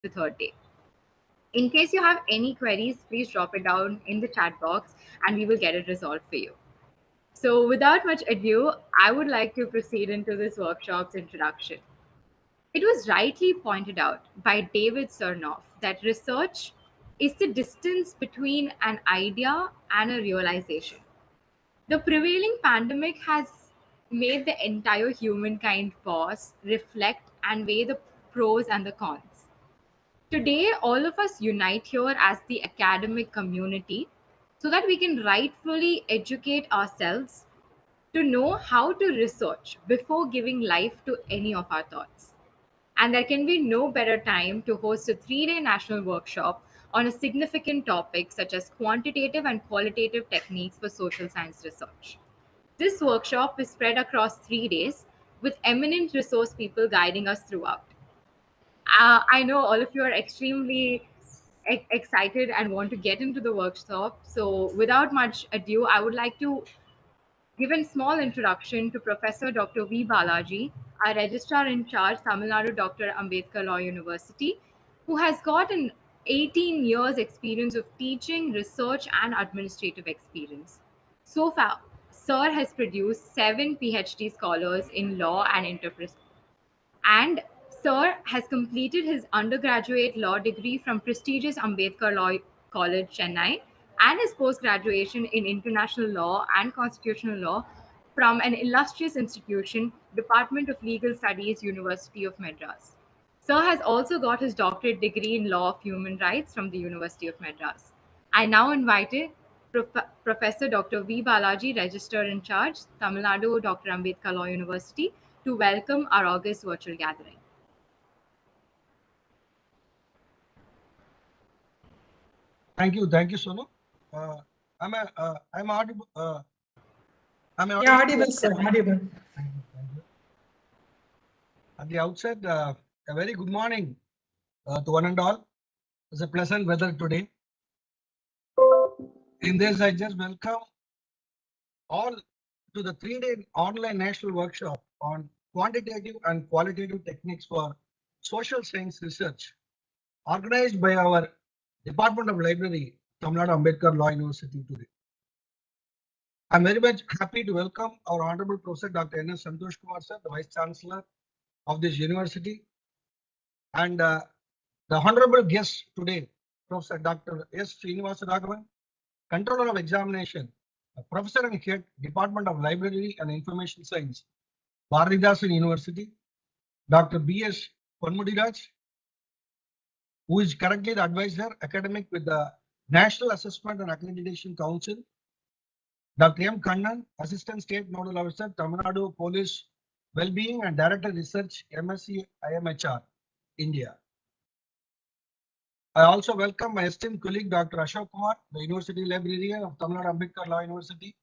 the third day. In case you have any queries, please drop it down in the chat box and we will get it resolved for you. So without much ado, I would like to proceed into this workshop's introduction. It was rightly pointed out by David Sarnoff that research is the distance between an idea and a realization. The prevailing pandemic has made the entire humankind pause, reflect, and weigh the pros and the cons. Today, all of us unite here as the academic community so that we can rightfully educate ourselves to know how to research before giving life to any of our thoughts. And there can be no better time to host a 3-day national workshop on a significant topic such as quantitative and qualitative techniques for social science research. This workshop is spread across 3 days with eminent resource people guiding us throughout. I know all of you are extremely excited and want to get into the workshop. So, without much ado, I would like to give a small introduction to Professor Dr. V Balaji, our Registrar in Charge, Tamil Nadu Dr. Ambedkar Law University, who has got an 18 years experience of teaching, research, and administrative experience. So far, Sir has produced 7 PhD scholars in law and interpretation, and Sir has completed his undergraduate law degree from prestigious Ambedkar Law College, Chennai, and his post-graduation in international law and constitutional law from an illustrious institution, Department of Legal Studies, University of Madras. Sir has also got his doctorate degree in law of human rights from the University of Madras. I now invited Professor Dr. V Balaji, Registrar in Charge, Tamil Nadu Dr. Ambedkar Law University, to welcome our August virtual gathering. Thank you, Sonu. I'm audible. Yeah, audible, sir. Audible. Thank you. At the outset, a very good morning to one and all. It's a pleasant weather today. In this, I just welcome all to the 3-day online national workshop on quantitative and qualitative techniques for social science research, organized by our Department of Library, Tamil Nadu Ambedkar Law University today. I'm very much happy to welcome our Honorable Professor Dr. N.S. Santosh Kumar sir, the Vice Chancellor of this university, and the Honorable guest today, Professor Dr. S. Srinivasa Raghavan, Controller of Examination, Professor and Head, Department of Library and Information Science, Bharathidasan University, Dr. B.S. Ponmudiraj, who is currently the Advisor Academic with the National Assessment and Accreditation Council, Dr. M. Kannan, Assistant State Nodal Officer, Tamil Nadu Police Wellbeing and Director Research, MSc IMHR, India. I also welcome my esteemed colleague, Dr. Ashok Kumar, the University Librarian of Tamil Nadu Ambedkar Law University,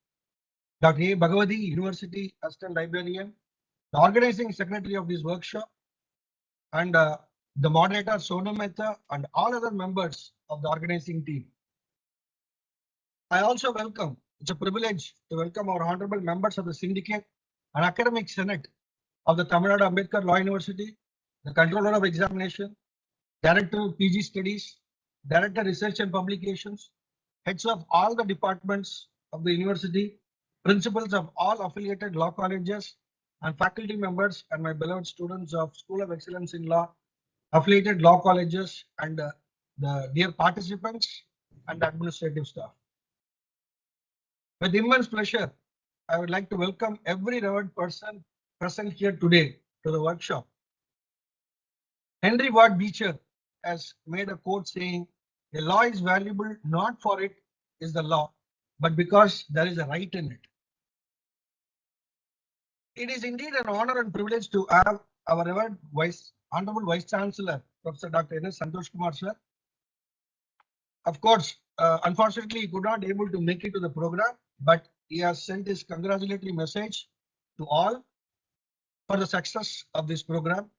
Dr. A. Bhagavati, University Assistant Librarian, the Organizing Secretary of this workshop, and the moderator, Sonu Mehta, and all other members of the organizing team. I also welcome, it's a privilege to welcome our honorable members of the Syndicate and Academic Senate of the Tamil Nadu Ambedkar Law University, the Controller of Examination, Director of PG Studies, Director Research and Publications, heads of all the departments of the university, principals of all affiliated law colleges, and faculty members, and my beloved students of School of Excellence in Law, affiliated law colleges, and the dear participants and administrative staff. With immense pleasure, I would like to welcome every reverend person present here today to the workshop. Henry Ward Beecher has made a quote saying, "A law is valuable not for it is the law, but because there is a right in it." It is indeed an honor and privilege to have our revered Honorable Vice Chancellor, Professor Dr. N.S. Santosh Kumar sir. Of course, unfortunately, he could not be able to make it to the program, but he has sent his congratulatory message to all for the success of this program.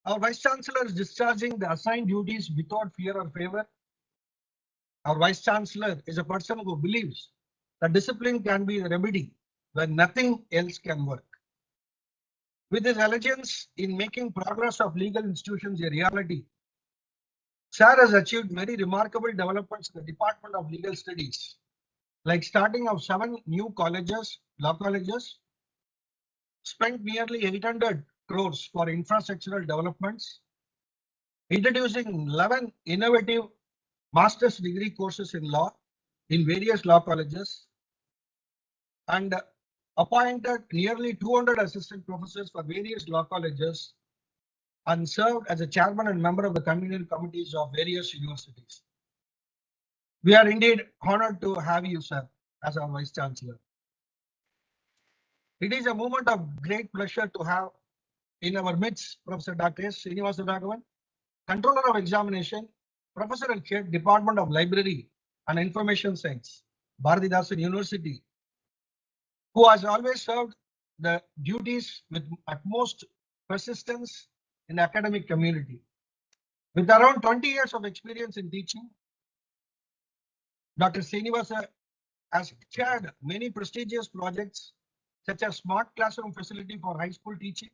Our Vice Chancellor is discharging the assigned duties without fear or favor. Our Vice Chancellor is a person who believes that discipline can be the remedy when nothing else can work. With his allegiance in making progress of legal institutions a reality Sir has achieved very remarkable developments in the Department of Legal Studies, like starting of 7 new colleges, law colleges, spent nearly 800 crores for infrastructural developments, introducing 11 innovative master's degree courses in law in various law colleges, and appointed nearly 200 assistant professors for various law colleges, and served as a chairman and member of the convening committees of various universities. We are indeed honored to have you, sir, as our Vice Chancellor. It is a moment of great pleasure to have in our midst Professor Dr. S. Srinivasa Raghavan, Controller of Examination, Professor and Head, Department of Library and Information Science, Bharatidasan University, who has always served the duties with utmost persistence in the academic community. With around 20 years of experience in teaching, Dr. Srinivasa has chaired many prestigious projects such as Smart Classroom Facility for High School Teaching,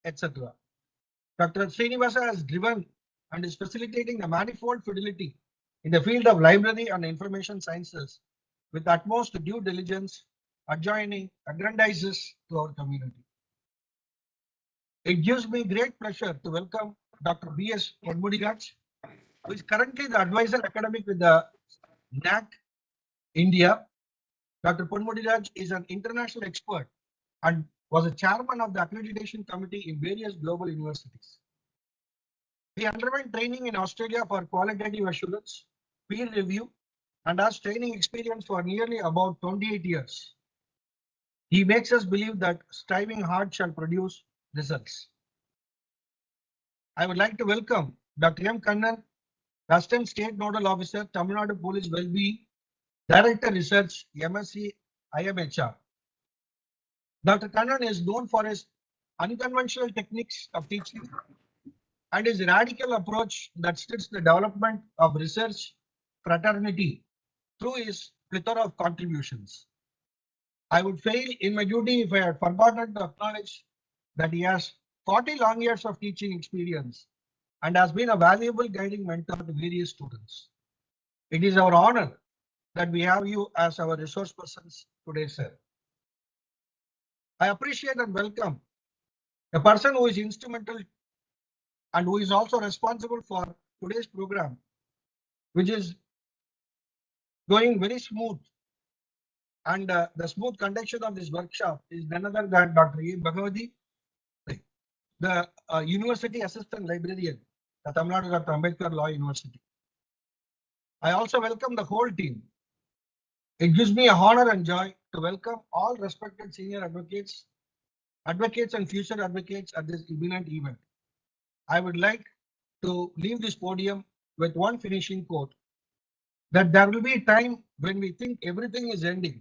etc. Dr. Srinivasa has driven and is facilitating the manifold fidelity in the field of library and information sciences with utmost due diligence, adjoining aggrandizes to our community. It gives me great pleasure to welcome Dr. B.S. Ponmudiraj, who is currently the advisor academic with the NAC India. Dr. Ponmudiraj is an international expert and was a chairman of the accreditation committee in various global universities. He underwent training in Australia for qualitative assurance, peer review, and has training experience for nearly about 28 years. He makes us believe that striving hard shall produce results. I would like to welcome Dr. M. Kannan, Assistant State Nodal Officer, Tamil Nadu Police Wellbeing, Director Research, MSc IMHR. Dr. Kannan is known for his unconventional techniques of teaching and his radical approach that stimulates the development of research fraternity through his plethora of contributions. I would fail in my duty if I had forgotten to acknowledge that he has 40 long years of teaching experience and has been a valuable guiding mentor to various students. It is our honor that we have you as our resource persons today, sir. I appreciate and welcome a person who is instrumental and who is also responsible for today's program, which is going very smooth. And the smooth conduction of this workshop is none other than Dr. V Balaji, the University Assistant Librarian at Tamil Nadu Dr. Ambedkar Law University. I also welcome the whole team. It gives me a honor and joy to welcome all respected senior advocates and future advocates at this imminent event. I would like to leave this podium with one finishing quote, that there will be a time when we think everything is ending.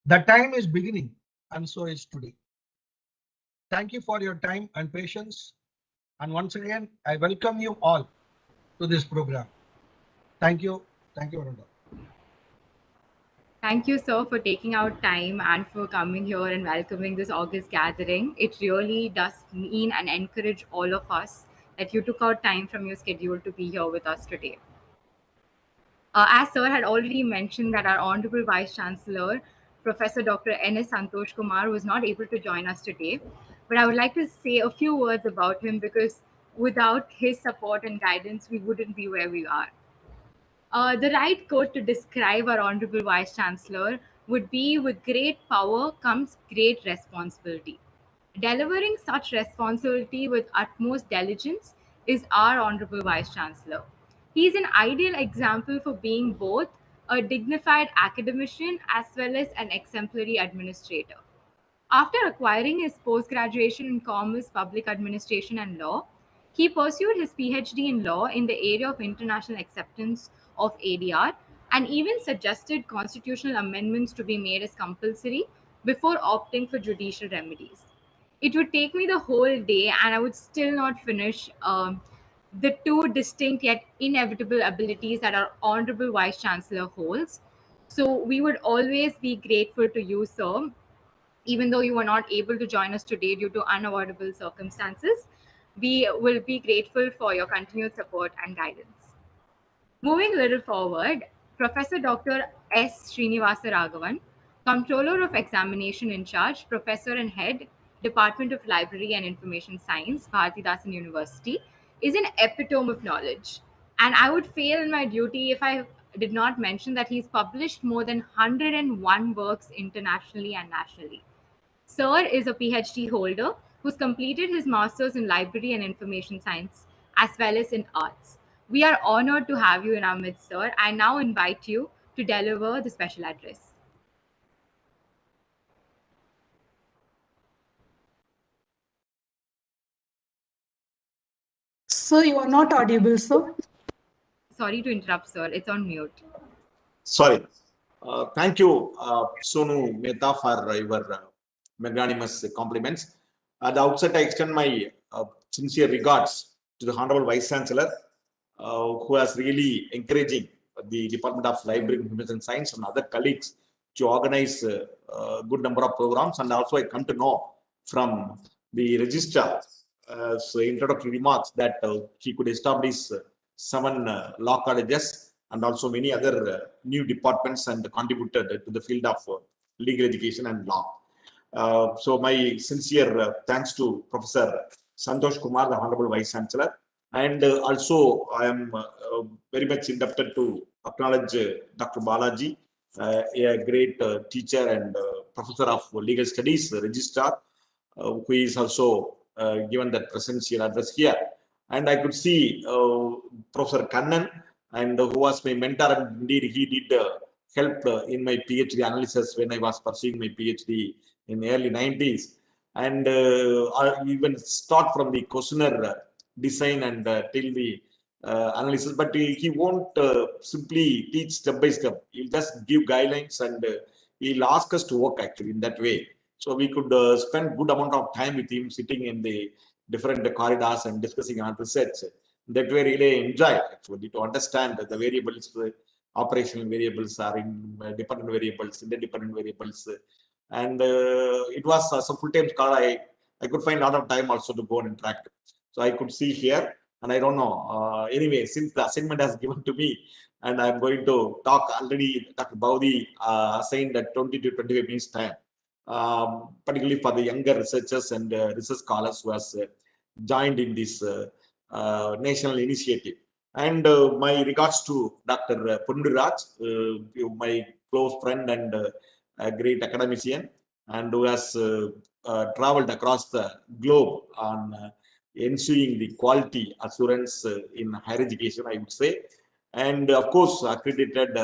The time is beginning, and so is today. Thank you for your time and patience. And once again, I welcome you all to this program. Thank you. Thank you, Varunda. Thank you, sir, for taking out time and for coming here and welcoming this August gathering. It really does mean and encourage all of us that you took out time from your schedule to be here with us today. As sir had already mentioned that our Honorable Vice Chancellor, Professor Dr. N.S. Santosh Kumar, was not able to join us today, but I would like to say a few words about him because without his support and guidance, we wouldn't be where we are. The right quote to describe our Honorable Vice Chancellor would be, with great power comes great responsibility. Delivering such responsibility with utmost diligence is our Honorable Vice Chancellor. He is an ideal example for being both a dignified academician as well as an exemplary administrator. After acquiring his post-graduation in Commerce, Public Administration and Law, he pursued his PhD in law in the area of international acceptance of ADR and even suggested constitutional amendments to be made as compulsory before opting for judicial remedies. It would take me the whole day and I would still not finish the two distinct yet inevitable abilities that our Honorable Vice Chancellor holds. So we would always be grateful to you, sir, even though you were not able to join us today due to unavoidable circumstances. We will be grateful for your continued support and guidance. Moving a little forward, Professor Dr. S. Srinivasa Raghavan, Comptroller of Examination in Charge, Professor and Head, Department of Library and Information Science, Bharatidasan University, is an epitome of knowledge. And I would fail in my duty if I did not mention that he's published more than 101 works internationally and nationally. Sir is a PhD holder who's completed his master's in library and information science as well as in arts. We are honored to have you in our midst, sir. I now invite you to deliver the special address. Sir, you are not audible, sir. Sorry to interrupt, sir. It's on mute. Sorry. Thank you, Sonu Mehta, for your magnanimous compliments. At the outset, I extend my sincere regards to the Honorable Vice Chancellor, who has really encouraging the Department of Library, Information Science and other colleagues to organize a good number of programs. And also I come to know from the registrar introductory remarks that he could establish 7 law colleges and also many other new departments and contributed to the field of legal education and law. So my sincere thanks to Professor Santosh Kumar, the Honorable Vice Chancellor. And also I am very much indebted to acknowledge Dr. Balaji, a great teacher and professor of legal studies, registrar, who is also given that presidential address here. And I could see Professor Kannan, and who was my mentor, and indeed he did help in my PhD analysis when I was pursuing my PhD in the early 90s. And I even start from the questionnaire design and till the analysis, but he won't simply teach step by step. He'll just give guidelines and he'll ask us to work actually in that way. So we could spend good amount of time with him sitting in the different corridors and discussing our research. That we really enjoy actually to understand the variables, operational variables are in dependent variables, interdependent variables. And it was as a full-time scholar, I could find a lot of time also to go and interact. So I could see here, and I don't know. Anyway, since the assignment has given to me, and I'm going to talk already, Dr. Baudi assigned at 20 to 25 minutes time, particularly for the younger researchers and research scholars who has joined in this national initiative. And my regards to Dr. Pundiraj, my close friend and a great academician, and who has traveled across the globe on ensuring the quality assurance in higher education, I would say. And of course, accredited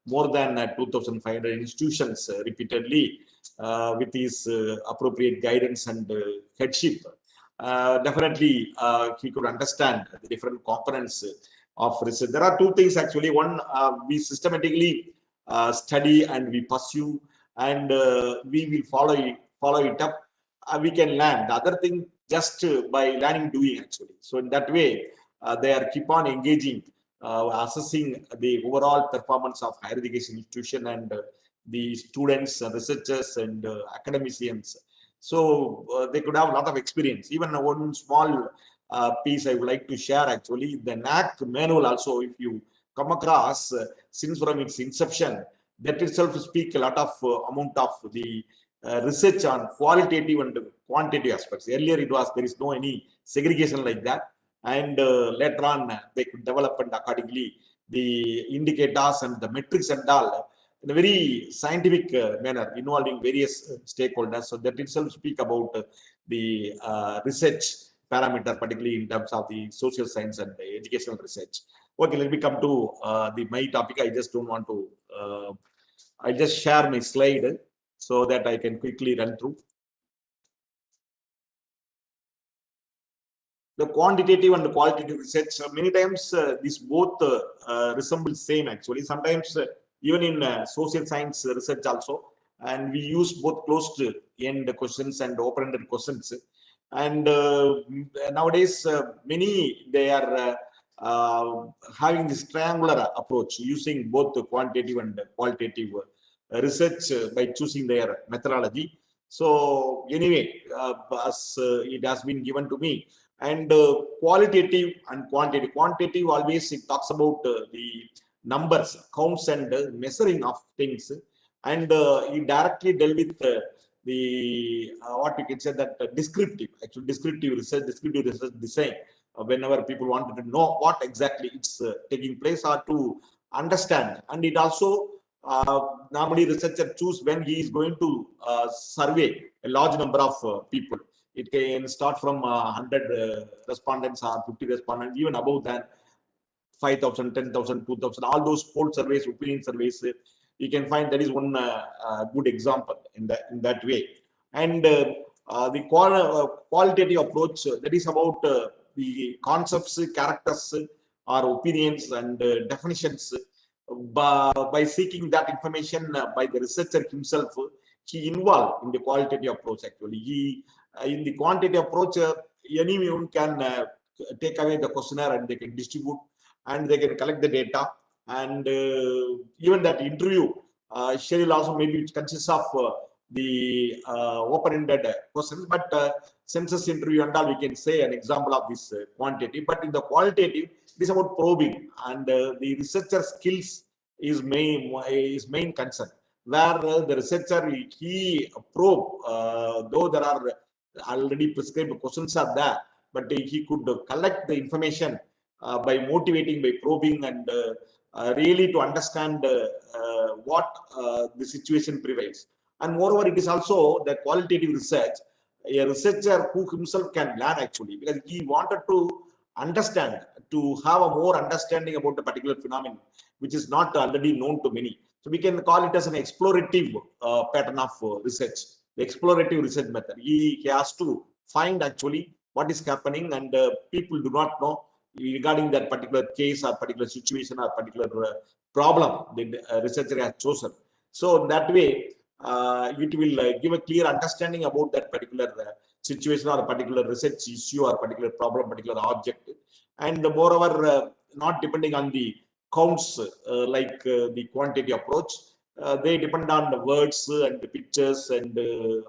more than 2,500 institutions repeatedly with his appropriate guidance and headship. Definitely, he could understand the different components of research. There are 2 things actually. One, we systematically study and we pursue, and we will follow it up. We can learn. The other thing, just by learning doing actually. So in that way, they are keep on engaging, assessing the overall performance of higher education institution and the students, researchers, and academicians. So they could have a lot of experience. Even one small piece I would like to share actually, the NAC manual also, if you come across, since from its inception, that itself speak a lot of amount of the research on qualitative and quantitative aspects. Earlier it was, there is no any segregation like that. And later on, they could develop and accordingly the indicators and the metrics and all in a very scientific manner involving various stakeholders. So that itself speak about the research parameter, particularly in terms of the social science and the educational research. Okay, let me come to my topic. I just don't want to, I just share my slide so that I can quickly run through. The quantitative and the qualitative research, many times these both resemble same actually. Sometimes even in social science research also, and we use both closed end questions and open-ended questions. And nowadays, many they are having this triangular approach, using both the quantitative and qualitative research by choosing their methodology. So anyway, as it has been given to me, And qualitative and quantitative. Quantitative always it talks about the numbers, counts, and measuring of things, and it directly deal with the what you can say that descriptive, actually descriptive research design. Whenever people wanted to know what exactly it's taking place or to understand, and it also normally researcher choose when he is going to survey a large number of people. It can start from 100 respondents or 50 respondents, even above that, 5,000, 10,000, 2,000, all those poll surveys, opinion surveys. You can find that is one good example in that way. And the qualitative approach, that is about the concepts, characters, or opinions and definitions. By seeking that information by the researcher himself, he involved in the qualitative approach. Actually, he in the quantitative approach, anyone can take away the questionnaire and they can distribute and they can collect the data, and even that interview schedule also maybe it consists of the open-ended questions, but census interview and all, we can say an example of this quantitative. But in the qualitative, it is about probing, and the researcher skills is main concern, where the researcher he probe, though there are already prescribed questions are there, but he could collect the information by motivating, by probing, and really to understand what the situation prevails. And moreover, it is also the qualitative research, a researcher who himself can learn actually, because he wanted to understand, to have a more understanding about a particular phenomenon, which is not already known to many. So we can call it as an explorative pattern of research, the explorative research method. He has to find actually what is happening, and people do not know regarding that particular case or particular situation or particular problem the researcher has chosen. So that way, it will give a clear understanding about that particular situation or a particular research issue or particular problem, particular object. And moreover, not depending on the counts like the quantity approach, they depend on the words and the pictures and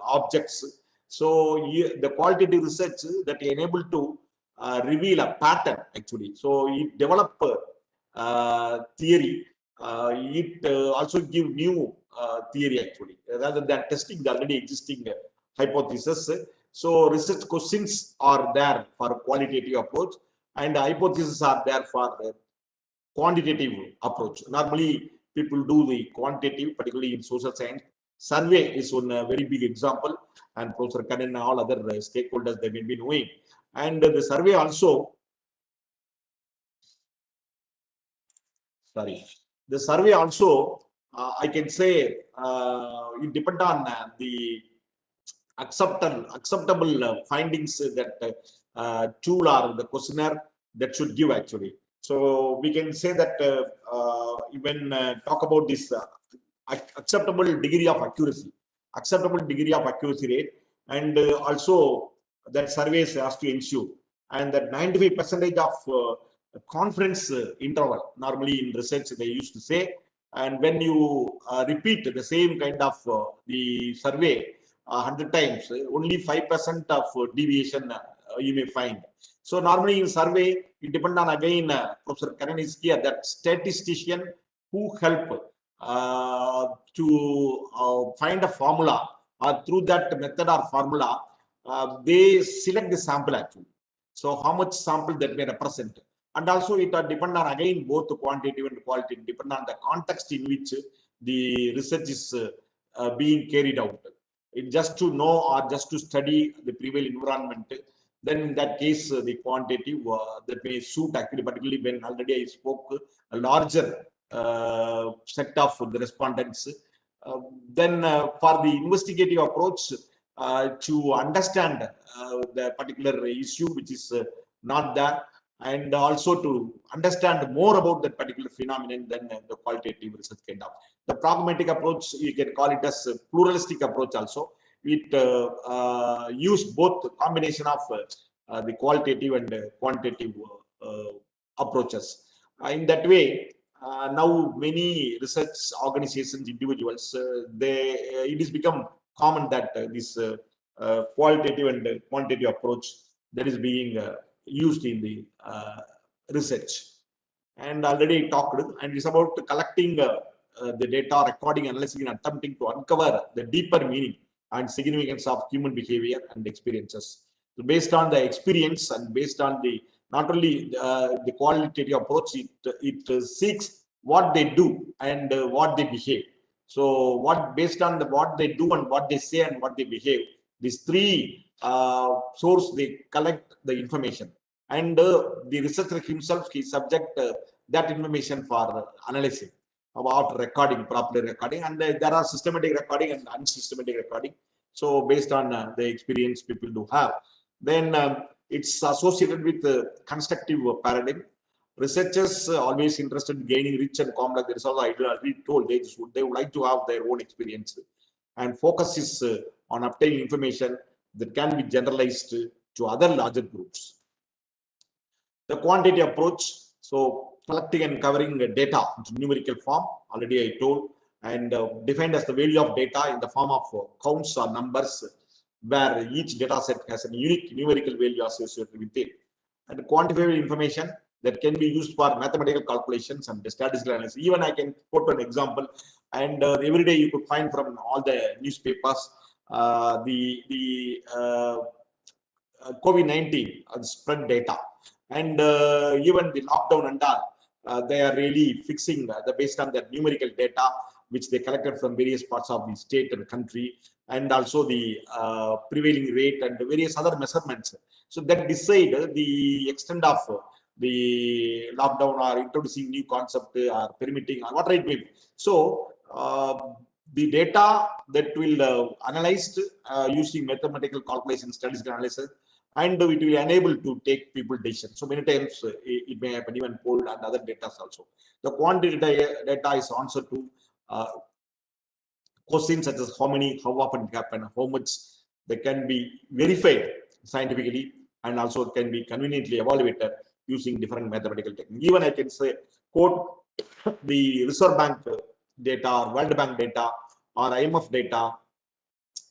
objects. So the qualitative research that enable to reveal a pattern actually. So it develop theory. It also give new theory actually, rather than testing the already existing hypothesis. So research questions are there for qualitative approach, and hypotheses are there for quantitative approach. Normally, people do the quantitative, particularly in social science. Survey is one very big example, and Professor Kanan and all other stakeholders they may be knowing. And the survey also, the survey also, I can say, it depends on the acceptable findings that tool or the questionnaire that should give actually. So we can say that when talk about this acceptable degree of accuracy rate, and also that surveys has to ensure, and that 95% of confidence interval normally in research they used to say, and when you repeat the same kind of the survey 100 times, only 5% of deviation you may find. So normally in survey, it depends on again, Professor Karan is here, that statistician who help to find a formula, or through that method or formula, they select the sample actually. So how much sample that may represent. And also it depend on again both quantitative and qualitative, depend on the context in which the research is being carried out. It just to know or just to study the prevailing environment, then in that case the quantitative that may suit actually, particularly when already I spoke a larger set of the respondents. Then for the investigative approach, to understand the particular issue which is not there, and also to understand more about that particular phenomenon, then the qualitative research kind of. The pragmatic approach, you can call it as a pluralistic approach also. It use both combination of the qualitative and quantitative approaches. In that way, now many research organizations, individuals, it has become common that this qualitative and quantitative approach that is being used in the research. And already talked, and it's about collecting the data, recording, analyzing, and attempting to uncover the deeper meaning and significance of human behavior and experiences. So based on the experience and based on the not only the qualitative approach, it seeks what they do and what they behave. So what based on what they do and what they say and what they behave, these three source they collect the information, and the researcher himself he subject that information for analysis about recording, properly recording, and there are systematic recording and unsystematic recording. So based on the experience people do have, then it's associated with constructive paradigm. Researchers always interested in gaining rich and complex. There is also I already told they would like to have their own experience, and focus is on obtaining information that can be generalized to other larger groups. The quantity approach, so collecting and covering data into numerical form, already I told, and defined as the value of data in the form of counts or numbers, where each data set has a unique numerical value associated with it. And quantifiable information that can be used for mathematical calculations and statistical analysis. Even I can quote an example, and every day you could find from all the newspapers the COVID-19 spread data, and even the lockdown and all, they are really fixing based on that numerical data which they collected from various parts of the state and country, and also the prevailing rate and various other measurements. So that decide the extent of the lockdown or introducing new concept or permitting or whatever it may be. So the data that will analyzed using mathematical calculation, statistical analysis, and it will enable to take people decisions. So many times it may happen even poll and other data also. The quantitative data is answer to questions such as how many, how often it happen, how much they can be verified scientifically, and also can be conveniently evaluated using different mathematical techniques. Even I can say quote the Reserve Bank data or World Bank data or IMF data.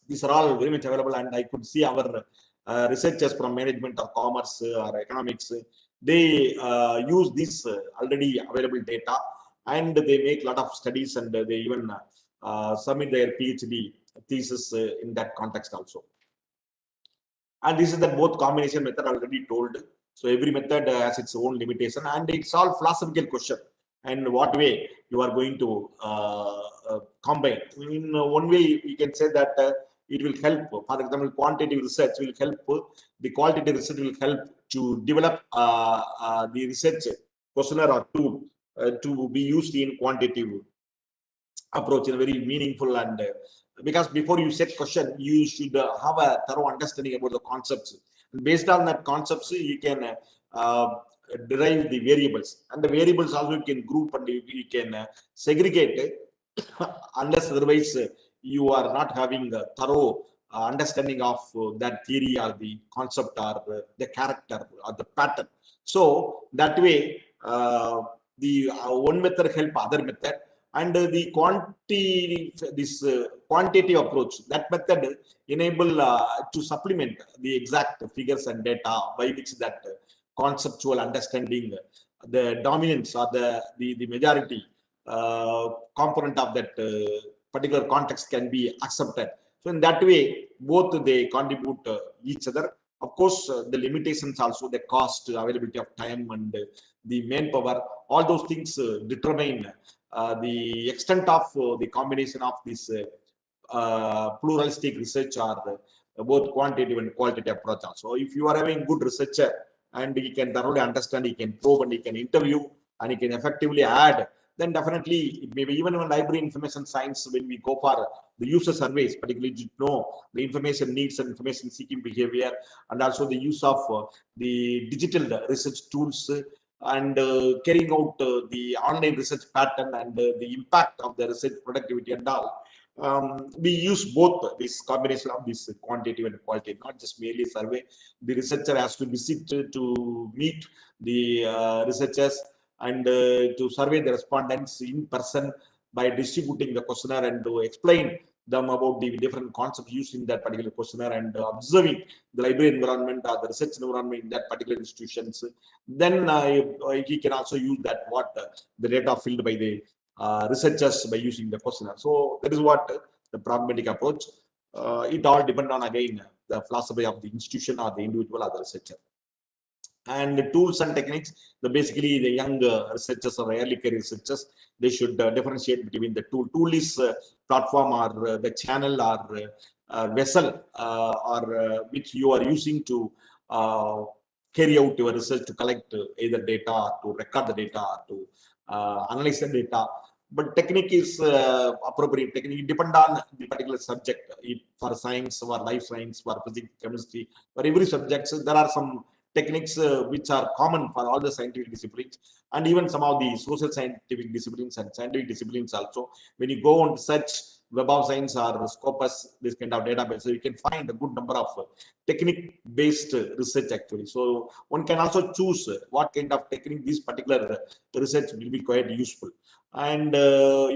These are all very much available, and I could see our researchers from management or commerce or economics, they use this already available data, and they make a lot of studies, and they even submit their PhD thesis in that context also. And this is the both combination method already told. So every method has its own limitation, and it's all philosophical question. And what way you are going to combine? In one way, you can say that it will help. For example, quantitative research will help. The qualitative research will help to develop the research questionnaire or tool to be used in quantitative approach in a very meaningful, and because before you set question, you should have a thorough understanding about the concepts. And based on that concepts, you can derive the variables, and the variables also you can group and you can segregate unless otherwise you are not having a thorough understanding of that theory or the concept or the character or the pattern. So that way the one method help other method, and the quantitative approach, that method enable to supplement the exact figures and data by which that conceptual understanding, the dominance or the majority component of that particular context can be accepted. So in that way, both they contribute each other. Of course, the limitations also, the cost, availability of time, and the manpower, all those things determine the extent of the combination of this pluralistic research or both quantitative and qualitative approach. So if you are having good researcher and he can thoroughly understand, he can probe and he can interview and he can effectively add, then definitely it may be even in library information science, when we go for the user surveys, particularly to know the information needs and information seeking behavior, and also the use of the digital research tools and carrying out the online research pattern and the impact of the research productivity and all. We use both this combination of this quantitative and qualitative, not just merely survey. The researcher has to visit to meet the researchers and to survey the respondents in person by distributing the questionnaire and to explain them about the different concepts used in that particular questionnaire and observing the library environment or the research environment in that particular institutions. Then he can also use that the data filled by the researchers by using the questionnaire. So that is what the pragmatic approach. It all depends on again the philosophy of the institution or the individual or the researcher. And the tools and techniques, basically the young researchers or early career researchers, they should differentiate between the tool. Tool is platform or the channel or vessel or which you are using to carry out your research, to collect either data or to record the data or to analyze the data. But technique is appropriate technique. It depends on the particular subject. For science, for life science, for physics, chemistry, for every subject, so there are some techniques which are common for all the scientific disciplines, and even some of the social scientific disciplines and scientific disciplines also. When you go on search Web of Science or Scopus, this kind of database, so you can find a good number of technique based research actually. So one can also choose what kind of technique this particular research will be quite useful. And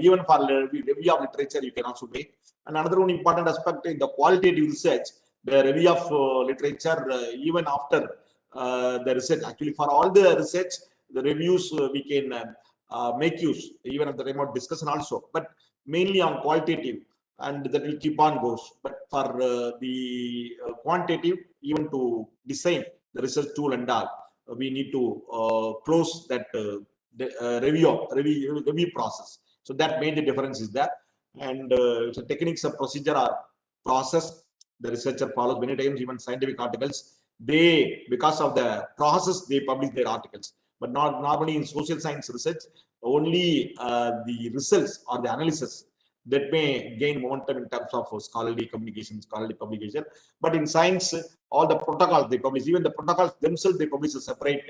even for review of literature, you can also make. And another one important aspect in the qualitative research, the review of literature, even after the research, actually for all the research, the reviews we can make use even at the remote discussion also, but mainly on qualitative, and that will keep on goes. But for the quantitative, even to design the research tool and all, we need to close that review process. So that made the difference is that. And so techniques of procedure or process the researcher follows. Many times even scientific articles, they, because of the process, they publish their articles, but not normally in social science research, only the results or the analysis that may gain momentum in terms of scholarly communication, scholarly publication. But in science, all the protocols they publish, even the protocols themselves, they publish a separate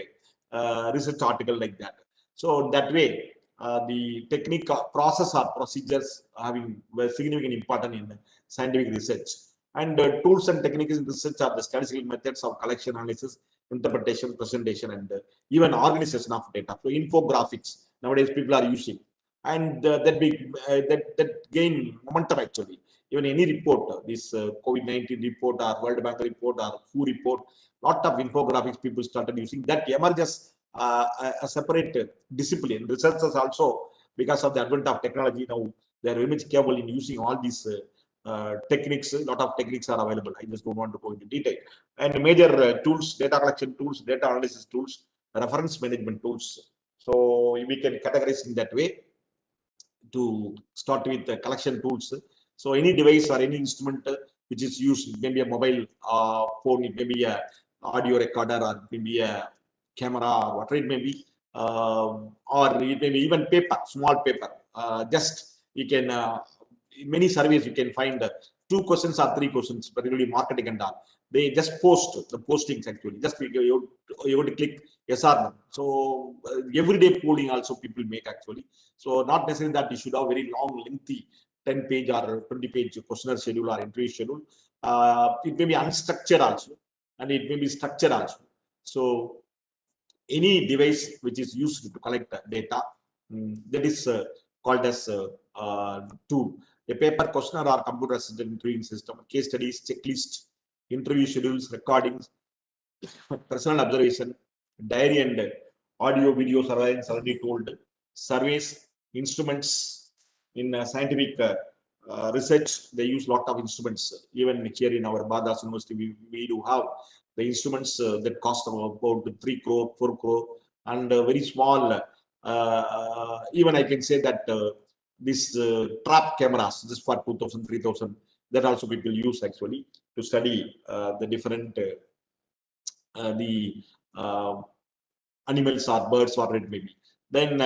research article like that. So that way, the technique, process or procedures having significant importance in scientific research. And tools and techniques in research are the statistical methods of collection, analysis, interpretation, presentation, and even organization of data. So infographics nowadays people are using, and that gain momentum actually. Even any report, this COVID-19 report or World Bank report or WHO report, lot of infographics people started using. That emerges a separate discipline. Researchers also, because of the advent of technology now, they are very much capable in using all these techniques. A lot of techniques are available. I just don't want to go into detail. And major tools, data collection tools, data analysis tools, reference management tools. So we can categorize in that way. To start with the collection tools. So any device or any instrument which is used, it may be a mobile phone, it may be a audio recorder, or it may be a camera, or whatever it may be, or it may be even paper, small paper. Just you can, in many surveys you can find 2 questions or 3 questions, particularly marketing and all. They just post the postings actually. Just you have to click yes or no. So everyday polling also people make actually. So not necessarily that you should have very long, lengthy 10-page or 20-page questionnaire schedule or interview schedule. It may be unstructured also, and it may be structured also. So any device which is used to collect data, that is called as tool. A paper questionnaire or computer assisted interviewing system, case studies, checklist, interview schedules, recordings, personal observation, diary and audio, video surveillance already told, surveys, instruments. In scientific research, they use lot of instruments. Even here in our Badas University, we do have the instruments that cost about 3 crore, 4 crore, and very small. Even I can say that these trap cameras, just for 2,000, 3,000, that also people use actually to study the different the animals or birds or it may be. Then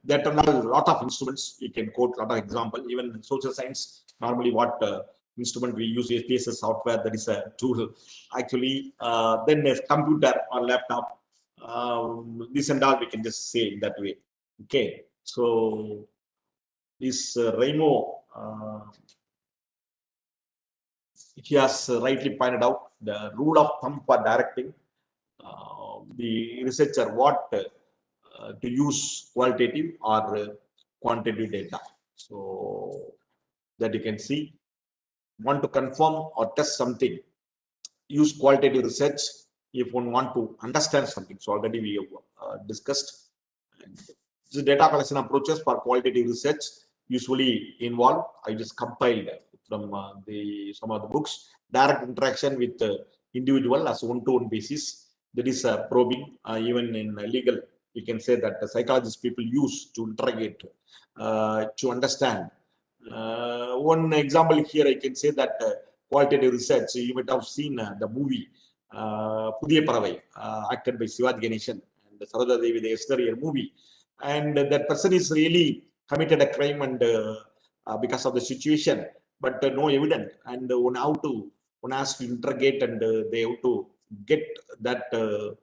there are a lot of instruments. You can quote a lot of example. Even in social science, normally what instrument we use APS software, that is a tool. Actually, then a computer or laptop, this and all we can just say in that way. Okay, so this Raimo, he has rightly pointed out the rule of thumb for directing the researcher what to use qualitative or quantitative data. So that you can see. want to confirm or test something, use qualitative research. If one want to understand something, so already we have discussed. And the data collection approaches for qualitative research usually involve, I just compiled from some of the books, direct interaction with individual as one-to-one basis. That is probing. Even in legal, you can say that the psychologists people use to interrogate, to understand. One example here, I can say that qualitative research. You might have seen the movie Pudiya Paravai, acted by Sivaji Ganeshan and Sarada Devi, the yesterday movie. And that person is really committed a crime, and because of the situation, but no evidence. And one has to interrogate, and they have to get that to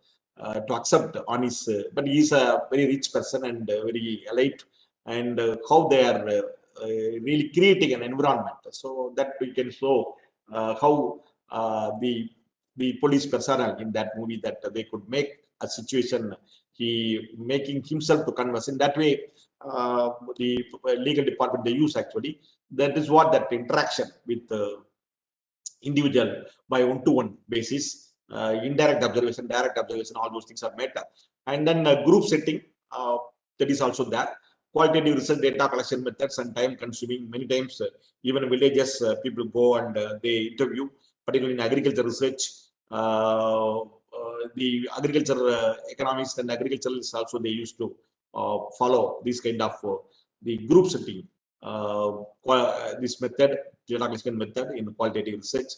accept on his. But he is a very rich person and very elite, and how they are really creating an environment, so that we can show how the police personnel in that movie, that they could make a situation, he making himself to converse in that way. The legal department they use, actually, that is what that interaction with individual by one-to-one basis, indirect observation, direct observation, all those things are met. And then group setting, that is also there. Qualitative research data collection methods and time consuming. Many times, even villages, people go and they interview, particularly in agriculture research. The agriculture economists and agriculturalists also, they used to follow this kind of the group setting, this method, data collection method in qualitative research.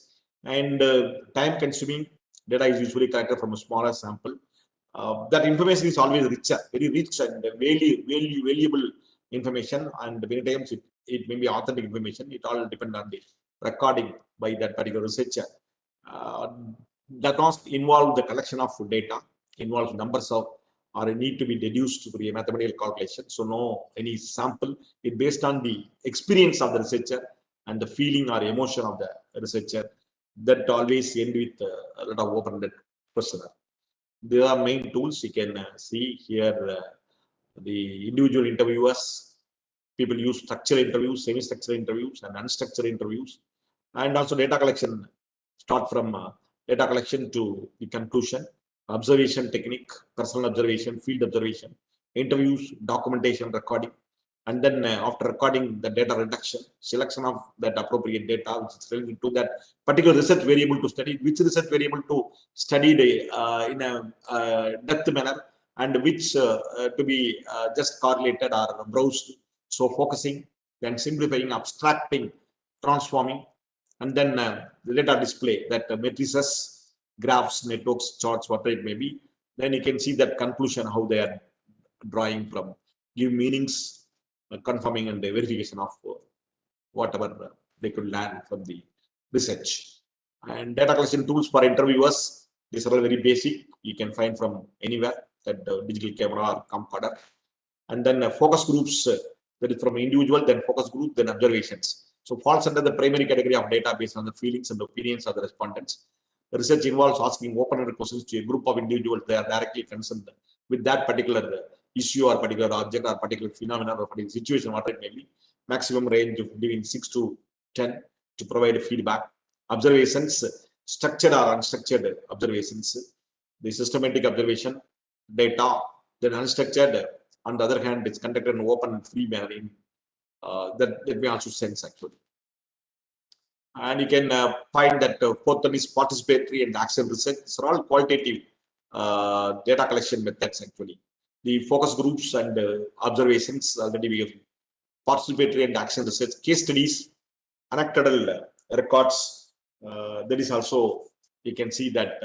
And time consuming. Data is usually collected from a smaller sample. That information is always richer, very rich and valuable information, and many times it may be authentic information. It all depends on the recording by that particular researcher. That must involve the collection of data, involves numbers of, or need to be deduced through a mathematical calculation. So no any sample. It based on the experience of the researcher and the feeling or emotion of the researcher. That always end with a lot of open-ended questionnaire. There are main tools you can see here. The individual interviewers, people use structured interviews, semi-structured interviews, and unstructured interviews. And also data collection, start from data collection to the conclusion, observation technique, personal observation, field observation, interviews, documentation, recording. And then after recording the data reduction, selection of that appropriate data, which is related to that particular research variable to study, which research variable to study in a depth manner, and which to be just correlated or browsed. So focusing, then simplifying, abstracting, transforming, and then the data display, that matrices, graphs, networks, charts, whatever it may be. Then you can see that conclusion, how they are drawing from, give meanings, confirming and the verification of whatever they could learn from the research. And data collection tools for interviewers, these are all very basic. You can find from anywhere, that digital camera or camcorder. And then focus groups, that is from individual, then focus group, then observations. So falls under the primary category of data based on the feelings and opinions of the respondents. The research involves asking open-ended questions to a group of individuals they are directly concerned with that particular issue or particular object or particular phenomenon or particular situation, whatever it may be. Maximum range of between 6 to 10 to provide feedback. Observations, structured or unstructured observations. The systematic observation, data, then unstructured. On the other hand, it's conducted in open and free manner. That may also sense, actually. And you can find that fourth one is participatory and action research. These are all qualitative data collection methods, actually. The focus groups and observations, already we have participatory and action research, case studies, anecdotal records. That is also, you can see that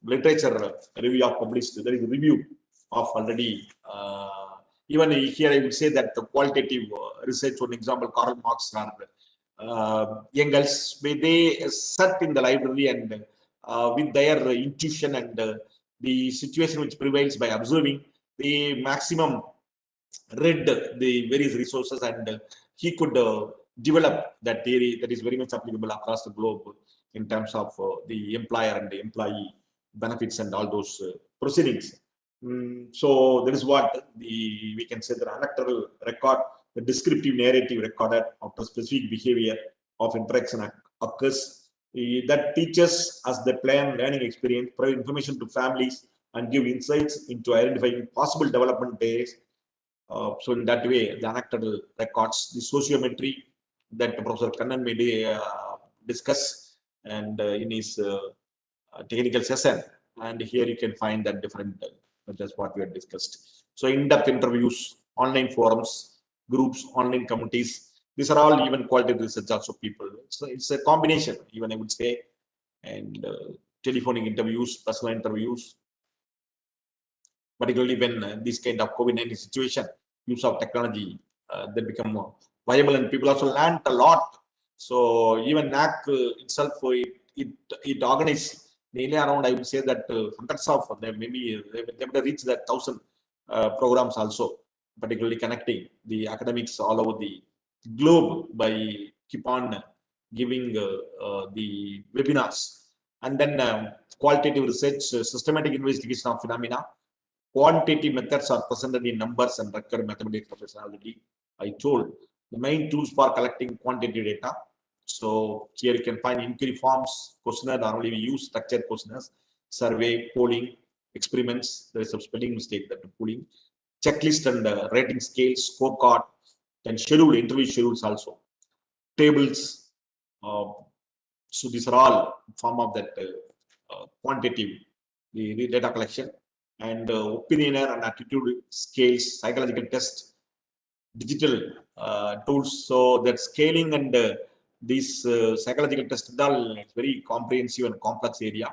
literature review of published, there is a review of already. Even here, I would say that the qualitative research, for example, Karl Marx or Engels, they sat in the library and with their intuition and the situation which prevails by observing, the maximum read the various resources, and he could develop that theory that is very much applicable across the globe in terms of the employer and the employee benefits and all those proceedings. So that is what we can say, the anecdotal record, the descriptive narrative recorded of the specific behavior of interaction occurs that teaches us the plan learning experience, provide information to families, and give insights into identifying possible development areas. So in that way, the anecdotal records, the sociometry that Professor Kannan may discuss and in his technical session, and here you can find that different that's what we have discussed. So in-depth interviews, online forums, groups, online communities, these are all even qualitative research also people. So it's a combination, even I would say, and telephonic interviews, personal interviews, particularly when this kind of COVID-19 situation, use of technology, they become more viable, and people also learned a lot. So even NAC itself, it organized nearly around, I would say that hundreds of them, maybe they would reach that 1,000 programs also, particularly connecting the academics all over the globe by keep on giving the webinars. And then qualitative research, systematic investigation of phenomena. Quantitative methods are presented in numbers and record mathematical professionality. I told the main tools for collecting quantitative data. So here you can find inquiry forms, questionnaire. Normally we use structured questionnaires, survey, polling, experiments. There is a spelling mistake that polling, checklist and rating scales, scorecard, then schedule, interview schedules also, tables. So these are all form of that quantitative the data collection, and opinionaire and attitude scales, psychological tests, digital tools. So that scaling and these psychological tests are very comprehensive and complex area,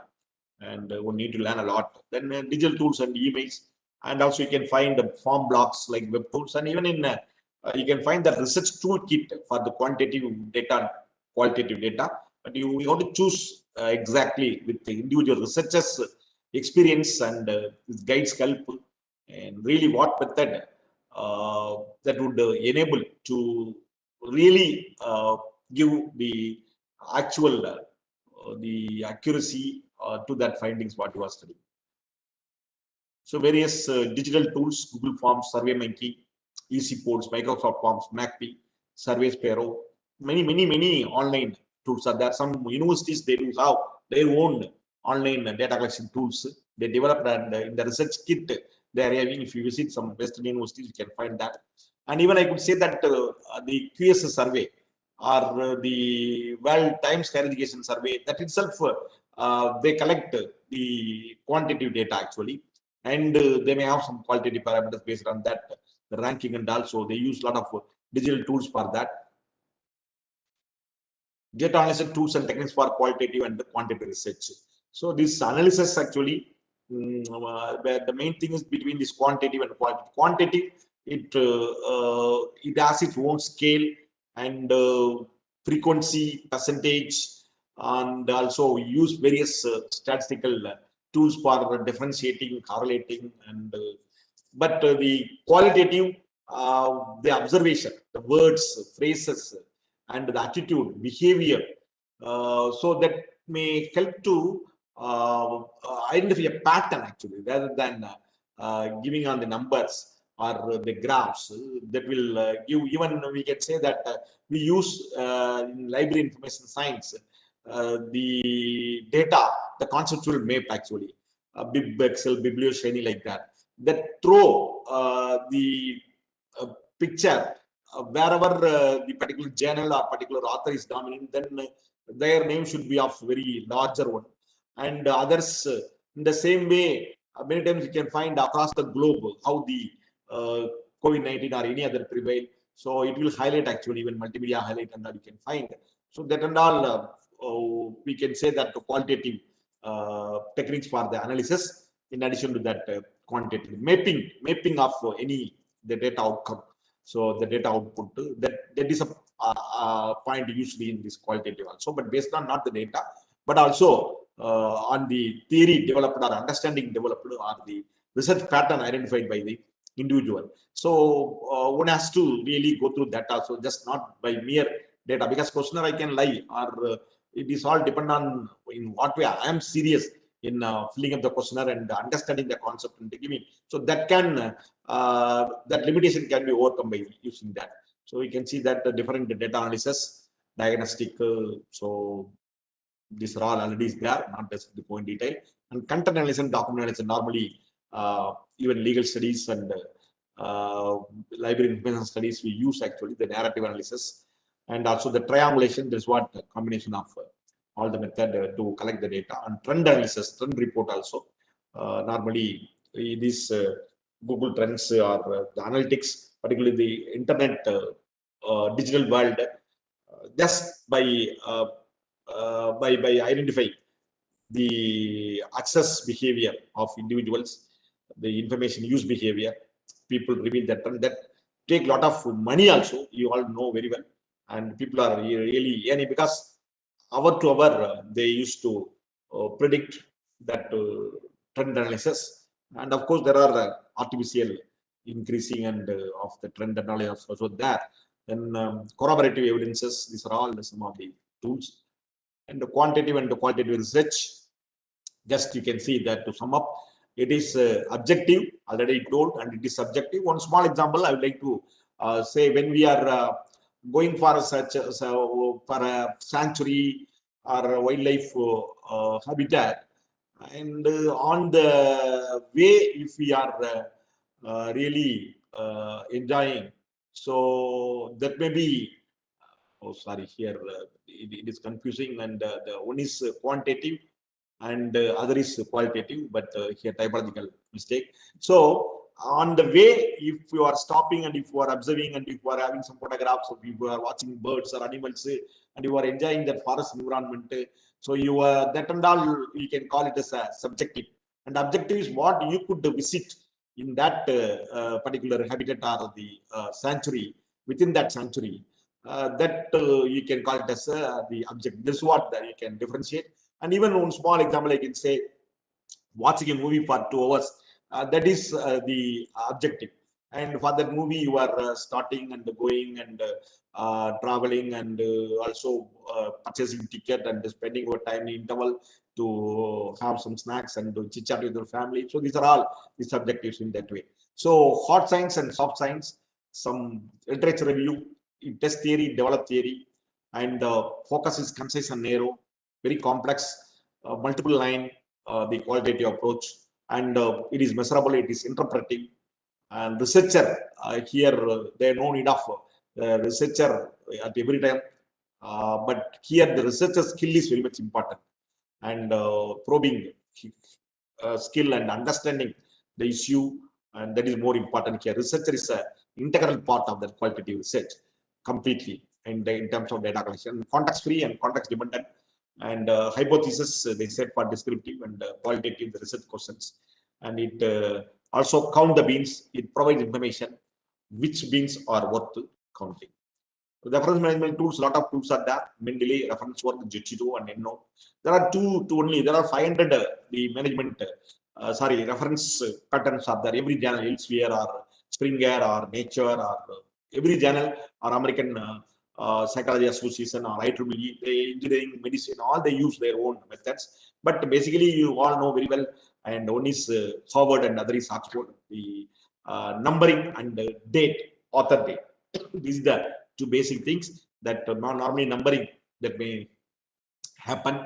and we need to learn a lot. Then digital tools and emails, and also you can find the form blocks like web tools, and even in you can find the research toolkit for the quantitative data and qualitative data. But you have to choose exactly with the individual researchers experience, and this guides help, and really what method that would enable to really give the actual the accuracy to that findings what you are studying. So various digital tools, Google Forms, SurveyMonkey, Easy Polls, Microsoft Forms, MacP, Survey Sparrow, many online tools are there. Some universities, they do have their own online data collection tools they developed, and in the research kit they are having. If you visit some Western universities, you can find that. And even I could say that the QS survey or the World Times Higher Education survey, that itself they collect the quantitative data actually, and they may have some qualitative parameters based on that, the ranking, and also they use a lot of digital tools for that. Data analysis tools and techniques for qualitative and quantitative research. So this analysis actually, where the main thing is between this quantitative and qualitative. Quantitative, it has its own scale and frequency, percentage, and also use various statistical tools for differentiating, correlating, and but the qualitative, the observation, the words, phrases, and the attitude, behavior, so that may help to identify a pattern actually, rather than giving on the numbers or the graphs. That will give, even we can say that we use in library information science the data, the conceptual map actually, bib, excel, biblio, shiny, like that, that throw the picture wherever the particular journal or particular author is dominant, then their name should be of very larger one, and others in the same way. Many times you can find across the globe how the COVID-19 or any other prevail. So it will highlight actually, even multimedia highlight, and all you can find. So that and all, we can say that the qualitative techniques for the analysis, in addition to that quantitative mapping of any the data outcome. So the data output, that is a point usually in this qualitative also, but based on not the data, but also on the theory developed or understanding developed, or the research pattern identified by the individual. So one has to really go through that also, just not by mere data, because questionnaire I can lie, or it is all depend on in what way I am serious in filling up the questionnaire and understanding the concept and giving. So that can that limitation can be overcome by using that. So we can see that the different data analysis, diagnostic. So these are all already there, not just to go in detail. And content analysis, document analysis, normally even legal studies and library information studies, we use actually the narrative analysis, and also the triangulation. This is what the combination of all the method to collect the data, and trend analysis, trend report also. Normally these Google Trends or the analytics, particularly the internet digital world, just by identifying the access behavior of individuals, the information use behavior, people reveal that trend, that take a lot of money also, you all know very well, and people are really earning because hour to hour they used to predict that trend analysis. And of course there are artificial increasing and of the trend analysis also there. Then corroborative evidences, these are all some of the tools. And the quantitative and the qualitative research, just you can see that to sum up, it is objective, already told, and it is subjective. One small example I would like to say, when we are going for for a sanctuary or a wildlife habitat, and on the way, if we are really enjoying, so that may be, oh sorry, here it is confusing, and the one is quantitative and other is qualitative, but here typological mistake. So on the way, if you are stopping and if you are observing and if you are having some photographs of people are watching birds or animals and you are enjoying that forest environment, so you that and all you can call it as a subjective, and objective is what you could visit in that particular habitat or the sanctuary, within that sanctuary, that you can call it as the objective. This is what you can differentiate. And even one small example I can say, watching a movie for 2 hours, that is the objective. And for that movie, you are starting and going and traveling and also purchasing ticket and spending your time in interval to have some snacks and to chit chat with your family. So these are all the subjectives in that way. So hard science and soft science, some literature review, test theory, develop theory, and focus is concise and narrow, very complex, multiple line, the qualitative approach, and it is measurable, it is interpretive. And researcher, here there no need of researcher at every time, but here the researcher skill is very much important, and probing skill and understanding the issue, and that is more important here. Researcher is an integral part of that qualitative research completely, and in terms of data collection, context free and context dependent, and hypothesis they said for descriptive, and qualitative the research questions, and it also count the beans. It provides information which beans are worth counting. So the reference management tools, a lot of tools are there. Mendeley, reference work, Jitchito, and EndNote. There are two only. There are 500 the management reference patterns are there. Every journal, Elsevier or Springer or Nature or every journal or American Psychology Association or IEEE, they engineering, medicine, all they use their own methods. But basically, you all know very well. And one is Harvard and other is Oxford. The numbering and date, author date. These are the two basic things that normally numbering that may happen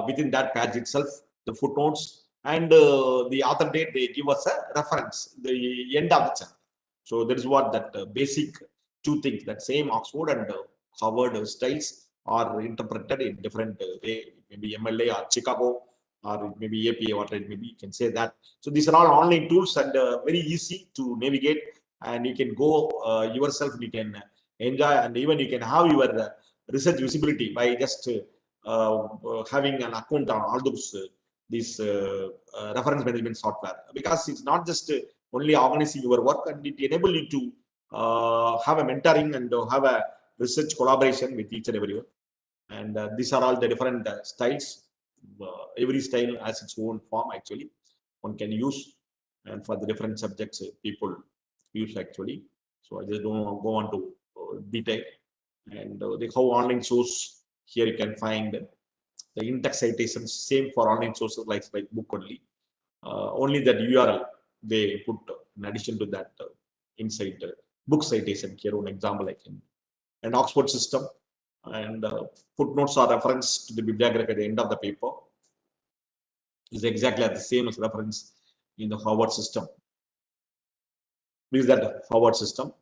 within that page itself, the footnotes, and the author date, they give us a reference, the end of the chapter. So that is what that basic two things, that same Oxford and Harvard styles are interpreted in different way, maybe MLA or Chicago or maybe APA, whatever it may be, you can say that. So these are all online tools and very easy to navigate, and you can go yourself, you can enjoy, and even you can have your research visibility by just having an account on all those these reference management software, because it's not just only organizing your work, and it enables you to have a mentoring and have a research collaboration with each and everyone. And these are all the different styles. Every style has its own form actually one can use, and for the different subjects people use actually. So I just don't go on to detail. And the how online source, here you can find the in-text citations, same for online sources like book only. Only that URL they put in addition to that inside book citation. Here one example I can. And Oxford system, and footnotes are reference to the bibliography at the end of the paper. Is exactly the same as reference in the Harvard system. This is that Harvard system.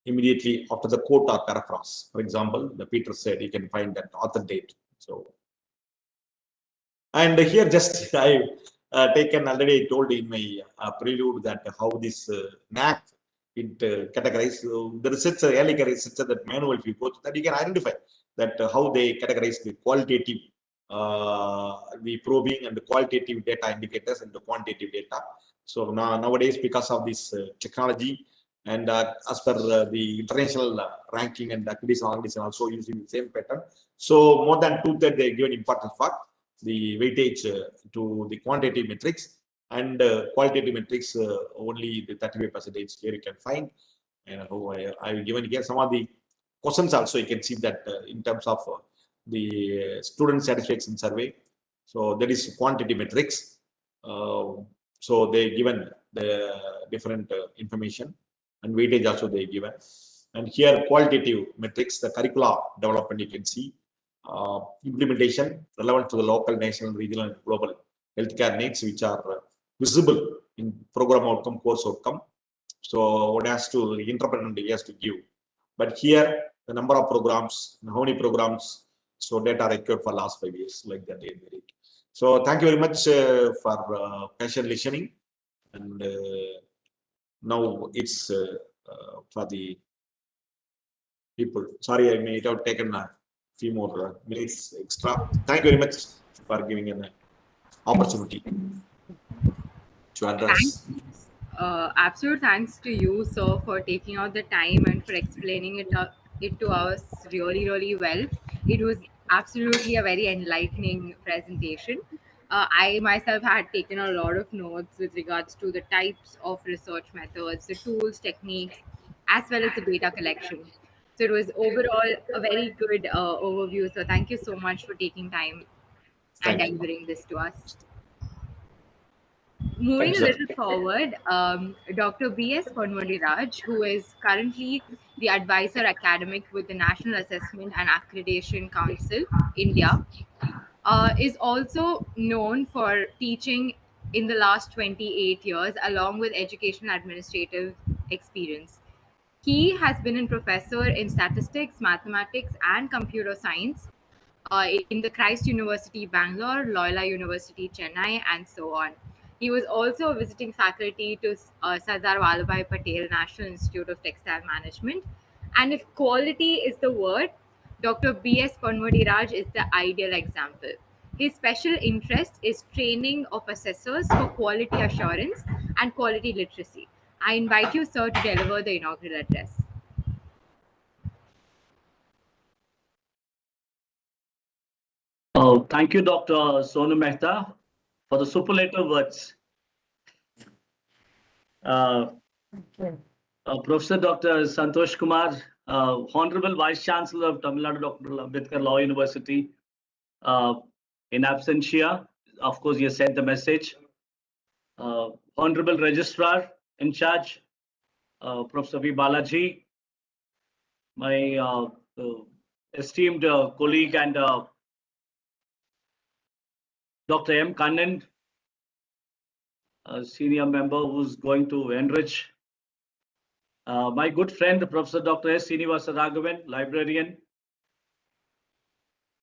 Immediately after the quote or paraphrase, for example, the Peter said, you can find that author date. So, and here just I taken already. I told in my prelude that how this NAC it categorize the research, early research, that manual, if you go to that, you can identify that how they categorize the qualitative, the probing and the qualitative data indicators and the quantitative data. So nowadays, because of this technology and as per the international ranking and accreditation organization also using the same pattern. So more than 2/3 they give an importance for the weightage to the quantitative metrics, and qualitative metrics only the 35% here you can find. And I've given here some of the questions also. You can see that in terms of the student satisfaction survey. So that is quantitative metrics. So they given the different information, and weightage also they given. And here qualitative metrics, the curricula development you can see. Implementation relevant to the local, national, regional, and global healthcare needs, which are visible in program outcome, course outcome. So one has to interpret and he has to give. But here the number of programs, how many programs, so data required for last 5 years, like that. So thank you very much for patient listening. And now it's for the people. Sorry, I may have taken a few more minutes extra. Thank you very much for giving an opportunity to address. Absolute thanks to you, sir, for taking out the time and for explaining it to us really, really well. It was absolutely a very enlightening presentation. I myself had taken a lot of notes with regards to the types of research methods, the tools, techniques, as well as the data collection. So it was overall a very good overview. So thank you so much for taking time and Thank you. delivering this to us. Thank Moving you, a sir. little forward, Dr. B.S. Raj, who is currently the advisor academic with the National Assessment and Accreditation Council, India, is also known for teaching in the last 28 years, along with educational administrative experience. He has been a professor in statistics, mathematics, and computer science in the Christ University, Bangalore, Loyola University, Chennai, and so on. He was also a visiting faculty to Sardar Vallabhai Patel National Institute of Textile Management. And if quality is the word, Dr. B.S. Raj is the ideal example. His special interest is training of assessors for quality assurance and quality literacy. I invite you, sir, to deliver the inaugural address. Thank you, Dr. Sonu Mehta, for the superlative words. Professor Dr. Santosh Kumar, Honorable Vice Chancellor of Tamil Nadu Dr. Ambedkar Law University, in absentia, of course, you sent the message. Honorable Registrar in charge, Professor V Balaji, my esteemed colleague and Dr. M. Kannan, a senior member who's going to enrich. My good friend, Professor Dr. S. Srinivasa Raghavan, librarian,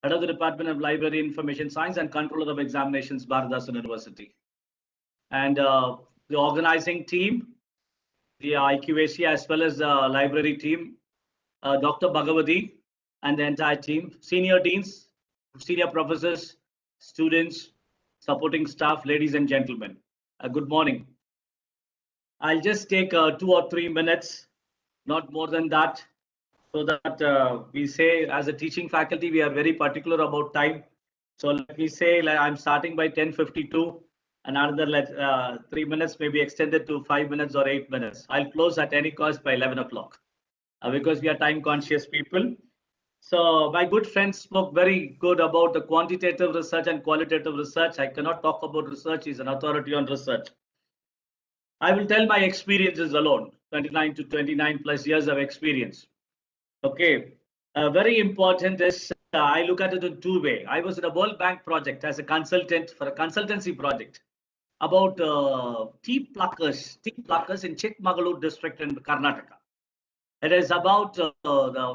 head of the Department of Library Information Science and Controller of Examinations, Bharatdasan University. And the organizing team, the IQAC, as well as the library team, Dr. Bhagavati and the entire team, senior deans, senior professors, students, supporting staff, ladies and gentlemen. Good morning. I'll just take 2 or 3 minutes, not more than that, so that we say as a teaching faculty, we are very particular about time. So let me say like I'm starting by 10:52 and another 3 minutes may be extended to 5 minutes or 8 minutes. I'll close at any cost by 11 o'clock because we are time conscious people. So my good friend spoke very good about the quantitative research and qualitative research. I cannot talk about research. He's an authority on research. I will tell my experiences alone, 29 to 29 plus years of experience. Okay. Very important is I look at it in two ways. I was in a World Bank project as a consultant for a consultancy project about tea pluckers in Chikmagalur district in Karnataka. It is about the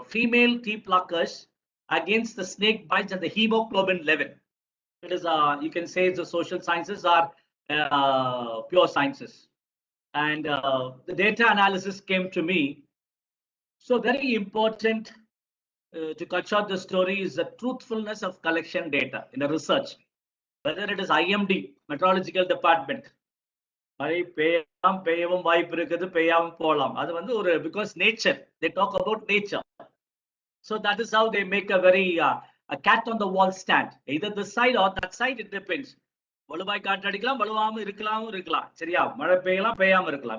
female tea pluckers against the snake bites and the hemoglobin level. It is, you can say, the social sciences are pure sciences. And the data analysis came to me. So very important to cut short the story is the truthfulness of collection data in a research, whether it is IMD, meteorological department. Because nature, they talk about nature. So that is how they make a very a cat on the wall stand. Either this side or that side, it depends.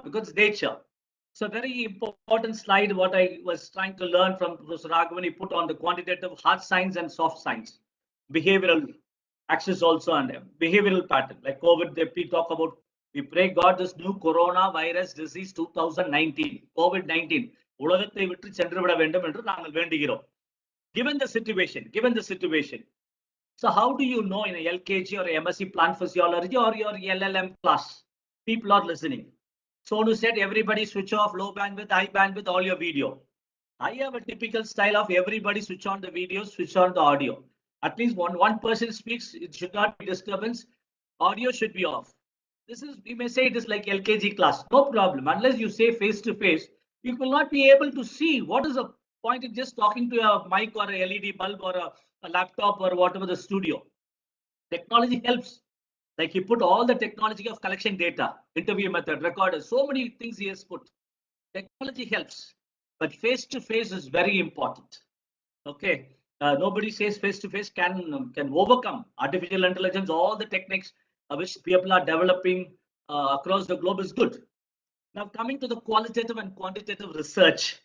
Because nature. So very important slide what I was trying to learn from Professor Raghavan. He put on the quantitative hard science and soft science, behavioral axis also, and behavioral pattern. Like COVID, they talk about, we pray God this new coronavirus disease 2019, COVID-19. Given the situation. So how do you know in a LKG or a MSc plant physiology or your LLM class, people are listening? Sonu said, everybody switch off low bandwidth, high bandwidth, all your video. I have a typical style of everybody switch on the video, switch on the audio. At least one person speaks, it should not be disturbance. Audio should be off. This is, we may say it is like LKG class, no problem. Unless you say face to face, you will not be able to see what is the point in just talking to a mic or a LED bulb or a laptop or whatever the studio. Technology helps. Like he put all the technology of collection data, interview method, recorders, so many things he has put. Technology helps, but face to face is very important. Okay, nobody says face to face can overcome artificial intelligence. All the techniques which people are developing across the globe is good. Now coming to the qualitative and quantitative research.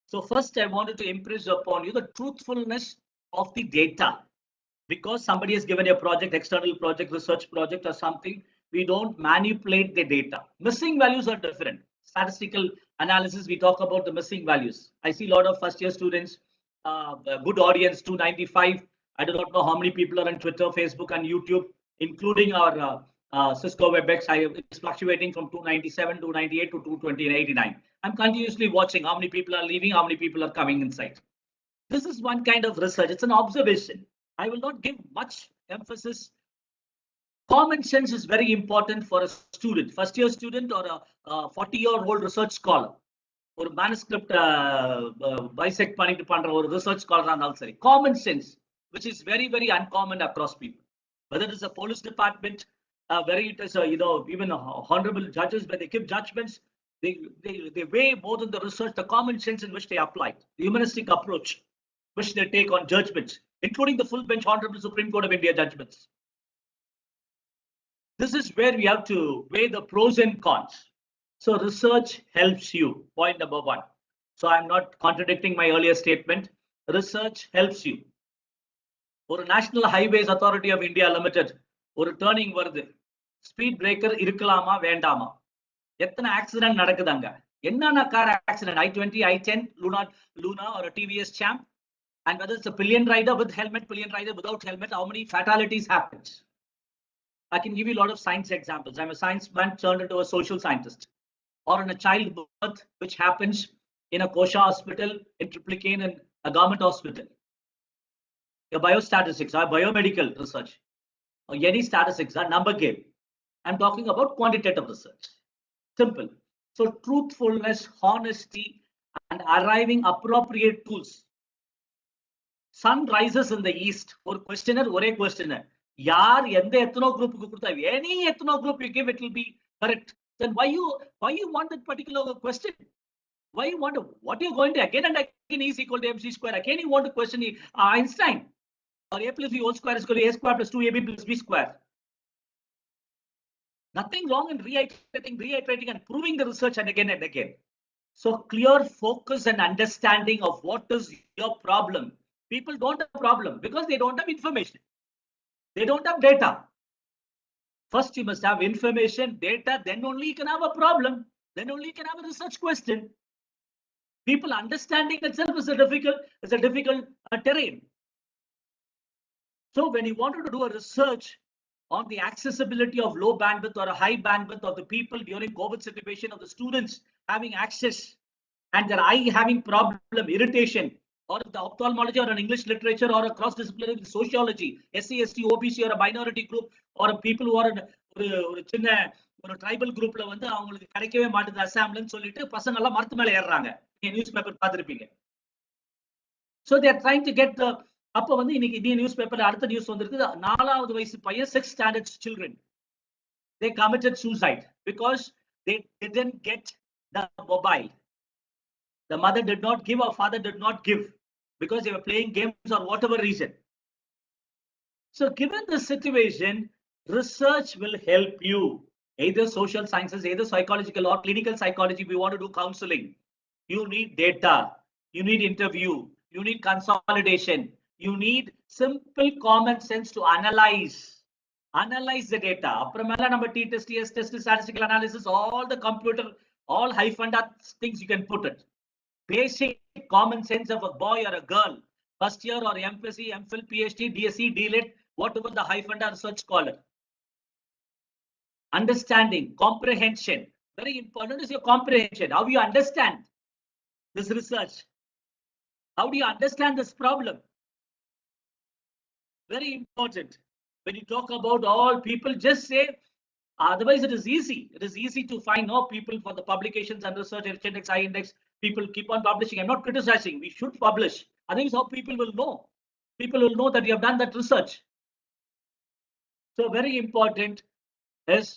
So first I wanted to impress upon you the truthfulness of the data. Because somebody has given a project, external project, research project or something, we don't manipulate the data. Missing values are different. Statistical analysis, we talk about the missing values. I see a lot of first year students, a good audience, 295. I do not know how many people are on Twitter, Facebook and YouTube, including our Cisco WebEx. It's fluctuating from 297, 298 to 220 and 89. I'm continuously watching how many people are leaving, how many people are coming inside. This is one kind of research. It's an observation. I will not give much emphasis. Common sense is very important for a student, first year student or a 40-year-old research scholar, or manuscript bisect பண்ணிட்டு பண்ற ஒரு research scholar இருந்தாலும் சரி. Common sense, which is very, very uncommon across people. Whether it is a police department, it is even honorable judges, when they give judgments, they weigh more than the research, the common sense in which they apply, the humanistic approach which they take on judgments, including the full bench Honorable Supreme Court of India judgments. This is where we have to weigh the pros and cons. So research helps you, point number one. So I'm not contradicting my earlier statement. Research helps you. For a National Highways Authority of India Limited, ஒரு turning வருது, speed breaker இருக்கலாமா வேண்டாமா, எத்தனை accident நடக்குதாங்க, என்னென்ன car accident, I-20, I-10, Luna or a TVS Champ, and whether it's a pillion rider with helmet, pillion rider without helmet, how many fatalities happens. I can give you a lot of science examples. I'm a science man turned into a social scientist. Or in a child birth, which happens in a kosher hospital, in Triplicane, in a government hospital. Your biostatistics, or biomedical research, or any statistics, are number game. I'm talking about quantitative research. Simple. So truthfulness, honesty, and arriving appropriate tools. Sun rises in the east. Or questioner, or a questioner. Yar, yende ethno group any ethno group you give, it will be correct. Then why you want that particular question? Why you want to, what you're going to again and again is equal to MC square. Again, you want to question Einstein, or A plus B whole square is equal to A square plus 2AB plus B square. Nothing wrong in reiterating and proving the research and again and again. So clear focus and understanding of what is your problem. People don't have a problem because they don't have information. They don't have data. First, you must have information, data, then only you can have a problem. Then only you can have a research question. People understanding itself is a difficult terrain. So when you wanted to do a research on the accessibility of low bandwidth or a high bandwidth of the people during COVID situation, of the students having access and their eye having problem, irritation, or the ophthalmology or an English literature or a cross-disciplinary sociology, SC, ST, OBC or a minority group or a people who are ஒரு tribal குரூப்ல வந்து அவங்களுக்கு கிடைக்கவே மாட்டுது அசாம்லன்னு சொல்லிட்டு பசங்க எல்லாம் மரத்து மேல ஏறுறாங்க. நியூஸ் பேப்பர் பார்த்திருப்பீங்க. So they are trying to get the அப்ப வந்து இன்னைக்கு இந்தியன் நியூஸ் பேப்பர்ல அடுத்த நியூஸ் வந்திருக்கு. 4வது வயசு பையன் 6th standard children, they committed suicide because they didn't get the mobile. The mother did not give or father did not give because they were playing games or whatever reason. So given this situation, research will help you, either social sciences, either psychological or clinical psychology. If you want to do counseling, you need data, you need interview, you need consolidation, you need simple common sense to analyze the data. Apramela number T test, TS test, statistical analysis, all the computer, all high funda things you can put it. Basic common sense of a boy or a girl, first year or MSc, MPhil, PhD, DSc, DLit, whatever the high funda research scholar. Understanding, comprehension, very important is your comprehension. How you understand this research? How do you understand this problem? Very important. When you talk about all people, just say, otherwise it is easy. It is easy to find no people for the publications and research, index, I index. People keep on publishing. I'm not criticizing. We should publish. I think it's how people will know. People will know that you have done that research. So very important is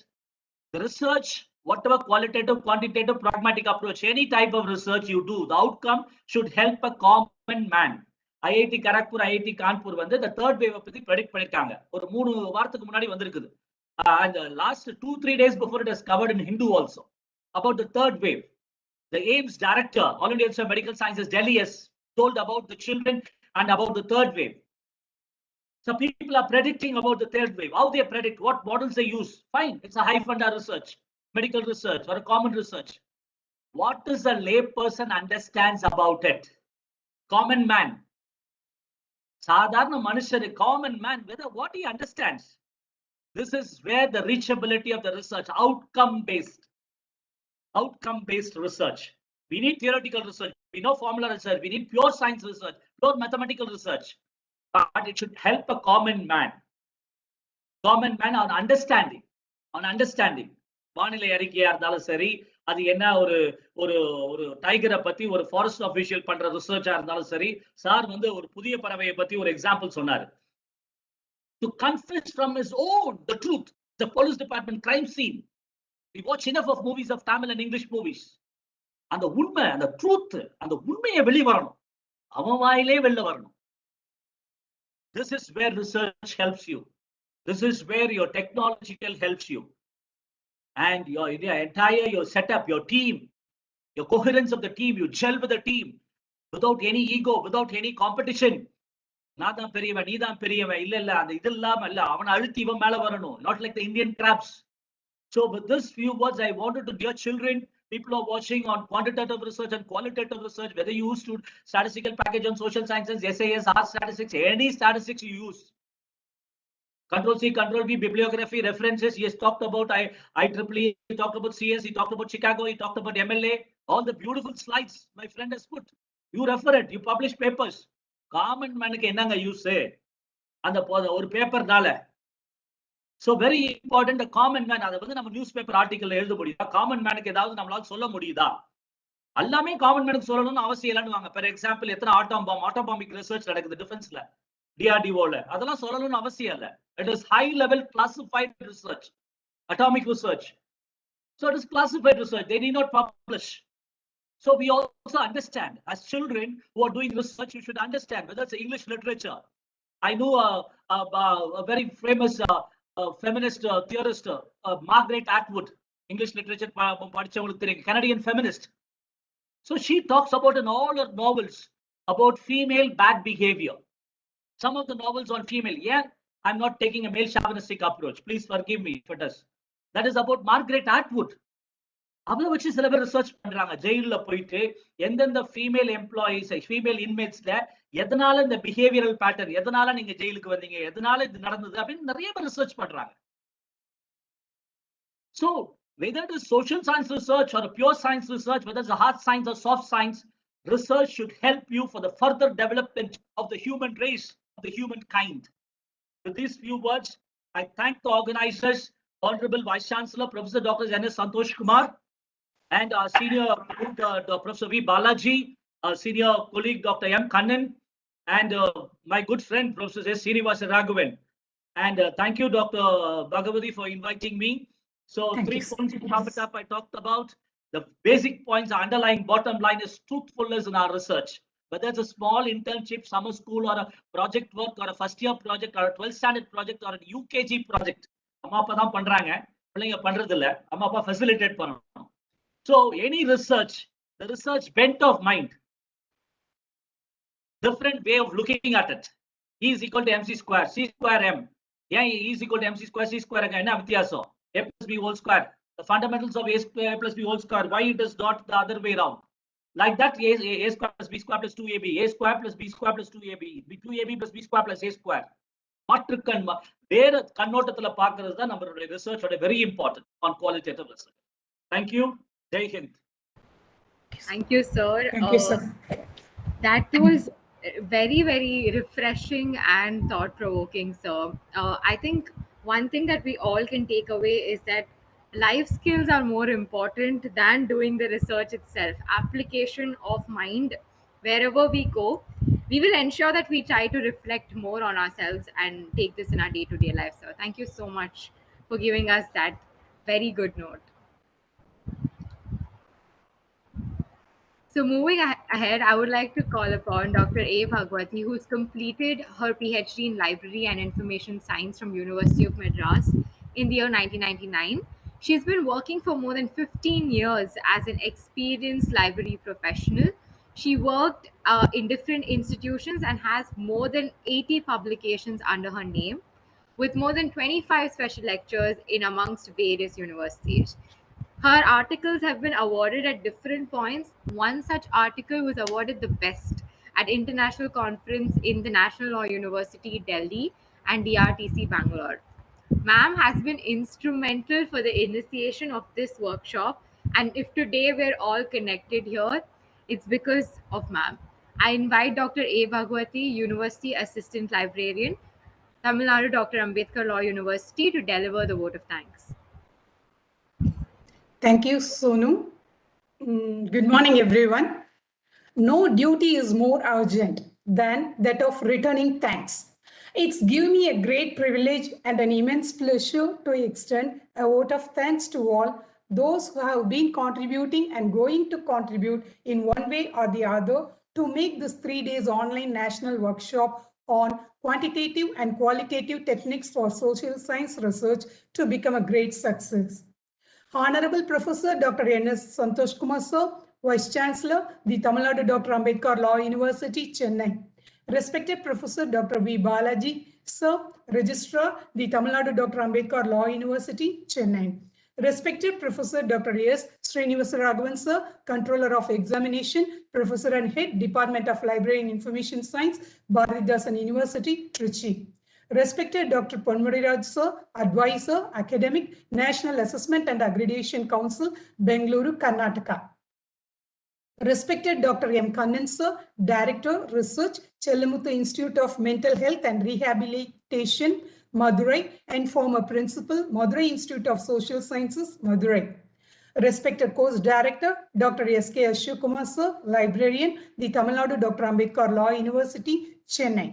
the research, whatever qualitative, quantitative, pragmatic approach, any type of research you do, the outcome should help a common man. IIT Kharagpur, IIT Kanpur வந்து the third wave பத்தி predict பண்ணிருக்காங்க. ஒரு 3 வாரத்துக்கு முன்னாடி வந்திருக்குது. And the last 2-3 days before it is covered in Hindu also about the third wave. The AIMS director, All India Institute of Medical Sciences, Delhi, has told about the children and about the third wave. So people are predicting about the third wave. How they predict, what models they use. Fine, it's a high funda research, medical research or a common research. What does a lay person understands about it? Common man. Sadharana Manusha, common man, whether what he understands. This is where the reachability of the research, outcome-based research. We need theoretical research. We know formula research. We need pure science research, pure mathematical research. But it should help a common man on understanding. வானிலை அறிக்கையா இருந்தாலும் சரி, அது என்ன ஒரு டைகரை பத்தி ஒரு forest official பண்ற ரிசர்ச்சா இருந்தாலும் சரி, சார் வந்து ஒரு புதிய பறவையை பத்தி ஒரு எக்ஸாம்பிள் சொன்னாரு. To confess from his own the truth, the police department crime scene. We watch enough of movies of Tamil and English movies. And the உண்மை, அந்த truth, அந்த உண்மையை வெளியே வரணும், அவன் வாயிலே வெளில வரணும். This is where research helps you. This is where your technological helps you. And your entire, your setup, your team, your coherence of the team, you gel with the team without any ego, without any competition. நான் தான் பெரியவன், நீ தான் பெரியவன், இல்ல அந்த இது இல்லாம இல்ல, அவனை அழுத்தி இவன் மேல வரணும். Not like the Indian crabs. So with this few words, I wanted to, dear children, people are watching on quantitative research and qualitative research, whether you use to statistical package on social sciences, SAS, R statistics, any statistics you use. Control C, Control V, bibliography, references. He has talked about IEEE, he talked about CS, he talked about Chicago, he talked about MLA, all the beautiful slides my friend has put. You refer it, you publish papers. Common man-க்கு என்னங்க use அந்த ஒரு பேப்பர்னால? So very important, the common man, அதை வந்து நம்ம news paper article எழுத முடியுதா? Common மேனுக்கு ஏதாவது நம்மளால சொல்ல முடியுதா? எல்லாமே காமன் மேனுக்கு சொல்லணும்னு அவசியம் இல்லைன்னு. ஃபார் எக்ஸாம்பிள், எத்தனை ஆட்டோபாமிக் ரிசர்ச் நடக்குது டிஃபென்ஸ்ல, DRDOல, அதெல்லாம் சொல்லணும்னு அவசியம் இல்லை. It is high level classified research, atomic research. So it is classified research, they need not publish. So we also understand, as children who are doing research, you should understand whether it's English literature. I know a very famous feminist theorist, Margaret Atwood, English literature, Canadian feminist. So she talks about in all her novels about female bad behavior. Some of the novels on female, I'm not taking a male chauvinistic approach. Please forgive me if it is. That is about Margaret Atwood. அதை வச்சு சில பேர் research பண்றாங்க. ஜெயில போயிட்டு எந்தெந்த female employees, female இன்மேட்ஸ்ல எதனால இந்த பிஹேவியரல் பேட்டர்ன், எதனால நீங்க ஜெயிலுக்கு வந்தீங்க, எதனால இது நடந்தது அப்படின்னு நிறைய பேர் ரிசர்ச் பண்றாங்க. So whether it is social science research or a pure science research, whether it's a hard science or soft science, research should help you for the further development of the human race, of the humankind. With these few words, I thank the organizers, Honorable Vice Chancellor, Professor Dr. N.S. Santosh Kumar, and our senior colleague, Professor V Balaji, our senior colleague, Dr. M. Kannan, and my good friend, Professor S. Srinivasa Raghavan. And thank you, Dr. Bhagavati, for inviting me. So Thank 3 you, sir. points to sum it up I talked about. The basic points, the underlying bottom line is truthfulness in our research. Whether it's a small internship, summer school, or a project work, or a first year project, or a 12th standard project, or a UKG project. அம்மா அப்பா தான் பண்றாங்க, பிள்ளைங்க பண்றது இல்ல, அம்மா அப்பா facilitate பண்ணணும். So any research, the research bent of mind, different way of looking at it. E is equal to mc square, c square m. Yeah, E is equal to mc square, c square again. A plus b whole square. The fundamentals of a square plus b whole square. Why it is not the other way around? Like that, a square plus b square plus 2ab, a square plus b square plus 2ab, 2ab plus b square plus a square. வேற கண்ணோட்டத்துல பார்க்கிறது தான் நம்மளுடைய ரிசர்ச்சோட very important on qualitative research. Thank you. Jai Hind. Thank you, sir. Thank you, sir. That was very, very refreshing and thought-provoking, sir. I think one thing that we all can take away is that life skills are more important than doing the research itself. Application of mind wherever we go, we will ensure that we try to reflect more on ourselves and take this in our day-to-day life, sir. Thank you so much for giving us that very good note. So moving ahead, I would like to call upon Dr. A. Bhagwati, who's completed her PhD in Library and Information Science from University of Madras in the year 1999. She's been working for more than 15 years as an experienced library professional. She worked in different institutions and has more than 80 publications under her name, with more than 25 special lectures in amongst various universities. Her articles have been awarded at different points. One such article was awarded the best at International Conference in the National Law University, Delhi, and DRTC, Bangalore. Ma'am has been instrumental for the initiation of this workshop, and if today we're all connected here, it's because of ma'am. I invite Dr. A. Bhagwati, University Assistant Librarian, Tamil Nadu Dr. Ambedkar Law University, to deliver the vote of thanks. Thank you, Sonu. Good morning, everyone. No duty is more urgent than that of returning thanks. It's given me a great privilege and an immense pleasure to extend a vote of thanks to all those who have been contributing and going to contribute in one way or the other to make this 3 days online national workshop on quantitative and qualitative techniques for social science research to become a great success. Honorable Professor Dr. N.S. Santosh Kumar, sir, Vice Chancellor, the Tamil Nadu Dr. Ambedkar Law University, Chennai. Respected Professor Dr. V Balaji, sir, Registrar, the Tamil Nadu Dr. Ambedkar Law University, Chennai. Respected Professor Dr. S. Srinivasa Raghavan, sir, Controller of Examination, Professor and Head, Department of Library and Information Science, Bharathidasan University, Trichy. Respected Dr. Ponmuriraj, sir, Advisor, Academic, National Assessment and Accreditation Council, Bengaluru, Karnataka. Respected Dr. M. Kannan, sir, Director, Research, Chellamuthu Institute of Mental Health and Rehabilitation, Madurai, and former Principal, Madurai Institute of Social Sciences, Madurai. Respected Course Director, Dr. S.K. Ashok sir, Librarian, the Tamil Nadu Dr. Ambedkar Law University, Chennai.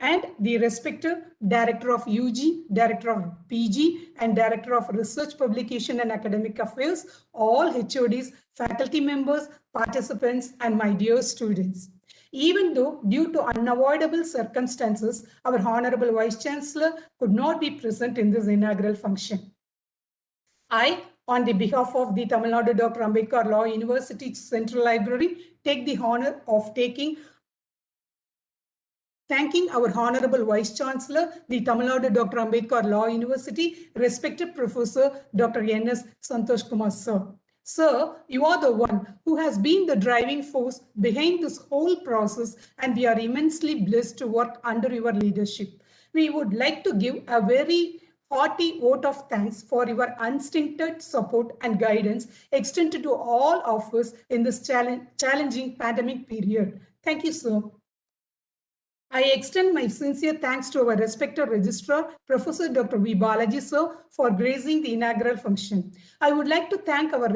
And the respective Director of UG, Director of PG, and Director of Research, Publication and Academic Affairs, all HODs, faculty members, participants, and my dear students. Even though, due to unavoidable circumstances, our Honorable Vice Chancellor could not be present in this inaugural function, I, on the behalf of the Tamil Nadu Dr. Ambedkar Law University Central Library, take the honor of thanking our Honorable Vice Chancellor, the Tamil Nadu Dr. Ambedkar Law University, respected Professor Dr. N.S. Santosh Kumar, sir. Sir, you are the one who has been the driving force behind this whole process, and we are immensely blessed to work under your leadership. We would like to give a very hearty vote of thanks for your unstinted support and guidance extended to all of us in this challenging pandemic period. Thank you, sir. I extend my sincere thanks to our respected registrar, Professor Dr. V Balaji, sir, for gracing the inaugural function. I would like to thank our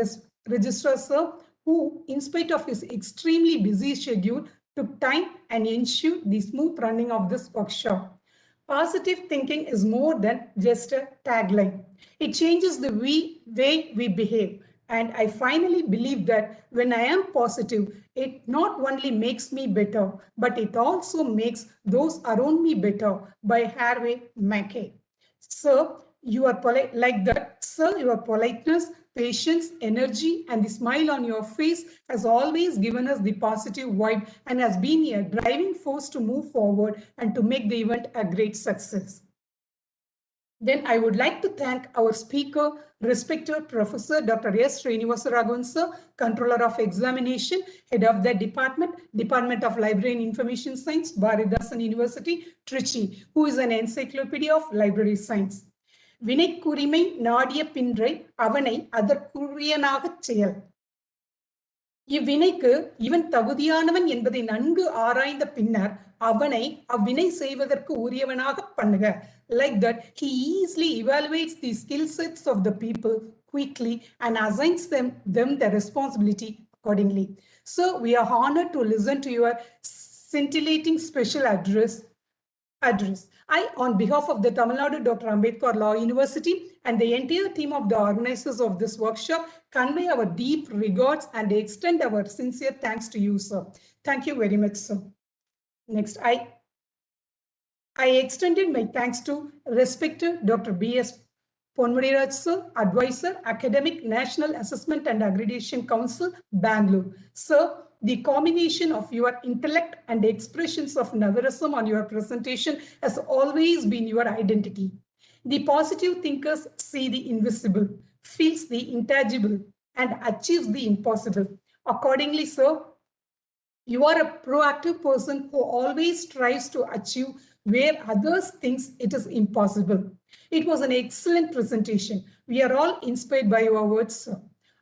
registrar, sir, who, in spite of his extremely busy schedule, took time and ensured the smooth running of this workshop. Positive thinking is more than just a tagline. It changes the way we behave. And I finally believe that when I am positive, it not only makes me better, but it also makes those around me better by Harvey Mackay. Sir, you are polite like that. Sir, your politeness, patience, energy, and the smile on your face has always given us the positive vibe and has been a driving force to move forward and to make the event a great success. Then I would like to thank our speaker, respected Professor Dr. S. Srinivasaraghavan, sir, Controller of Examination, Head of the Department of Library and Information Science, Bharatdasan University, Trichy, who is an encyclopedia of library science. வினைக்குரிமை நாடிய பின்றை அவனை அதற்குரியனாகச் செயல். இவ்வினைக்கு இவன் தகுதியானவன் என்பதை நன்கு ஆராய்ந்த பின்னர் அவனை அவ்வினை செய்வதற்கு உரியவனாக பண்ணுக. Like that, he easily evaluates the skill sets of the people quickly and assigns them the responsibility accordingly. So we are honored to listen to your scintillating special address. I, on behalf of the Tamil Nadu Dr. Ambedkar Law University and the entire team of the organizers of this workshop, convey our deep regards and extend our sincere thanks to you, sir. Thank you very much, sir. Next, I extended my thanks to respected Dr. B.S. Ponmudiraj, sir, Advisor, Academic National Assessment and Accreditation Council, Bangalore. Sir, the combination of your intellect and expressions of Navarism on your presentation has always been your identity. The positive thinkers see the invisible, feels the intangible, and achieves the impossible. Accordingly, sir, you are a proactive person who always strives to achieve where others think it is impossible. It was an excellent presentation. We are all inspired by your words, sir.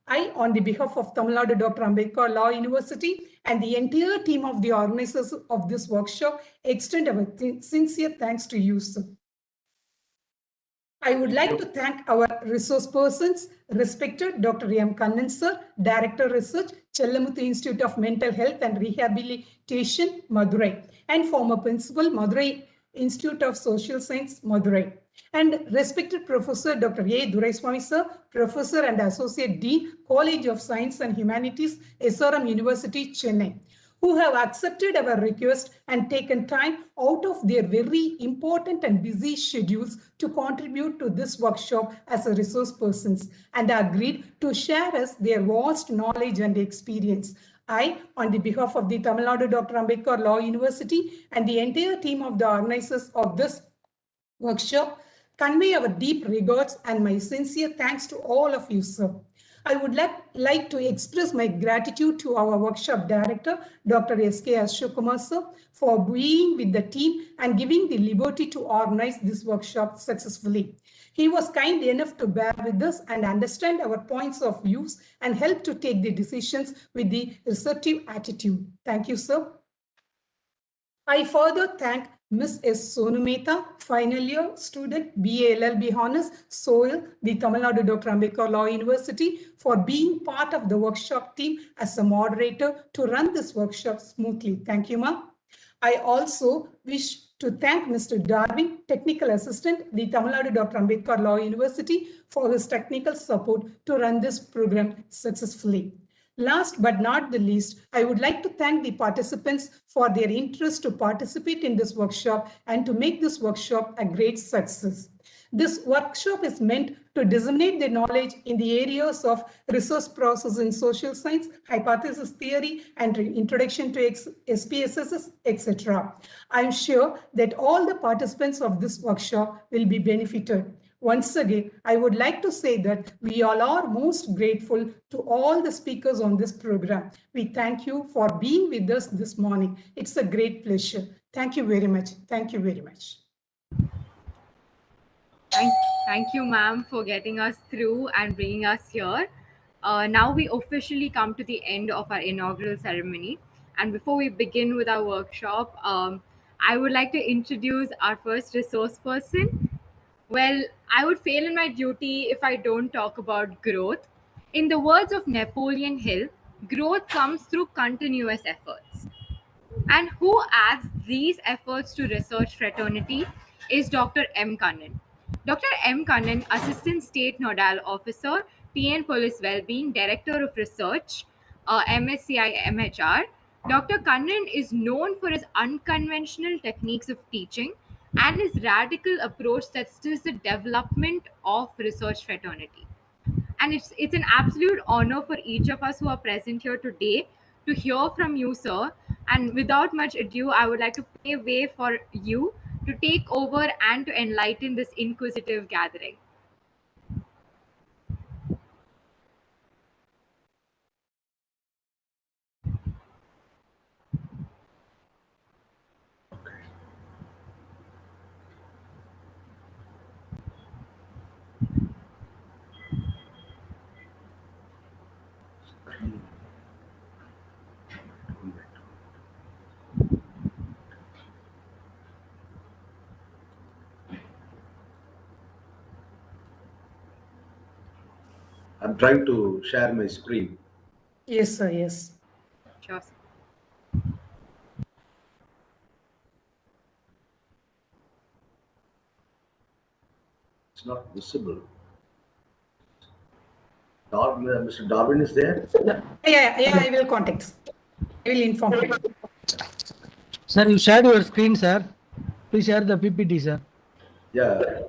I, on the behalf of Tamil Nadu Dr. Ambedkar Law University and the entire team of the organizers of this workshop, extend our sincere thanks to you, sir. I would like to thank our resource persons, respected Dr. M. Kannan, sir, Director Research, Chellamuthu Institute of Mental Health and Rehabilitation, Madurai, and former Principal, Madurai Institute of Social Science, Madurai. And respected Professor Dr. A. Duraiswamy, sir, Professor and Associate Dean, College of Science and Humanities, SRM University, Chennai, who have accepted our request and taken time out of their very important and busy schedules to contribute to this workshop as a resource persons and agreed to share us their vast knowledge and experience. I, on the behalf of the Tamil Nadu Dr. Ambedkar Law University and the entire team of the organizers of this workshop, convey our deep regards and my sincere thanks to all of you, sir. I would like to express my gratitude to our workshop director, Dr. S.K. Ashok sir, for being with the team and giving the liberty to organize this workshop successfully. He was kind enough to bear with us and understand our points of views and help to take the decisions with the receptive attitude. Thank you, sir. I further thank Ms. S. Sonu Mehta, final year student, BA LLB Honors, SOIL, the Tamil Nadu Dr. Ambedkar Law University, for being part of the workshop team as a moderator to run this workshop smoothly. Thank you, ma'am. I also wish to thank Mr. Darwin, Technical Assistant, the Tamil Nadu Dr. Ambedkar Law University, for his technical support to run this program successfully. Last but not the least, I would like to thank the participants for their interest to participate in this workshop and to make this workshop a great success. This workshop is meant to disseminate the knowledge in the areas of resource process in social science, hypothesis theory, and introduction to SPSS, etc. I am sure that all the participants of this workshop will be benefited. Once again, I would like to say that we all are most grateful to all the speakers on this program. We thank you for being with us this morning. It's a great pleasure. Thank you very much. Thank you very much. Thank you, ma'am, for getting us through and bringing us here. Now we officially come to the end of our inaugural ceremony. And before we begin with our workshop, I would like to introduce our first resource person. Well, I would fail in my duty if I don't talk about growth. In the words of Napoleon Hill, growth comes through continuous efforts. And who adds these efforts to research fraternity is Dr. M. Kannan. Dr. M. Kannan, Assistant State Nodal Officer, TN Police Wellbeing, Director of Research, MSCI MHR. Dr. Kannan is known for his unconventional techniques of teaching and his radical approach that stirs the development of research fraternity. And it's an absolute honor for each of us who are present here today to hear from you, sir. And without much ado, I would like to pave way for you to take over and to enlighten this inquisitive gathering. I'm trying to share my screen. Yes, sir. Yes. Sure, sir. It's not visible. Mr. Darwin is there? Yeah, I will contact. I will inform you. Sir, you shared your screen, sir. Please share the PPT, sir. Yeah.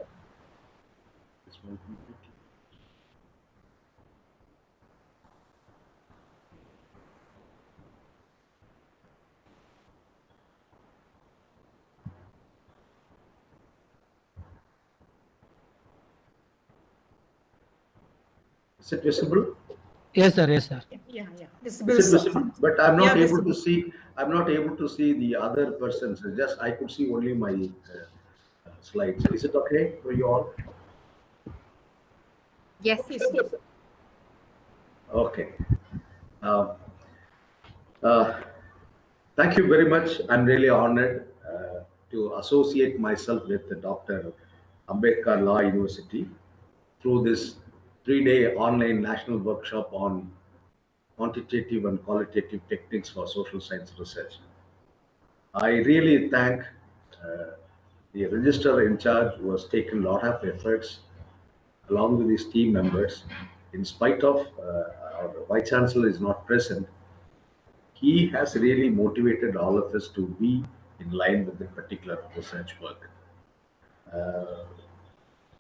Is it visible? Yes, sir. Yes, sir. Yeah. Is it visible? But I'm not able visible. to see. I'm not able to see the other persons. Just I could see only my slides. Is it okay for you all? Yes. Okay, sir. Okay. Thank you very much. I'm really honored to associate myself with Dr. Ambedkar Law University through this 3-day online national workshop on quantitative and qualitative techniques for social science research. I really thank the registrar in charge who has taken a lot of efforts along with his team members. In spite of our Vice Chancellor is not present, he has really motivated all of us to be in line with the particular research work.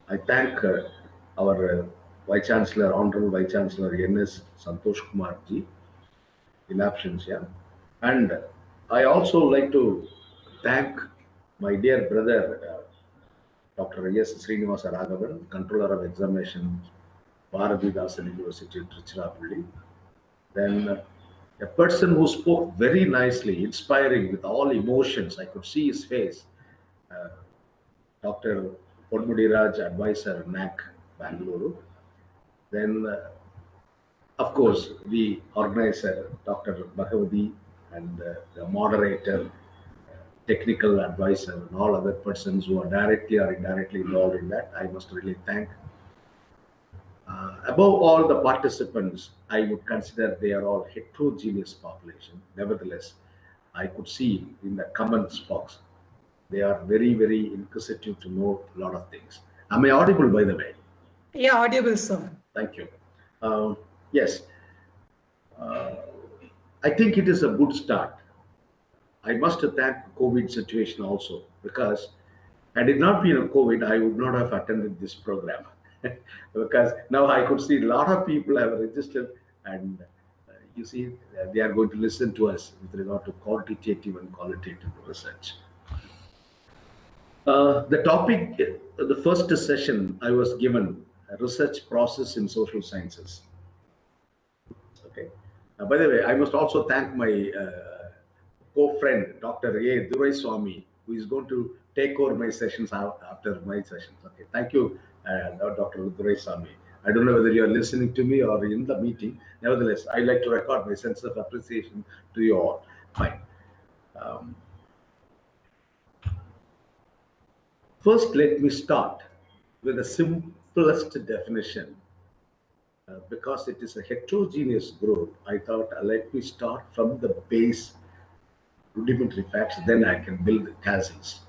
I thank our Vice Chancellor, Honorable Vice Chancellor N.S. Santosh Kumar ji, in absentia. And I also like to thank my dear brother, Dr. S. Srinivasa Raghavan, Controller of Examinations, Bharatidasan University, Tiruchirappalli. Then a person who spoke very nicely, inspiring with all emotions. I could see his face. Dr. Podmudiraj, Advisor, NAC, Bangalore. Then, of course, the organizer, Dr. Bhagavati, and the moderator, technical advisor, and all other persons who are directly or indirectly involved in that, I must really thank. Above all the participants, I would consider they are all heterogeneous population. Nevertheless, I could see in the comments box, they are very, very inquisitive to know a lot of things. Am I audible, by the way? Yeah, audible, sir. Thank you. Yes, I think it is a good start. I must thank the COVID situation also, because had it not been a COVID, I would not have attended this program. Because now I could see a lot of people have registered, and you see, they are going to listen to us with regard to quantitative and qualitative research. The topic, the first session I was given, research process in social sciences. Okay. By the way, I must also thank my co-friend, Dr. A. Duraiswamy, who is going to take over my sessions after my sessions. Okay. Thank you, Dr. Duraiswamy. I don't know whether you are listening to me or in the meeting. Nevertheless, I like to record my sense of appreciation to you all. Fine. First, let me start with the simplest definition. Because it is a heterogeneous group, I thought let me start from the base rudimentary facts, then I can build the castles.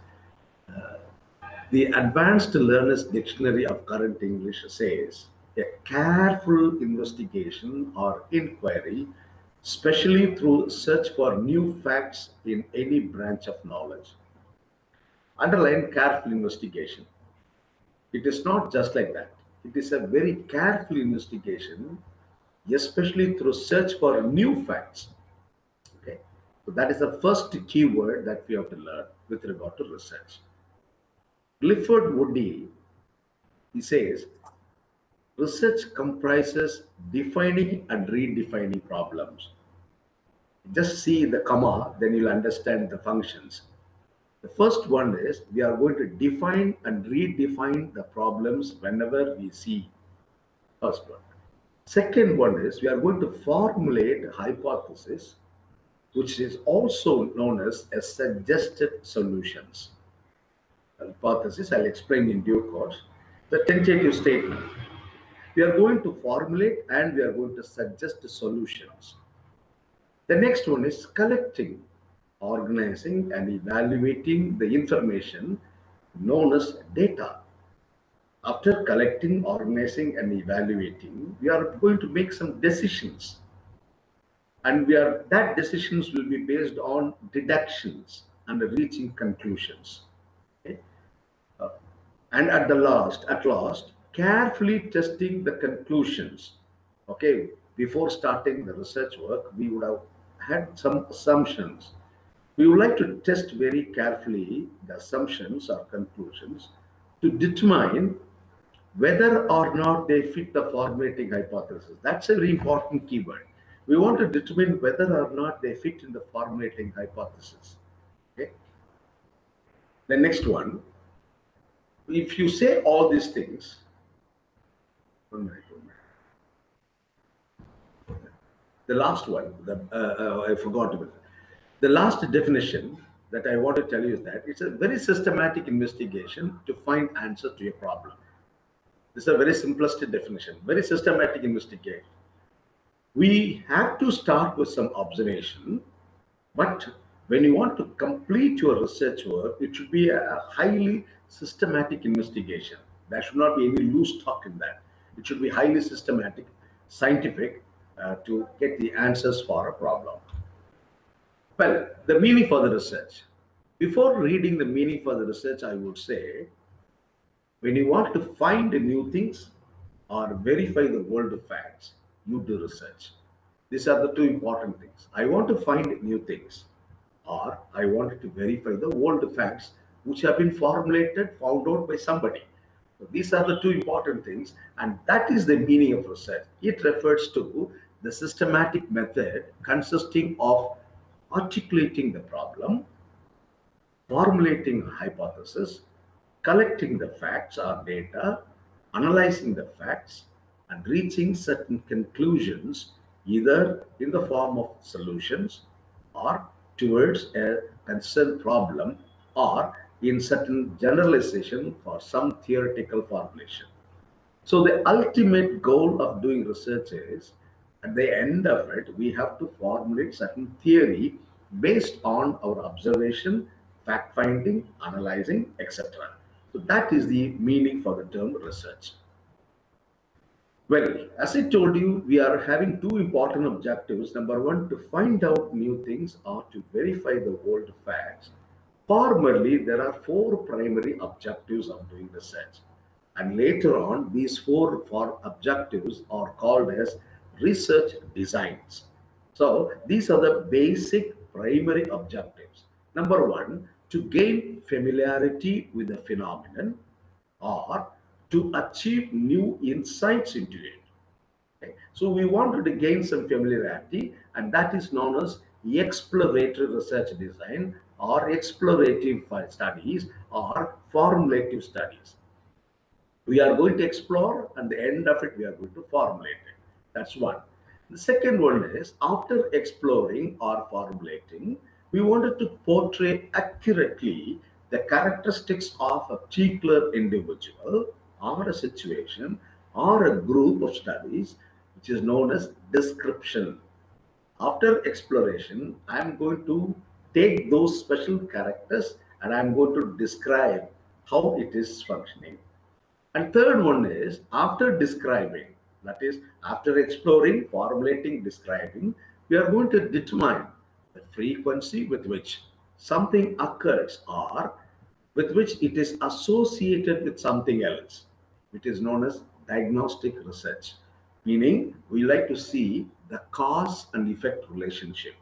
The Advanced Learner's Dictionary of Current English says a careful investigation or inquiry, especially through search for new facts in any branch of knowledge. Underline careful investigation. It is not just like that. It is a very careful investigation, especially through search for new facts. Okay, so that is the first keyword that we have to learn with regard to research. Clifford Woody, he says, research comprises defining and redefining problems. Just see the comma, then you'll understand the functions. The first one is we are going to define and redefine the problems whenever we see. First one. Second one is we are going to formulate a hypothesis, which is also known as a suggested solutions. Hypothesis, I'll explain in due course. The tentative statement. We are going to formulate and we are going to suggest solutions. The next one is collecting, organizing, and evaluating the information known as data. After collecting, organizing, and evaluating, we are going to make some decisions. And that decisions will be based on deductions and reaching conclusions. Okay? And at last, carefully testing the conclusions. Okay, before starting the research work, we would have had some assumptions. We would like to test very carefully the assumptions or conclusions to determine whether or not they fit the formulating hypothesis. That's a very important keyword. We want to determine whether or not they fit in the formulating hypothesis. Okay. The next one, if you say all these things, one minute. The last one, I forgot about it. The last definition that I want to tell you is that it's a very systematic investigation to find answer to a problem. This is a very simplest definition, very systematic investigation. We have to start with some observation, but when you want to complete your research work, it should be a highly systematic investigation. There should not be any loose talk in that. It should be highly systematic, scientific, to get the answers for a problem. Well, the meaning for the research. Before reading the meaning for the research, I would say, when you want to find new things or verify the world of facts, you do research. These are the two important things. I want to find new things, or I want to verify the world of facts which have been formulated, found out by somebody. So these are the two important things, and that is the meaning of research. It refers to the systematic method consisting of articulating the problem, formulating a hypothesis, collecting the facts or data, analyzing the facts, and reaching certain conclusions, either in the form of solutions or towards a concerned problem, or in certain generalization for some theoretical formulation. So the ultimate goal of doing research is, at the end of it, we have to formulate certain theory based on our observation, fact finding, analyzing, etc. So that is the meaning for the term research. Well, as I told you, we are having two important objectives. Number one, to find out new things or to verify the old facts. Formerly, there are four primary objectives of doing research. And later on, these four objectives are called as research designs. So these are the basic primary objectives. Number one, to gain familiarity with the phenomenon or to achieve new insights into it. Okay. So we wanted to gain some familiarity, and that is known as exploratory research design or explorative studies or formulative studies. We are going to explore, and the end of it, we are going to formulate it. That's one. The second one is after exploring or formulating, we wanted to portray accurately the characteristics of a particular individual or a situation or a group of studies, which is known as description. After exploration, I am going to take those special characters and I am going to describe how it is functioning. And third one is after describing, that is, after exploring, formulating, describing, we are going to determine the frequency with which something occurs or with which it is associated with something else. It is known as diagnostic research, meaning we like to see the cause and effect relationship.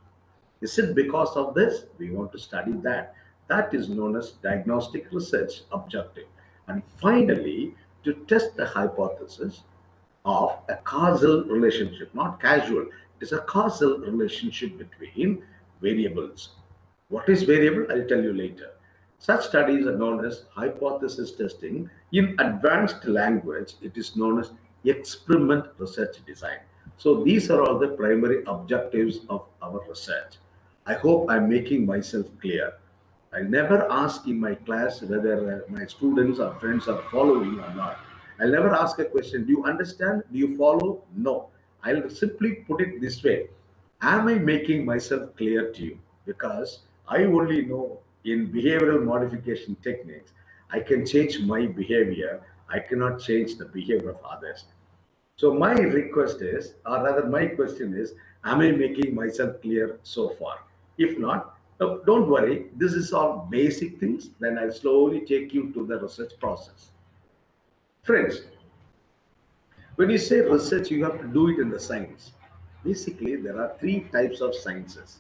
Is it because of this? We want to study that. That is known as diagnostic research objective. And finally, to test the hypothesis of a causal relationship, not casual. It is a causal relationship between variables. What is variable? I'll tell you later. Such studies are known as hypothesis testing. In advanced language, it is known as experiment research design. So these are all the primary objectives of our research. I hope I'm making myself clear. I never ask in my class whether my students or friends are following or not. I'll never ask a question, do you understand? Do you follow? No. I'll simply put it this way. Am I making myself clear to you? Because I only know in behavioral modification techniques, I can change my behavior. I cannot change the behavior of others. So my request is, or rather my question is, am I making myself clear so far? If not, don't worry. This is all basic things. Then I'll slowly take you to the research process. Friends, when you say research, you have to do it in the science. Basically, there are three types of sciences.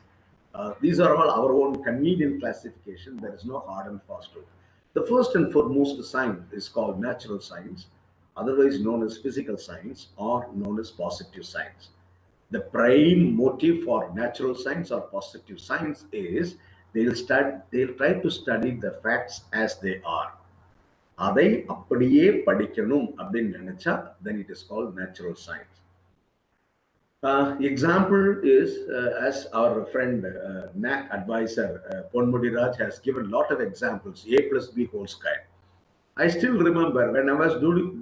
These are all our own convenient classification. There is no hard and fast rule. The first and foremost science is called natural science, otherwise known as physical science or known as positive science. The prime motive for natural science or positive science is they'll try to study the facts as they are. அதை அப்படியே படிக்கணும் அப்படின்னு நினைச்சா then it is called natural science. Example is as our friend NAC advisor Ponmudi Raj has given a lot of examples, a plus b whole square. I still remember when I was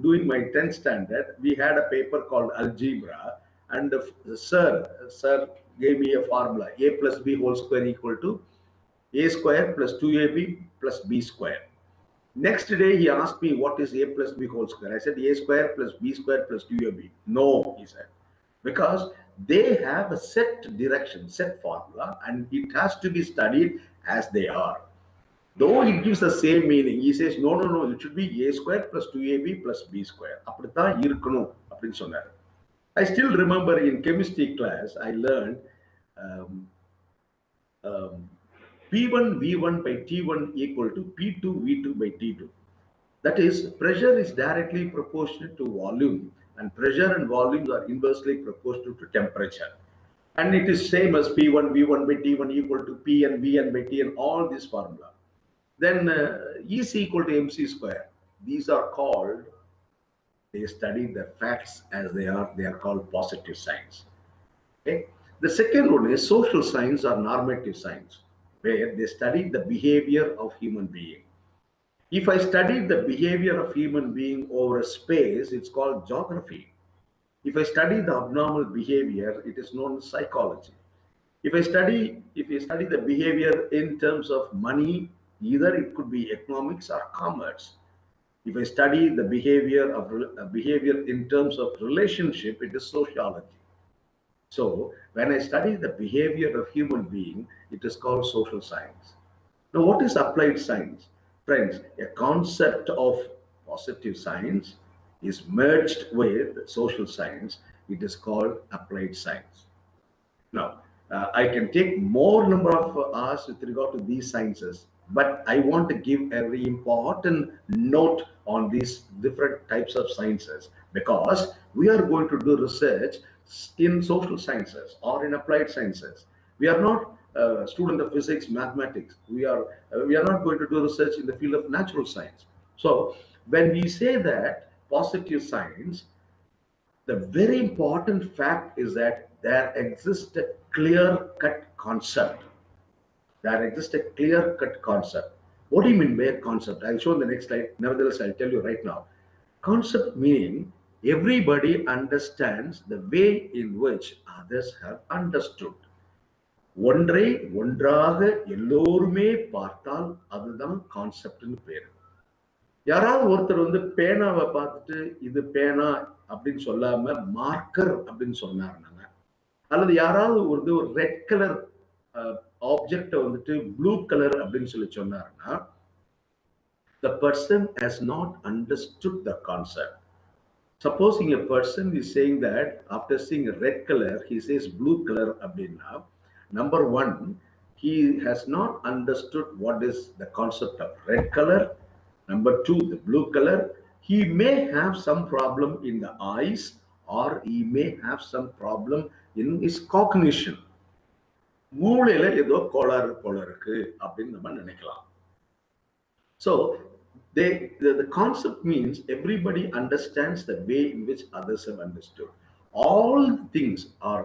doing my 10th standard, we had a paper called algebra, and the sir gave me a formula: a plus b whole square equal to a square plus 2ab plus b square. Next day, he asked me, what is a plus b whole square? I said, a square plus b square plus 2ab. No, he said, because they have a set direction, set formula, and it has to be studied as they are. Though it gives the same meaning, he says, no, it should be a square plus 2ab plus b square. அப்படித்தான் இருக்கணும் அப்படின்னு சொன்னார். I still remember in chemistry class, I learned P1 V1 by T1 equal to P2 V2 by T2. That is, pressure is directly proportional to volume, and pressure and volumes are inversely proportional to temperature. And it is same as P1 V1 by T1 equal to Pn Vn by Tn, all this formula. Then E is equal to mc square. These are called, they study the facts as they are called positive science. Okay? The second one is social science or normative science, where they study the behavior of human being. If I study the behavior of human being over a space, it's called geography. If I study the abnormal behavior, it is known as psychology. If I study the behavior in terms of money, either it could be economics or commerce. If I study the behavior in terms of relationship, it is sociology. So when I study the behavior of human being, it is called social science. Now, what is applied science? Friends, a concept of positive science is merged with social science. It is called applied science. Now, I can take more number of hours with regard to these sciences, But I want to give a very important note on these different types of sciences, because we are going to do research in social sciences or in applied sciences. We are not a student of physics, mathematics. We are not going to do research in the field of natural science. So when we say that positive science, the very important fact is that there exists a clear-cut concept. There exists a clear-cut concept. What do you mean by a concept? I'll show in the next slide. Nevertheless, I'll tell you right now. Concept meaning everybody understands the way in which others have understood. ஒன்றை ஒன்றாக எல்லோருமே பார்த்தால் அதுதான் கான்செப்ட்னு பேரு. யாராவது ஒருத்தர் வந்து பேனாவை பார்த்துட்டு இது பேனா அப்படின்னு சொல்லாம மார்க்கர் அப்படின்னு சொன்னாருனாங்க, அல்லது யாராவது ஒரு ரெட் கலர் ஆப்ஜெக்ட வந்துட்டு ப்ளூ கலர் அப்படின்னு சொல்லி சொன்னாருன்னா, the person has not understood the concept. Supposing a person is saying that after seeing a red color, he says blue color அப்படின்னா, number one, he has not understood what is the concept of red color. Number two, the blue color. He may have some problem in the eyes, or he may have some problem in his cognition. மூளையில ஏதோ கோளாறு போல இருக்கு அப்படின்னு நம்ம நினைக்கலாம். So the concept means everybody understands the way in which others have understood. All things are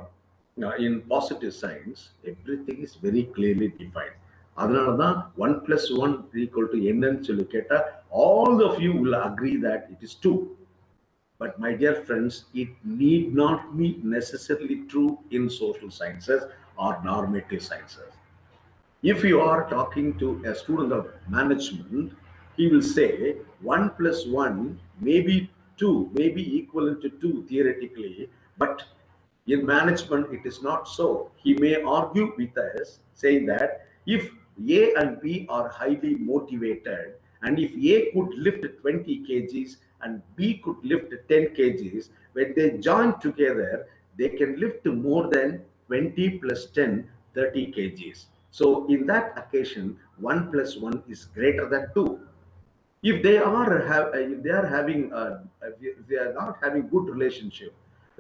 in positive science, everything is very clearly defined. அதனாலதான் 1 + 1 = என்னன்னு சொல்லி கேட்டா all of you will agree that it is 2. But my dear friends, it need not be necessarily true in social sciences or normative sciences. If you are talking to a student of management, he will say 1 + 1 may be 2, may be equivalent to 2 theoretically, but in management it is not so. He may argue with us saying that if A and B are highly motivated, and if A could lift 20 kgs and B could lift 10 kgs, when they join together, they can lift more than 20 + 10, 30 kgs. So in that occasion, 1 + 1 is greater than 2. If they are not having good relationship,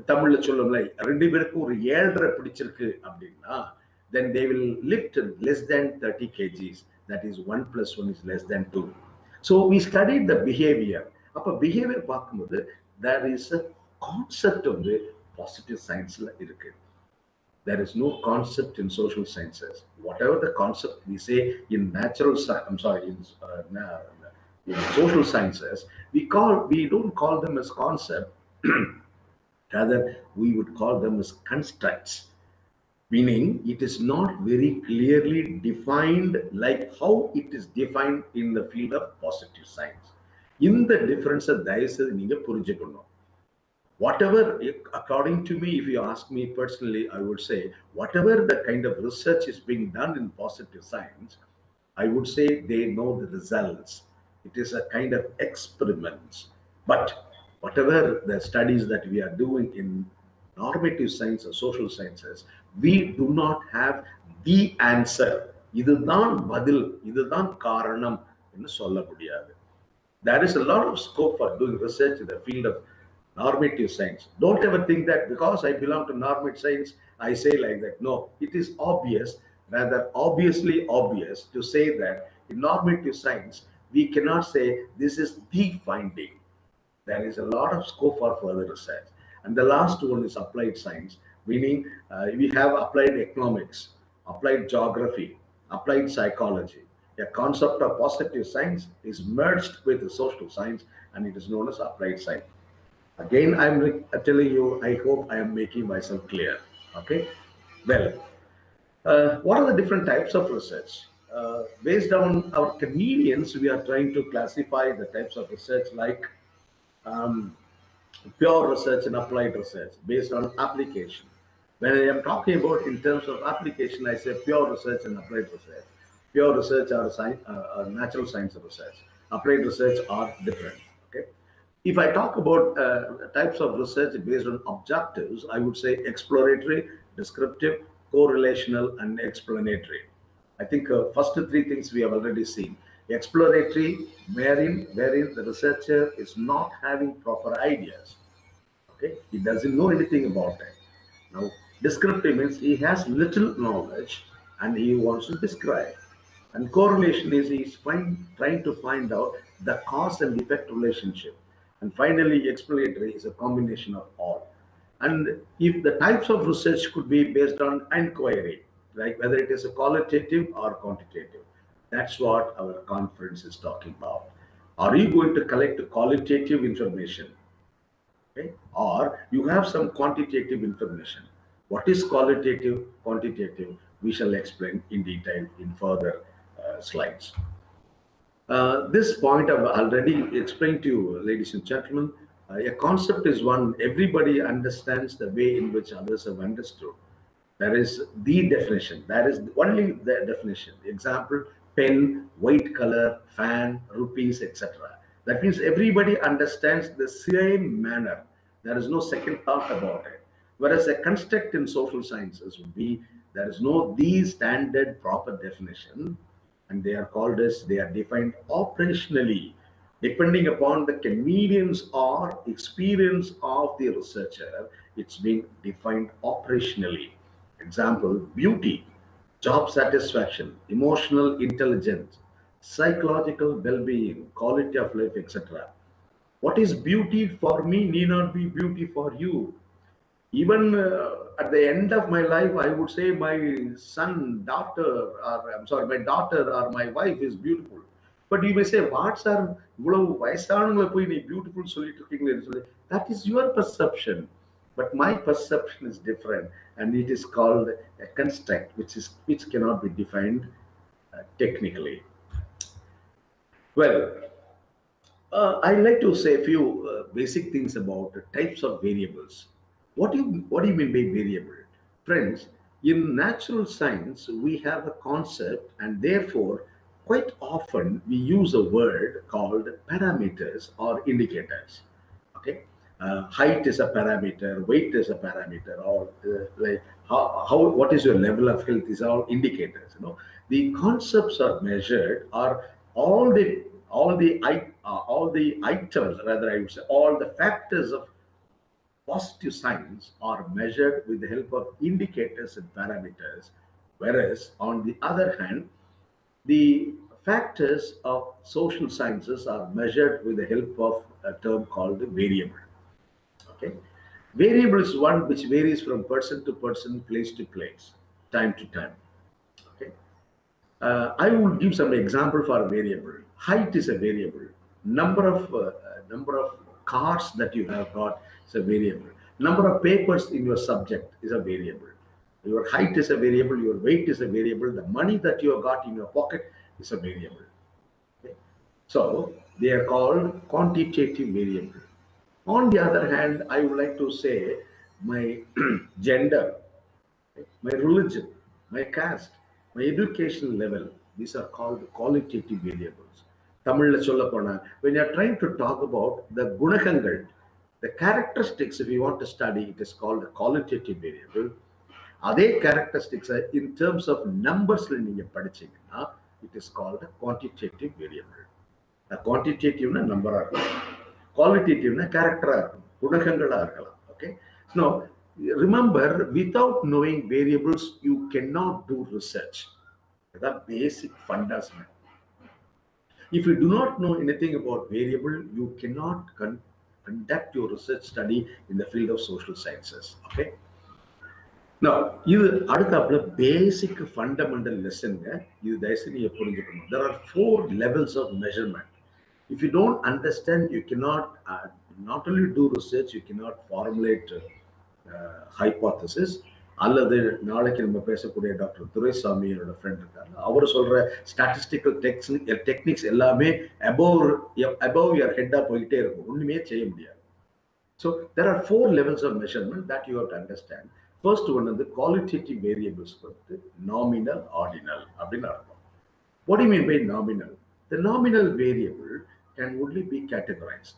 தமிழ்ல சொல்லும்ல ரெண்டு பேருக்கும் ஒரு 7.5 பிடிச்சிருக்கு அப்படின்னா, then they will lift less than 30 kgs. That is 1 + 1 is less than 2. So we studied the behavior. அப்ப behavior பார்க்கும்போது there is a concept of the positive scienceல இருக்கு. There is no concept in social sciences. Whatever the concept we say in natural science, in social sciences, we don't call them as concept. Rather, we would call them as constructs, meaning it is not very clearly defined like how it is defined in the field of positive science. In the difference of நீங்க புரிஞ்சுக்கணும். Whatever, according to me, if you ask me personally, I would say whatever the kind of research is being done in positive science, I would say they know the results. It is a kind of experiments. But whatever the studies that we are doing in normative science or social sciences, we do not have the answer. இதுதான் பதில், இதுதான் காரணம் என்று சொல்ல முடியாது. There is a lot of scope for doing research in the field of normative science. Don't ever think that because I belong to normative science, I say like that. No, it is obvious, rather obviously obvious to say that in normative science, we cannot say this is the finding. There is a lot of scope for further research. And the last one is applied science, meaning we have applied economics, applied geography, applied psychology. A concept of positive science is merged with the social science, and it is known as applied science. Again, I'm telling you, I hope I am making myself clear. Okay? Well, what are the different types of research? Based on our convenience, we are trying to classify the types of research like pure research and applied research based on application. When I am talking about in terms of application, I say pure research and applied research. Pure research are natural science research. Applied research are different. Okay. If I talk about types of research based on objectives, I would say exploratory, descriptive, correlational, and explanatory. I think first three things we have already seen. Exploratory, wherein the researcher is not having proper ideas. Okay, he doesn't know anything about it. Now, descriptive means he has little knowledge and he wants to describe. And correlation is he's trying to find out the cause and effect relationship. And finally, explanatory is a combination of all. And if the types of research could be based on inquiry, like whether it is a qualitative or quantitative, that's what our conference is talking about. Are you going to collect qualitative information? Okay? Or you have some quantitative information. What is qualitative, quantitative? We shall explain in detail in further slides. This point I've already explained to you, ladies and gentlemen. A concept is one everybody understands the way in which others have understood. There is the definition. That is only the definition. Example: pen, white color, fan, rupees, etc. That means everybody understands the same manner. There is no second thought about it. Whereas a construct in social sciences would be there is no the standard proper definition, and they are called as they are defined operationally, depending upon the convenience or experience of the researcher. It's being defined operationally. Example: beauty, job satisfaction, emotional intelligence, psychological well-being, quality of life, etc. What is beauty for me need not be beauty for you. Even at the end of my life, I would say my son, daughter, or I'm sorry, my daughter or my wife is beautiful. But you may say, what are இவ்வளவு வயசானவங்களை போய் நீ beautiful சொல்லிட்டு இருக்கீங்களேன்னு சொல்லி. That is your perception. But my perception is different, and it is called a construct, which cannot be defined technically. Well, I'd like to say a few basic things about types of variables. What do you mean by variable? Friends, in natural science, we have a concept, and therefore, quite often we use a word called parameters or indicators. Okay, height is a parameter, weight is a parameter, or like what is your level of health is all indicators. The concepts are measured, or all the items, rather I would say all the factors of positive signs are measured with the help of indicators and parameters, whereas on the other hand, the factors of social sciences are measured with the help of a term called the variable. Okay, variable is one which varies from person to person, place to place, time to time. Okay, I will give some example for a variable. Height is a variable. Number of cards that you have got is a variable. Number of papers in your subject is a variable. Your height is a variable. Your weight is a variable. The money that you have got in your pocket is a variable. Okay? So they are called quantitative variable. On the other hand, I would like to say my gender, my religion, my caste, my education level, these are called qualitative variables. Tamil sollapona, when you are trying to talk about the gunakangal, the characteristics, if you want to study, it is called a qualitative variable. Other characteristics in terms of numbers, it is called a quantitative variable. A quantitative number, qualitative character, okay. Now, remember, without knowing variables, you cannot do research. The basic fundamental. If you do not know anything about variable, you cannot conduct your research study in the field of social sciences. Okay. Now, இது அடுத்தாப்புல basic fundamental lesson. இது தயவுசெய்து நீங்க புரிஞ்சுக்கணும். There are 4 levels of measurement. If you don't understand, you cannot not only do research, you cannot formulate hypothesis. அல்லது நாளைக்கு நம்ம பேசக்கூடிய டாக்டர் துரைசாமி என்னோட ஃப்ரெண்ட் இருக்காங்க, அவர் சொல்ற ஸ்டாட்டிஸ்டிக்கல் டெக்னிக்ஸ் எல்லாமே above your head போயிட்டே இருக்கும், ஒண்ணுமே செய்ய முடியாது. So there are 4 levels of measurement that you have to understand. First one is the qualitative variables, nominal, ordinal. What do you mean by nominal? The nominal variable can only be categorized.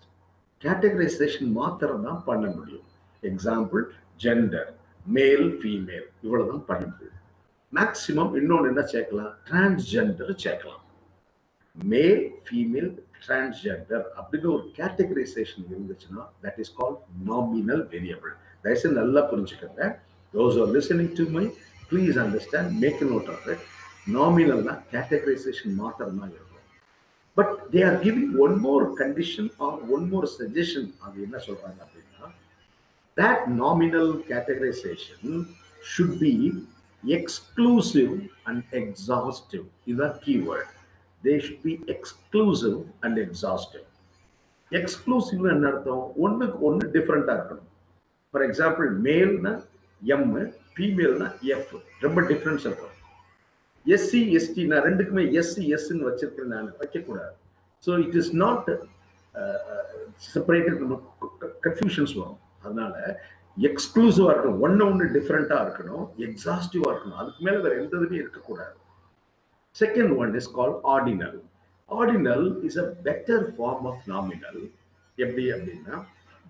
Categorization மாத்திரம் தான் பண்ண முடியும். Example, gender, male, female, இவ்வளவுதான் பண்ண முடியும். Maximum இன்னொன்று என்ன சேர்க்கலாம், டிரான்ஸ்ஜெண்டர் சேர்க்கலாம். மேல் ஃபீமேல் டிரான்ஸ்ஜெண்டர் அப்படின்னு ஒரு கேட்டகரைசேஷன் இருந்துச்சுன்னா that is called nominal variable. தயவுசெய்து நல்லா புரிஞ்சுக்கோங்க. those who are listening to me, please understand, make a note of it. நாமினல்னா கேட்டகரைசேஷன் மாத்திரம் தான் இருக்கும். But they are giving one more condition or one more suggestion. அது என்ன சொல்றாங்க அப்படின்னா, that nominal categorization should be exclusive and exhaustive. Is a keyword. They should be exclusive and exhaustive. Exclusive என்ன அர்த்தம், ஒண்ணுக்கு ஒன்று டிஃப்ரெண்டா இருக்கணும். ஃபார் எக்ஸாம்பிள் மேல்னா எம், ஃபீமேல்னா எஃப், ரொம்ப டிஃப்ரென்ஸ் இருக்கும். எஸ்சி எஸ்டி நான் ரெண்டுக்குமே எஸ்சி எஸ்ன்னு வச்சிருக்கேன், நான் வைக்கக்கூடாது. So it is not separated, confusions வரும். அதனால எக்ஸ்க்ளூசிவா இருக்கணும், ஒன்னு டிஃப்ரெண்டா இருக்கணும், எக்ஸாஸ்டிவா இருக்கணும், அதுக்கு மேல வேற எந்த இதுவுமே இருக்கக்கூடாது. Second one is called ordinal. Ordinal is a better form of nominal. எப்படி அப்படின்னா,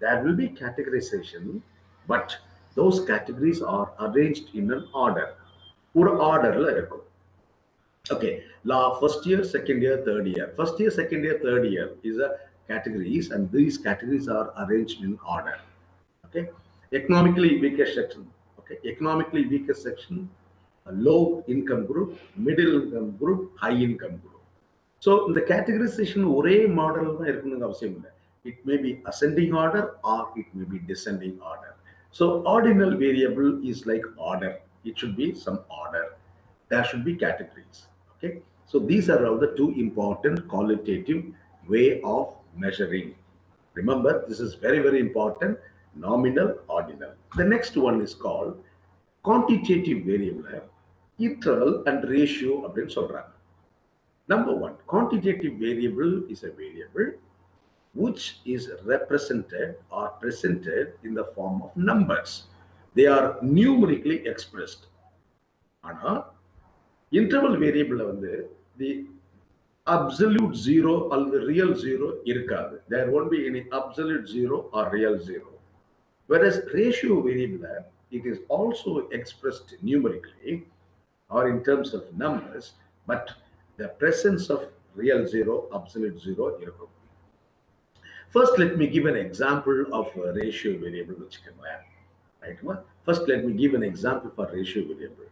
there will be categorization, but those categories are arranged in an order. ஒரு ஆர்டர்ல இருக்கும். Okay, first year, second year, third year. First year, second year, third year is a categories, and these categories are arranged in order. Okay, economically weaker section. Okay, economically weaker section, a low income group, middle income group, high income group. So the categorization ஒரே model தான் இருக்கணும்னு அவசியம் இல்லை. It may be ascending order or it may be descending order. So ordinal variable is like order. It should be some order. There should be categories. Okay, so these are all the two important qualitative way of measuring. Remember, this is very, very important. Nominal, ordinal. The next one is called quantitative variable. Interval and ratio அப்படின்னு சொல்றாங்க. Number one, quantitative variable is a variable which is represented or presented in the form of numbers. They are numerically expressed. ஆனா interval variable வந்து the absolute zero or the real zero இருக்காது. There won't be any absolute zero or real zero. Whereas ratio variable, it is also expressed numerically or in terms of numbers, but the presence of real zero, absolute zero இருக்கும். First, let me give an example of a ratio variable which can learn. Right? First, let me give an example for ratio variable.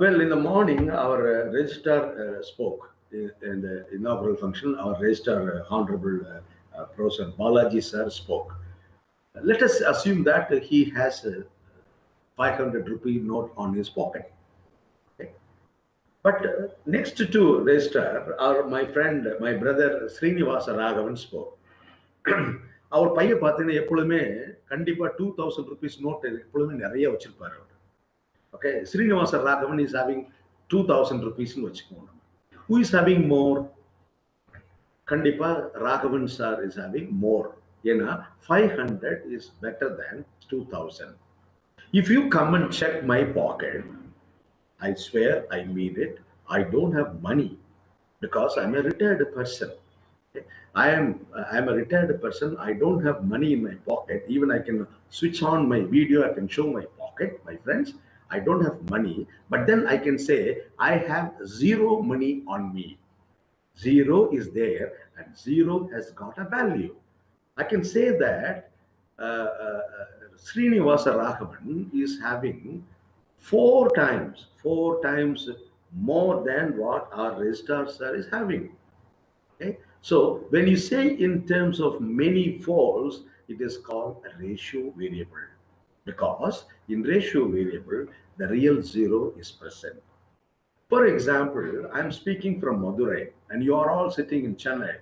Well, in the morning, our registrar spoke in the inaugural function. Our registrar, Honorable Professor Balaji sir, spoke. Let us assume that he has a 500 rupee note on his pocket. Okay. But next to registrar, my friend, my brother Srinivasa Raghavan spoke. அவர் பையன் பார்த்தீங்கன்னா எப்பொழுதுமே கண்டிப்பா 2000 rupees note எப்பொழுதுமே நிறைய வச்சிருப்பாரு அவர். Okay, Srinivasa Raghavan is having 2000 rupees னு வச்சுக்கோங்க. Who is having more? கண்டிப்பா Raghavan sir is having more. ஏன்னா 500 is better than 2000. If you come and check my pocket, I swear, I mean it, I don't have money because I'm a retired person. I am a retired person. I don't have money in my pocket. Even I can switch on my video, I can show my pocket, my friends. I don't have money, but then I can say I have zero money on me. Zero is there and zero has got a value. I can say that Srinivasa Raghavan is having four times more than what our registrar sir is having. Okay? So when you say in terms of many folds, it is called a ratio variable, because in ratio variable, the real zero is present. For example, I'm speaking from Madurai and you are all sitting in Chennai.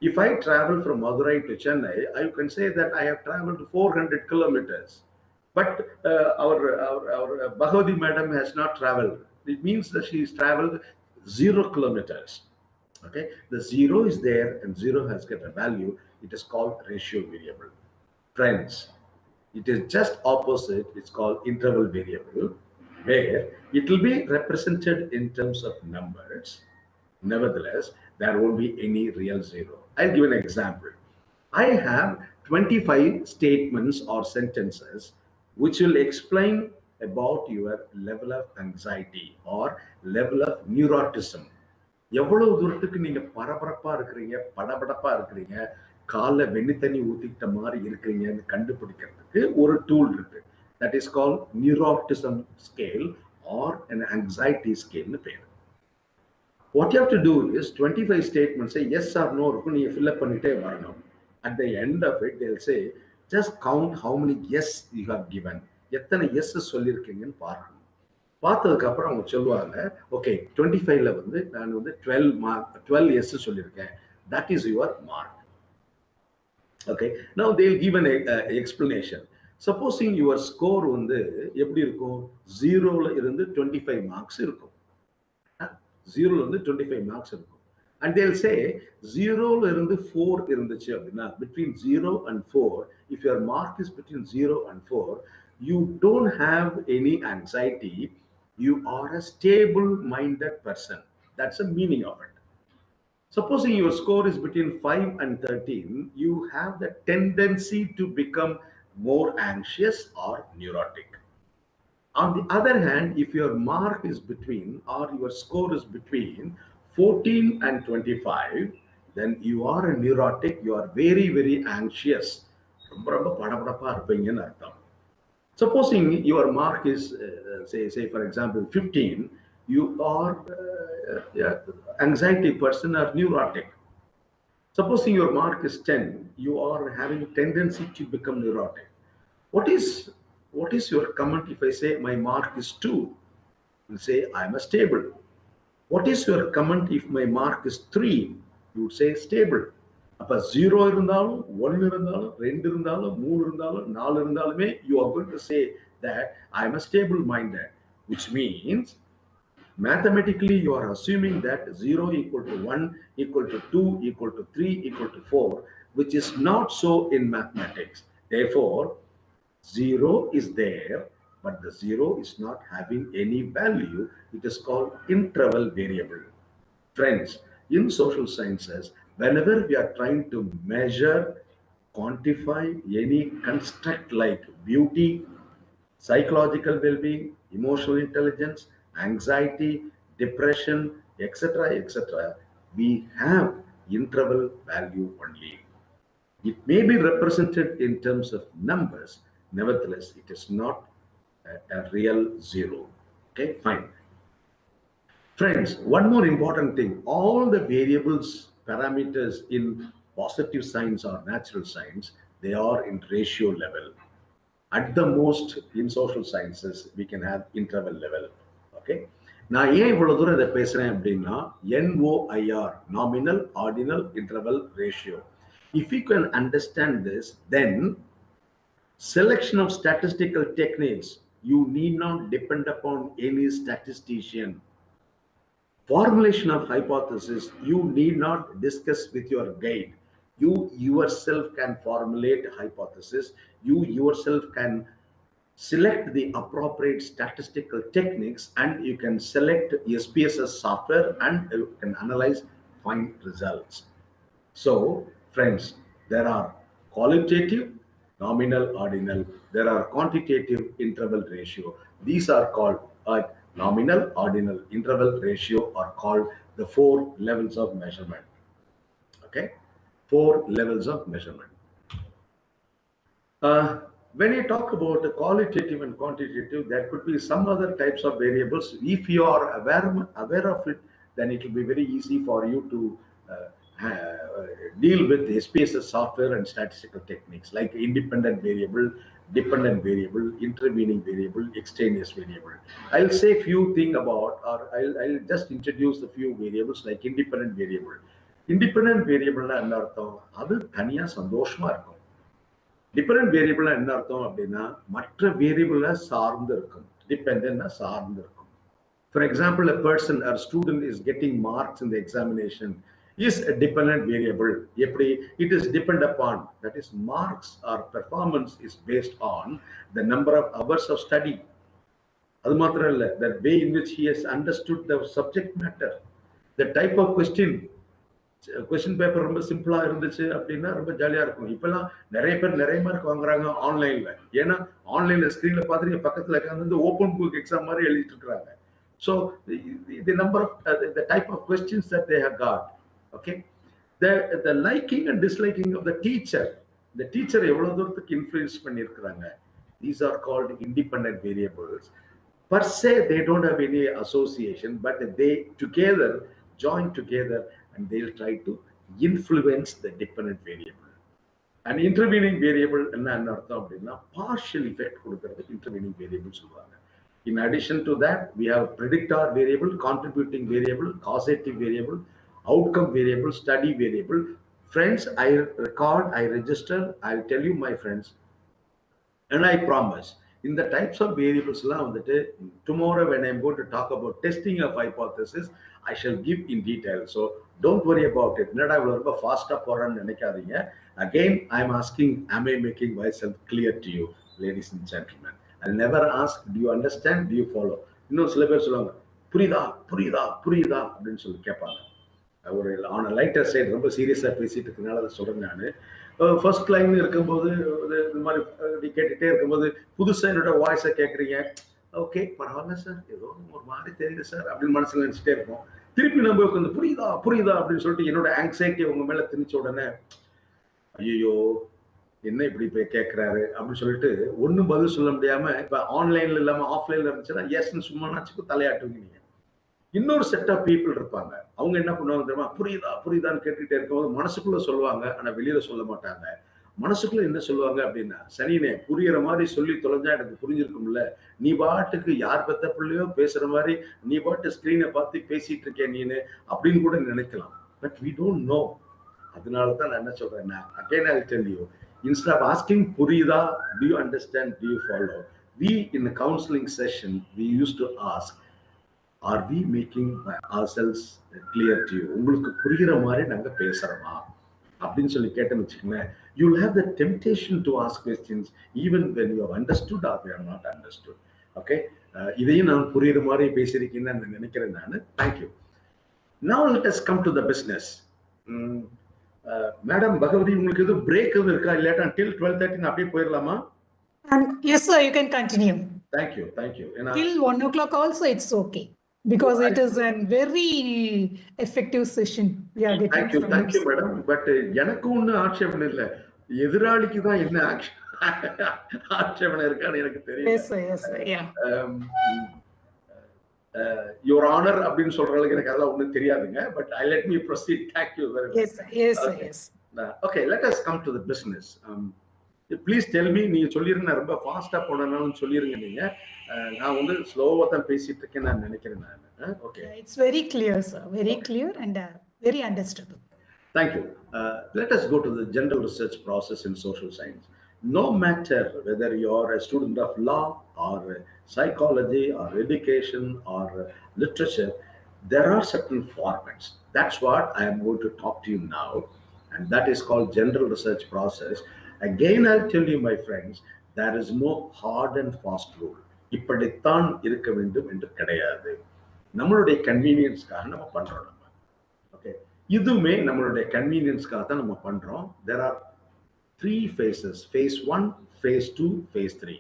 If I travel from Madurai to Chennai, I can say that I have traveled 400 kilometers. But our Bhagavati madam has not traveled. It means that she has traveled 0 kilometers. Okay, the zero is there and zero has got a value. It is called ratio variable. Friends, it is just opposite. It's called interval variable, where it will be represented in terms of numbers. Nevertheless, there won't be any real zero. I'll give an example. I have 25 statements or sentences which will explain about your level of anxiety or level of neuroticism. எவ்வளவு தூரத்துக்கு நீங்க பரபரப்பா இருக்கிறீங்க, படபடப்பா இருக்கிறீங்க, காலைல வெண்ணி தண்ணி ஊத்திக்கிட்ட மாதிரி இருக்கிறீங்கன்னு கண்டுபிடிக்கிறதுக்கு ஒரு டூல் இருக்கு. That is called neuroticism scale or an anxiety scale னு பேரு. What you have to do is 25 statements say yes or no இருக்கும், நீங்க fill up பண்ணிட்டே வரணும். At the end of it, they'll say, just count how many yes you have given. எத்தனை yes சொல்லியிருக்கீங்கன்னு பார்க்கணும். பார்த்ததுக்கு அப்புறம் அவங்க சொல்லுவாங்க, ஓகே 25ல வந்து நான் வந்து 12 yes சொல்லியிருக்கேன். That is your mark. Okay. Now they'll give an explanation. Supposing your score வந்து எப்படி இருக்கும்? 0ல இருந்து 25 marks இருக்கும். 0ல இருந்து 25 marks இருக்கும். And they'll say 0ல இருந்து 4 இருந்துச்சு அப்படின்னா, between 0 and 4, if your mark is between 0 and 4, you don't have any anxiety. You are a stable-minded person. That's the meaning of it. Supposing your score is between 5 and 13, you have the tendency to become more anxious or neurotic. On the other hand, if your mark is between, or your score is between 14 and 25, then you are a neurotic, you are very, very anxious. Supposing your mark is, say for example, 15, you are anxiety person or neurotic. Supposing your mark is 10, you are having tendency to become neurotic. What is your comment if I say my mark is 2? You say I am a stable. What is your comment if my mark is 3? You would say stable. அப்ப 0 இருந்தாலும் 1 இருந்தாலும் 2 இருந்தாலும் 3 இருந்தாலும் 4 இருந்தாலுமே you are going to say that I am a stable minded, which means mathematically you are assuming that 0 equal to 1 equal to 2 equal to 3 equal to 4, which is not so in mathematics. Therefore 0 is there, but the 0 is not having any value. It is called interval variable. Friends, in social sciences, whenever we are trying to measure, quantify any construct like beauty, psychological well-being, emotional intelligence, anxiety, depression, etc., etc., we have interval value only. It may be represented in terms of numbers, nevertheless, it is not a real 0. Okay, fine. Friends, one more important thing, all the variables, parameters in positive science or natural science, they are in ratio level. At the most, in social sciences, we can have interval level. Okay. நான் ஏன் இவ்வளவு தூரம் இதை பேசுறேன் அப்படின்னா, NOIR, nominal, ordinal, interval, ratio. If you can understand this, then selection of statistical techniques, you need not depend upon any statistician. Formulation of hypothesis, you need not discuss with your guide. You yourself can formulate a hypothesis. You yourself can select the appropriate statistical techniques, and you can select SPSS software and you can analyze, find results. So, friends, there are qualitative, nominal, ordinal. There are quantitative, interval, ratio. These are called nominal, ordinal, interval, ratio are called the 4 levels of measurement. Okay, 4 levels of measurement. When you talk about the qualitative and quantitative, there could be some other types of variables. If you are aware of it, then it will be very easy for you to deal with SPSS software and statistical techniques like independent variable, dependent variable, intervening variable, extraneous variable. I'll say a few things about, or I'll just introduce a few variables like independent variable. Independent variable என்ன அர்த்தம்? அது தனியா சந்தோஷமா இருக்கும். Dependent variable என்ன அர்த்தம் அப்படின்னா மற்ற வேரியபிள சார்ந்து இருக்கும். Dependent சார்ந்து இருக்கும். For example, a person or student is getting marks in the examination is a dependent variable. It is depend upon, that is marks or performance is based on the number of hours of study. அது மாத்திரம் இல்ல, the way in which he has understood the subject matter, the type of question, question paper ரொம்ப சிம்பிளா இருந்துச்சு அப்படின்னா ரொம்ப ஜாலியா இருக்கும். இப்பெல்லாம் நிறைய பேர் நிறைய மார்க் வாங்குறாங்க ஆன்லைன்ல. ஏன்னா ஆன்லைன்ல ஸ்கிரீன்ல பார்த்துட்டு பக்கத்துல உட்காந்து ஓப்பன் புக் எக்ஸாம் மாதிரி எழுதிட்டு இருக்காங்க. So the number of the type of questions that they have got, okay, the liking and disliking of the teacher எவ்வளவு தூரத்துக்கு இன்ஃப்ளூயன்ஸ் பண்ணியிருக்கிறாங்க. These are called independent variables. Per se, they don't have any association, but they together join together and they'll try to influence the dependent variable. An intervening variable என்ன அர்த்தம் அப்படின்னா partial effect கொடுக்கிறது intervening variable சொல்றாங்க. In addition to that, we have predictor variable, contributing variable, causative variable, outcome variable, study variable. Friends, I record, I register, I'll tell you, my friends, and I promise in the types of variables tomorrow when I'm going to talk about testing of hypothesis, I shall give in detail. So don't worry about it. Not I will go faster for and again I'm asking, am I making myself clear to you, ladies and gentlemen? I'll never ask, do you understand, do you follow? சில பேர் சொல்லுவாங்க புரியுதா புரியுதா புரியுதா அப்படின்னு சொல்லி கேட்பாங்க. ஒரு ஆன் லைட்டர் சைடு ரொம்ப சீரியஸாக பேசிட்டு இருக்கனால அதை சொல்கிறேன். நான் ஃபர்ஸ்ட் லைன் இருக்கும்போது இந்த மாதிரி கேட்டுகிட்டே இருக்கும்போது புதுசாக என்னோட வாய்ஸை கேட்குறீங்க, ஓகே பரவாயில்ல சார், ஏதோ ஒரு மாதிரி தெரியுது சார் அப்படின்னு மனசில் நினச்சிட்டே இருப்போம். திருப்பி நம்ம உட்காந்து புரியுதா புரியுதா அப்படின்னு சொல்லிட்டு என்னோட ஆங்ஸைட்டி உங்க மேலே திணிச்ச உடனே ஐயோ என்ன இப்படி போய் கேட்குறாரு அப்படின்னு சொல்லிட்டு ஒன்றும் பதில் சொல்ல முடியாமல், இப்போ ஆன்லைனில் இல்லாமல் ஆஃப்லைனில் இருந்துச்சுன்னா எஸ்ன்னு சும்மா நாச்சுக்கு தலையாட்டுவீங்க. நீங்கள் இன்னொரு செட் ஆஃப் பீப்புள் இருப்பாங்க. அவங்க என்ன பண்ணுவாங்க தெரியுமா, புரியுதா புரியுதான்னு கேட்டுக்கிட்டே இருக்கும்போது மனசுக்குள்ள சொல்லுவாங்க, ஆனா வெளியில சொல்ல மாட்டாங்க. மனசுக்குள்ள என்ன சொல்லுவாங்க அப்படின்னா, சனினே புரியுற மாதிரி சொல்லி தொலைஞ்சா எனக்கு புரிஞ்சிருக்கும்ல, நீ பாட்டுக்கு யார் பெத்த பிள்ளையோ பேசுற மாதிரி நீ பாட்டு ஸ்கிரீனை பார்த்து பேசிட்டு இருக்கேன் நீனு அப்படின்னு கூட நினைக்கலாம். But we don't know. அதனாலதான் நான் என்ன சொல்றேன்னா, again I'll tell you, instead of asking புரியுதா, do you understand, do you follow, we in the counseling session we used to ask, are we making ourselves clear to you? உங்களுக்கு புரிகிற மாதிரி நாங்க பேசுறோமா அப்படின்னு சொல்லி கேட்டேன்னு வச்சுக்கோங்களேன். You will have the temptation to ask questions even when you have understood or you have not understood. Okay, இதையும் நான் புரிகிற மாதிரி பேசியிருக்கேன்னு நான் நினைக்கிறேன். நான் thank you. Now let us come to the business. Madam Bhagavathi, உங்களுக்கு எதுவும் பிரேக் எதுவும் இருக்கா? இல்லாட்டா till 12:30 அப்படியே போயிடலாமா? Yes sir, you can continue. Thank you, thank you. Till 1 o'clock also it's okay, because it is a very effective session we are getting. Thank you madam. But எனக்கு ஒண்ணு ஆட்சேபனை இல்ல, எதிராளிக்கு தான் என்ன ஆட்சேபனை இருக்கான்னு எனக்கு தெரியல. Yes sir, yes sir, yeah. Your honor அப்படின்னு சொல்ற அளவுக்கு எனக்கு அதெல்லாம் ஒண்ணும் தெரியாதுங்க. But I let me proceed. Thank you very much. Yes sir, yes sir, okay. yes. Okay, let us come to the business. Please tell me, நீங்க சொல்லிருங்க, ரொம்ப ஃபாஸ்டா போனாலும் சொல்லிருங்க. நீங்க நான் வந்து ஸ்லோவா தான் பேசிட்டு இருக்கேன் நான் நினைக்கிறேன். நான் okay, it's very clear sir, very clear and very understandable. Thank you. Let us go to the general research process in social science. No matter whether you are a student of law or psychology or education or literature, there are certain formats. That's what I am going to talk to you now, and that is called general research process. Again, I'll tell you, my friends, there is no hard and fast rule. இப்படித்தான் இருக்க வேண்டும் என்று கிடையாது. நம்மளுடைய கன்வீனியன்ஸ்க்காக நம்ம பண்றோம். Okay, இதுமே நம்மளுடைய கன்வீனியன்ஸ்க்காக தான் நம்ம பண்றோம். There are 3 phases, phase 1, phase 2, phase 3.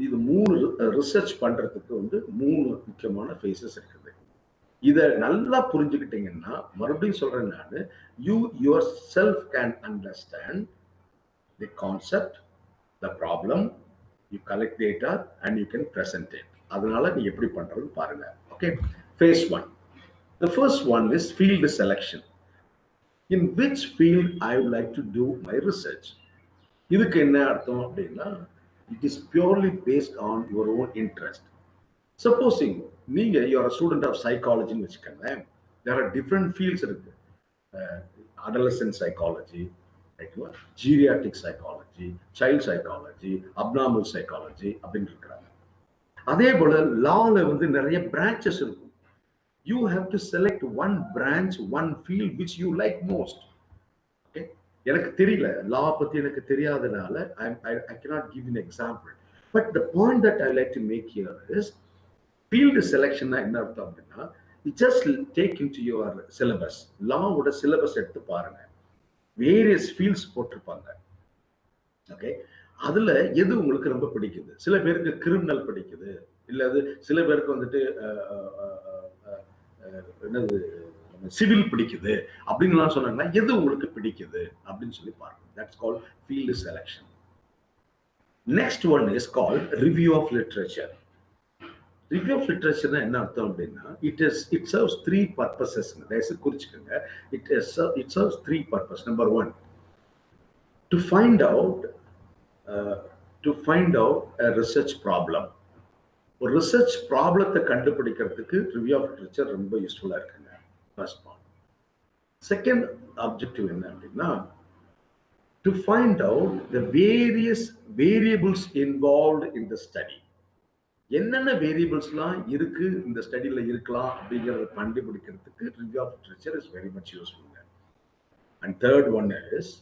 இது 3 ரிசர்ச் பண்றதுக்கு வந்து 3 முக்கியமான phases இருக்குது. இதை நல்லா புரிஞ்சுக்கிட்டீங்கன்னா, மறுபடியும் சொல்றேன் நான், you yourself can understand the concept, the problem, you collect data and you can present it. அதனால நீ எப்படி பண்றது பாருங்க. Okay, phase 1. The first one is field selection. In which field I would like to do my research. இதுக்கு என்ன அர்த்தம் அப்படின்னா, it is purely based on your own interest. Supposing நீங்க you are a student of psychology ன்னு வச்சுக்கோங்க, there are different fields இருக்கு. Adolescent psychology, geriatric psychology, child psychology, abnormal psychology அப்படின்னு இருக்கிறாங்க. அதே போல லால வந்து நிறைய பிரான்ச்சஸ் இருக்கும். You have to select one branch, one field which you like most. Okay, எனக்கு தெரியல, லா பத்தி எனக்கு தெரியாதனால I cannot give you an example. But the point that I like to make here is field selection என்ன அர்த்தம் அப்படின்னா, you just take into your syllabus. Law would a syllabus எடுத்து பாருங்க. Various fields போட்டிருப்பாங்க. ஓகே, அதுல எது உங்களுக்கு ரொம்ப பிடிக்குது? சில பேருக்கு கிரிமினல் பிடிக்குது, இல்ல அது சில பேருக்கு வந்துட்டு என்னது சிவில் பிடிக்குது அப்படின்லாம் சொன்னாங்கன்னா எது உங்களுக்கு பிடிக்குது அப்படின்னு சொல்லி பாருங்க. That's called field selection. Next one is called review of literature. Review of லிட்ரேச்சர்னா என்ன அர்த்தம் அப்படின்னா, இட் சர்வ்ஸ் த்ரீ பர்பசஸ். தயவுசெய்து குறிச்சுக்கோங்க. It serves three purpose. Number one, to find out a research problem. ஒரு ரிசர்ச் ப்ராப்ளத்தை கண்டுபிடிக்கிறதுக்கு ரிவ்யூ ஆஃப் லிட்ரேச்சர் ரொம்ப யூஸ்ஃபுல்லா இருக்குங்க. First point. செகண்ட் ஆப்ஜெக்டிவ் என்ன அப்படின்னா, to find out the various variables involved in the study. என்னென்ன வேரியபிள்ஸ்லாம் இருக்கு இந்த ஸ்டடியில் இருக்கலாம் அப்படிங்கிறத கண்டுபிடிக்கிறதுக்கு review of literature is very much useful. And third one is,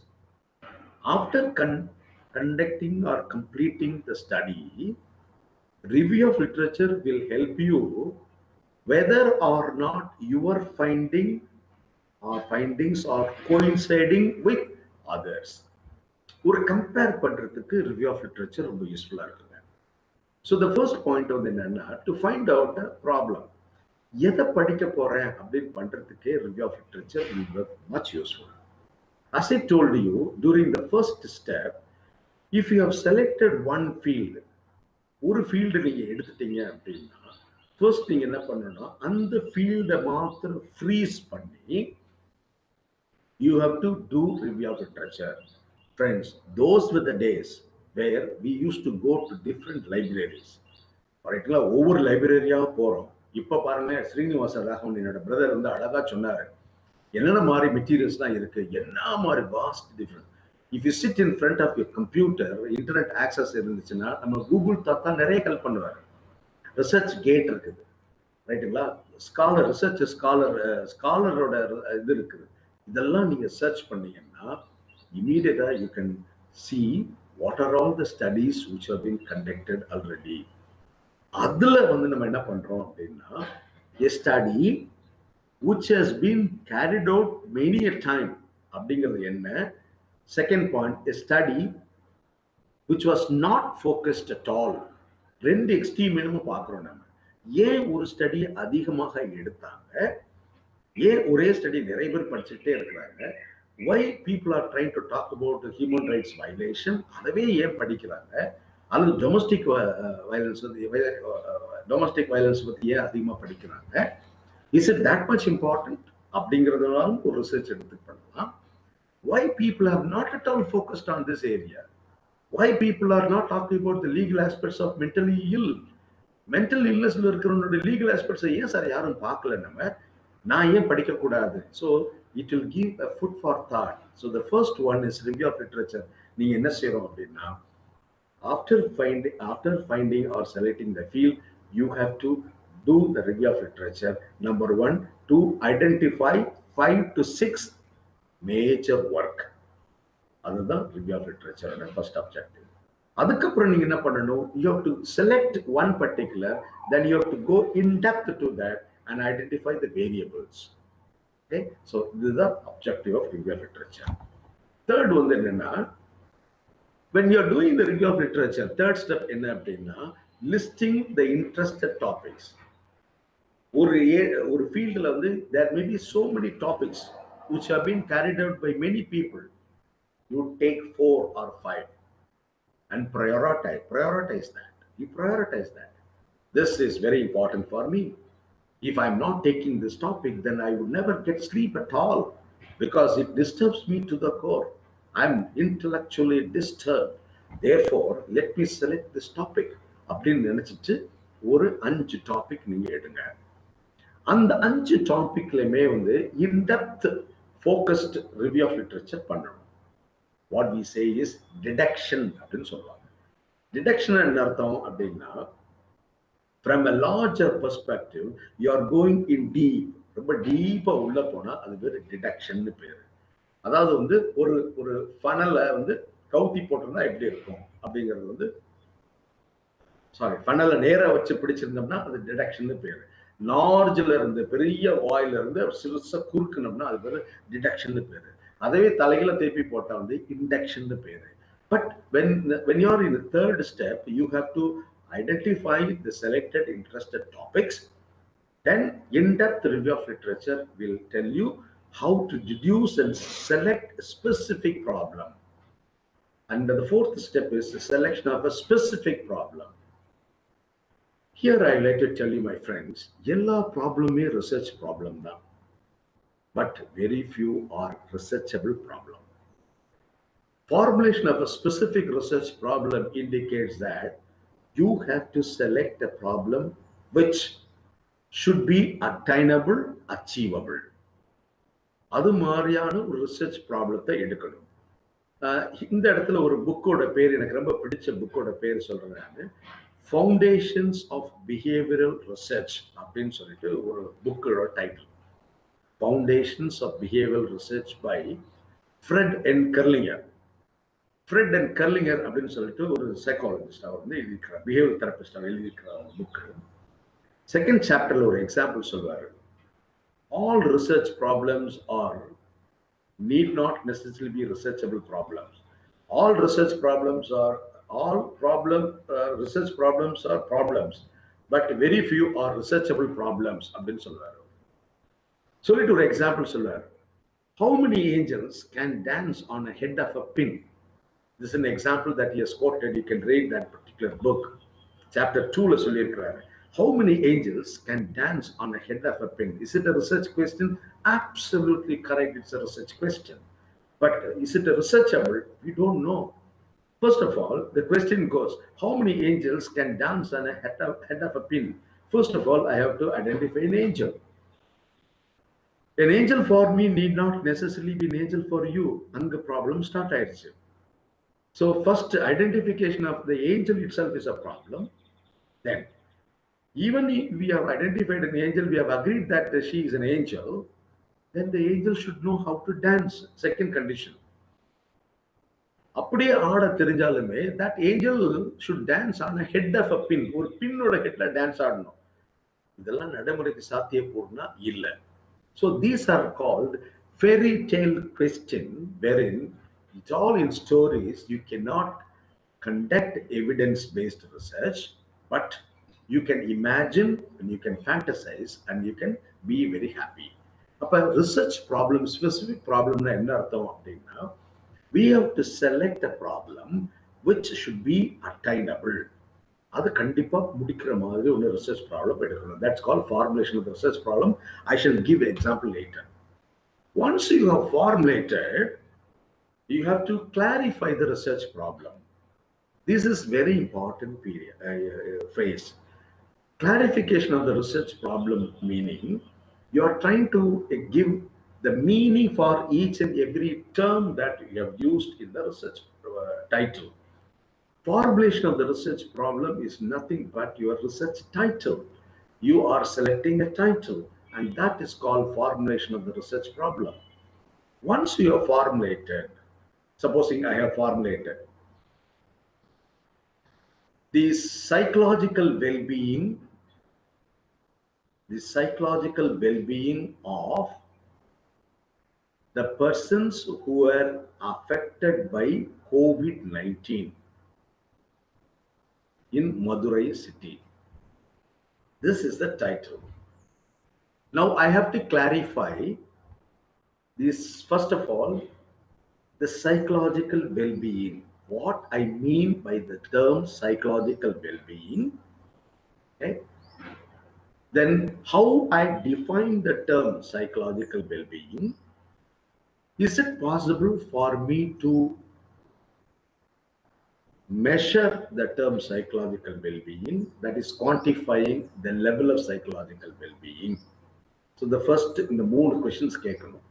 after conducting or completing the study, review of literature will help you whether or not your findings are coinciding with others. ஒரு compare பண்றதுக்கு review of literature ரொம்ப யூஸ்ஃபுல்லா இருக்குங்க. So the first point வந்து என்னன்னா, to find out a problem. எதை படிக்க போறேன் அப்படின்னு பண்றதுக்கே review of literature will be much useful. As I told you during the first step, if you have selected one field, ஒரு ஃபீல்டு நீங்க எடுத்துட்டீங்க அப்படின்னா, ஃபர்ஸ்ட் நீங்க என்ன பண்ணணும்னா அந்த ஃபீல்டை மாத்திரம் ஃப்ரீஸ் பண்ணி you have to do review of literature. Friends, those were the days where we used to go to different libraries. ரைட்ங்களா, ஒவ்வொரு லைப்ரரியா போறோம். இப்ப பாருங்க, ஸ்ரீனிவாச ராகவன் என்னோட பிரதர் வந்து அழகா சொன்னாரு, என்னென்ன மாதிரி மெட்டீரியல்ஸ்லாம் இருக்கு, என்ன மாதிரி vast difference. If you sit in front of your computer, internet access இருந்துச்சுன்னா நம்ம கூகுள் தாத்தா நிறைய ஹெல்ப் பண்ணுவார். ரிசர்ச் கேட் இருக்குது, ரைட்டுங்களா, ஸ்காலர் ரிசர்ச் ஸ்காலரோட இது இருக்குது. இதெல்லாம் நீங்க சர்ச் பண்ணீங்கன்னா இமீடியட்டா you can see what are all the studies which have been conducted already. அதுல வந்து நம்ம என்ன பண்றோம் அப்படின்னா, a study which has been carried out many a time அப்படிங்கிறது என்ன. Second point, a study which was not focused at all. ரெண்டு extreme என்னமோ பார்க்கிறோம் நம்ம. ஏன் ஒரு ஸ்டடி அதிகமாக எடுத்தாங்க, ஏன் ஒரே ஸ்டடி நிறைய பேர் படிச்சுட்டே இருக்கிறாங்க, why people are trying to talk about human rights violation, அதவே ஏன் படிக்கிறாங்க, அல்லது டொமஸ்டிக் வயலன்ஸ் பத்தி ஏன் அதிகமா படிக்கிறாங்க, is it that much important அப்படிங்கிறதுனாலும் ஒரு ரிசர்ச் எடுத்து பண்ணலாம். why people are not at all focused on this area, why people are not talking about the legal aspects of mentally ill. Mental இல்னஸ்ல இருக்கிறவனோட லீகல் ஆஸ்பெக்ட்ஸ் ஏன் சார் யாரும் பார்க்கல, நம்ம நான் ஏன் படிக்க கூடாது. So it will give a food for thought. So the first one is review of literature. நீங்க என்ன செய்யறோம் அப்படின்னா, after finding or selecting the field, you have to do the review of literature. Number one, to identify 5 to 6 major work. அதுதான் review of லிட்ரேச்சரோட first objective. அதுக்கப்புறம் நீங்க என்ன பண்ணணும், you have to select one particular, then you have to go in depth to that and identify the variables. Okay, so this is the objective of review of literature. Third one என்னன்னா, when you are doing the review of literature, third step என்ன அப்படின்னா, listing the interested topics. ஒரு ஃபீல்ட்ல வந்து there may be so many topics which have been carried out by many people. You take 4 or 5 and prioritize that. You prioritize that. This is very important for me. If I'm not taking this topic, then I would never get sleep at all, because it disturbs me to the core. I'm intellectually disturbed. Therefore, let me select this topic. அப்படின்னு நினைச்சிட்டு ஒரு 5 topic நீங்க எடுங்க. அந்த 5 டாபிக்லயுமே வந்து in-depth focused review of literature பண்ணணும். What we say is deduction அப்படின்னு சொல்லுவாங்க. டிடக்ஷன் என்ன அர்த்தம் அப்படின்னா, from a larger perspective you are going in deep. ரொம்ப டீப்பா உள்ள போனா அது பேரு டிடக்ஷன் பேரு. அதாவது வந்து ஒரு ஃபனலை வந்து கவுத்தி போட்டிருந்தா எப்படி இருக்கும் அப்படிங்கிறது வந்து, சாரி, ஃபனலை நேரா வச்சு பிடிச்சிருந்தோம்னா அது டிடக்ஷன் பேரு. லார்ஜ்ல இருந்து பெரிய வாயில இருந்து சிறுசா குறுக்கணும்னா அது பேரு டிடக்ஷன் பேரு. அதவே தலைகளை திருப்பி போட்டா வந்து இண்டக்ஷன் பேரு. But when you are in the third step, you have to identify the selected interested topics. Then in-depth review of literature will tell you how to deduce and select a specific problem. And the fourth step is the selection of a specific problem. Here I like to tell you, my friends, எல்லா ப்ராப்ளமே research problem தான். But very few are researchable problem. Formulation of a specific research problem indicates that you have to select a problem which should be attainable, achievable. அது மாதிரியான ஒரு research ப்ராப்ளத்தை எடுக்கணும். இந்த இடத்துல ஒரு புக்கோட பேர் எனக்கு ரொம்ப பிடிச்ச புக்கோட பேர் சொல்றேன் நான். ஃபவுண்டேஷன்ஸ் ஆஃப் பிஹேவியரல் ரிசர்ச் அப்படின்னு சொல்லிட்டு ஒரு புக்கோட title. Foundations of behavioural research by Fred and Kerlinger. Fred and Kerlinger அப்படின்னு சொல்லிட்டு ஒரு சைக்காலஜிஸ்ட் அவர் வந்து எழுதியிருக்கிறார், பிஹேவியர் தெரபிஸ்ட் அவர் எழுதியிருக்கிற புக்கு. செகண்ட் சாப்டர்ல ஒரு எக்ஸாம்பிள் சொல்வாரு. All research problems need not necessarily be researchable problems. All research problems are research problems are problems, but very few are researchable problems. அப்படின்னு சொல்றாரு. சொல்லிட்டு ஒரு எக்ஸாம்பிள் சொல்றாரு. How many angels can dance on a head of a pin? This is an example that he has quoted. You can read that particular book. Chapter 2 la சொல்லியிருக்கிறாரு. How many angels can dance on a head of a pin? Is it a research question? Absolutely correct. It's a research question. But is it a researchable? We don't know. First of all, the question goes, how many angels can dance on a head of a pin? First of all, I have to identify an angel. An angel for me need not necessarily be an angel for you. And the problem start ஆயிடுச்சு. So first identification of the angel itself is a problem. Then even if we have identified an angel, we have agreed that she is an angel, then the angel should know how to dance. Second condition. அப்படியே ஆட தெரிஞ்சாலுமே that angel should dance on a head of a pin. ஒரு பின்னோட ஹெட்ல dance ஆடணும். இதெல்லாம் நடைமுறைக்கு சாத்தியப்பூர்ணா இல்ல. So these are called fairy tale question, wherein it's all in stories. You cannot conduct evidence-based research, but you can imagine and you can fantasize and you can be very happy. அப்ப research problem, specific problem na enna artham appadina, we have to select a problem which should be attainable. அது கண்டிப்பா முடிக்கிற மாதிரி ஒரு research problem எடுக்கணும். That's called formulation of the research problem. I shall give an example later. Once you have formulated, you have to clarify the research problem. This is very important phrase. Clarification of the research problem, meaning you are trying to give the meaning for each and every term that you have used in the research title. Formulation of the research problem is nothing but your research title. You are selecting a title, and that is called formulation of the research problem. Once you have formulated, supposing I have formulated the psychological well-being of the persons who were affected by COVID-19 in Madurai city. This is the title. Now I have to clarify this. First of all, the psychological well-being. What I mean by the term psychological well-being. Okay? Then how I define the term psychological well-being. Is it possible for me to measure the term psychological well-being, that is quantifying the level of psychological well-being? So the first in the mood questions கேட்கணும்.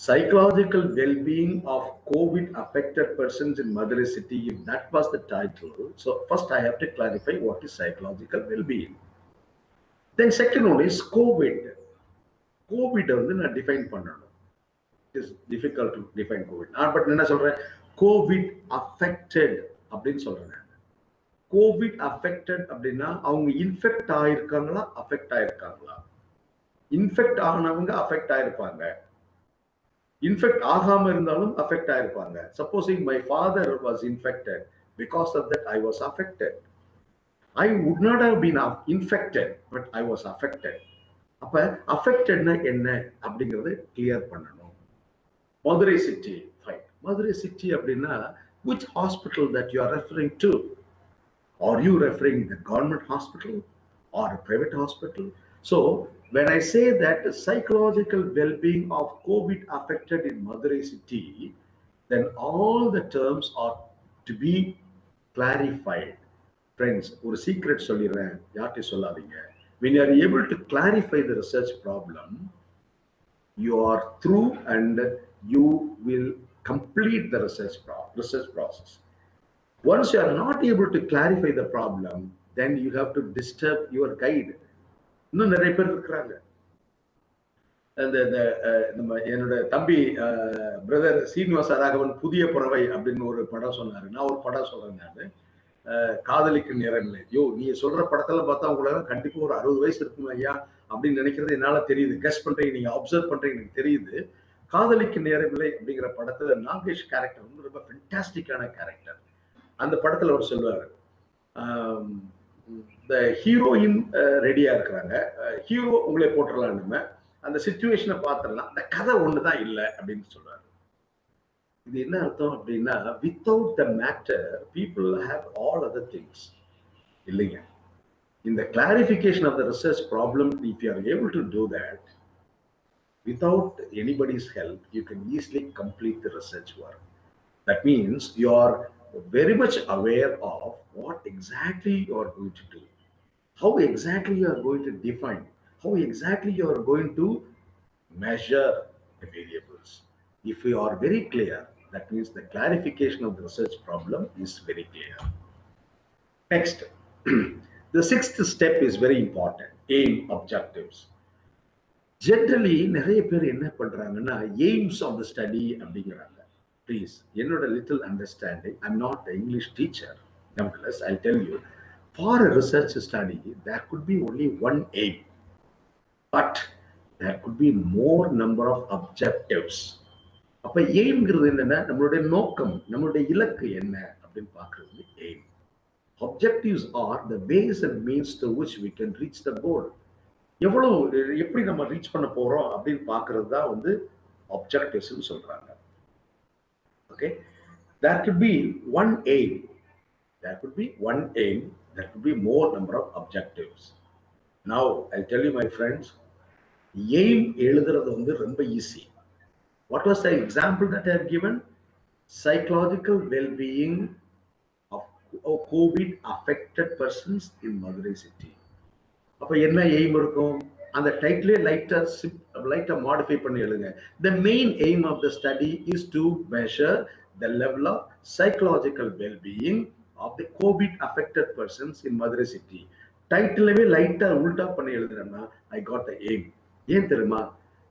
Psychological well-being of COVID affected persons in Madurai city, if that was the title. So first I have to clarify what is psychological well-being. Then second one is COVID. COVID வந்து நான் define பண்ணணும். It is difficult to define COVID. But என்ன சொல்றேன், COVID affected அப்படின்னு சொல்றேன். Covid affected அப்படின்னா அவங்க infect ஆயிருக்காங்களா, அஃபெக்ட் ஆயிருக்காங்களா? இன்ஃபெக்ட் ஆனவங்க அஃபெக்ட் ஆயிருப்பாங்க, இன்ஃபெக்ட் ஆகாம இருந்தாலும் அஃபெக்ட் ஆயிருப்பாங்க. Supposing my father was infected, because of that I was affected. I would not have been infected, but I was affected. அப்ப அஃபெக்டட்னா என்ன அப்படிங்கறது கிளியர் பண்ணணும். Madurai city, fine. Madurai city அப்படின்னா which hospital that you are referring to? Are you referring the government hospital or a private hospital? So when I say that psychological well-being of COVID affected in Madurai city, then all the terms are to be clarified. Friends, ஒரு secret சொல்லிடுறேன், யார்கிட்ட சொல்லாதீங்க. When you are able to clarify the research problem, you are through and you will complete the research process. Once you are not able to clarify the problem, then you have to disturb your guide. இன்னும் நிறைய பேர் இருக்கிறாங்க. என்னோட தம்பி brother Srinivasa Raghavan புதிய புறவை அப்படின்னு ஒரு படம் சொன்னாரு. நான் ஒரு படம் சொல்றேன். நான் காதலிக்கு நேரமில்லை. யோ, நீங்க சொல்ற படத்துல பார்த்தா உங்களுக்கு கண்டிப்பா ஒரு 60 வயசு இருக்குமா ஐயா அப்படின்னு நினைக்கிறது என்னால தெரியுது. கெஸ் பண்றீங்க, நீங்க அப்சர்வ் பண்றீங்க, எனக்கு தெரியுது. காதலிக்கு நேரமில்லை அப்படிங்கிற படத்துல நாகேஷ் கேரக்டர் வந்து ரொம்ப ஃபென்டாஸ்டிக்கான கேரக்டர். அந்த படத்துல அவர் சொல்லுவாரு, இந்த ஹீரோயின் ரெடியா இருக்கிறாங்க, ஹீரோ உங்களே போட்டுடலாம், நம்ம அந்த சிச்சுவேஷனை பார்த்துடலாம், அந்த கதை ஒண்ணுதான் இல்லை அப்படின்னு சொல்லுவாரு. இது என்ன அர்த்தம் அப்படின்னா, without the matter people have all other things இல்லைங்க. இந்த clarification of the research problem, if you are able to do that without anybody's help, you can easily complete the research work. That means you are very much aware of what exactly you are going to do, how exactly you are going to define, how exactly you are going to measure the variables. If you are very clear, that means the clarification of the research problem is very clear. Next, the sixth step is very important, aim objectives. Generally, நிறைய பேர் என்ன பண்றாங்கன்னா, aims of the study அப்படிங்கிறாங்க. Please, என்னோட little understanding, I'm not an English teacher. Nevertheless, I'll tell you, for a research study, there could be only one aim, but there could be more number of objectives. அப்ப எய்ம்ங்கிறது என்னன்னா, நம்மளுடைய நோக்கம், நம்மளுடைய இலக்கு என்ன அப்படின்னு பாக்குறது aim. Objectives are the ways and means through which we can reach the goal. எப்படி நம்ம ரீச் பண்ண போறோம் அப்படின்னு பாக்குறது தான் வந்து objectives சொல்றாங்க. Okay, there could be one aim, there could be one aim, there could be more number of objectives. Now I'll tell you, my friends, aim எழுதுறது வந்து ரொம்ப easy. What was the example that I have given? Psychological well-being of COVID affected persons in Madurai city. அப்ப என்ன aim இருக்கும்? அந்த டைட்டிலே லைட்டா modify பண்ணி எழுதுங்க. The main aim of the study is to measure the level of psychological well-being of the COVID affected persons in Madurai city. டைட்டிலவே லைட்டா உல்டா பண்ணி எழுதுறேன்னா I got the aim. ஏன் தெரியுமா?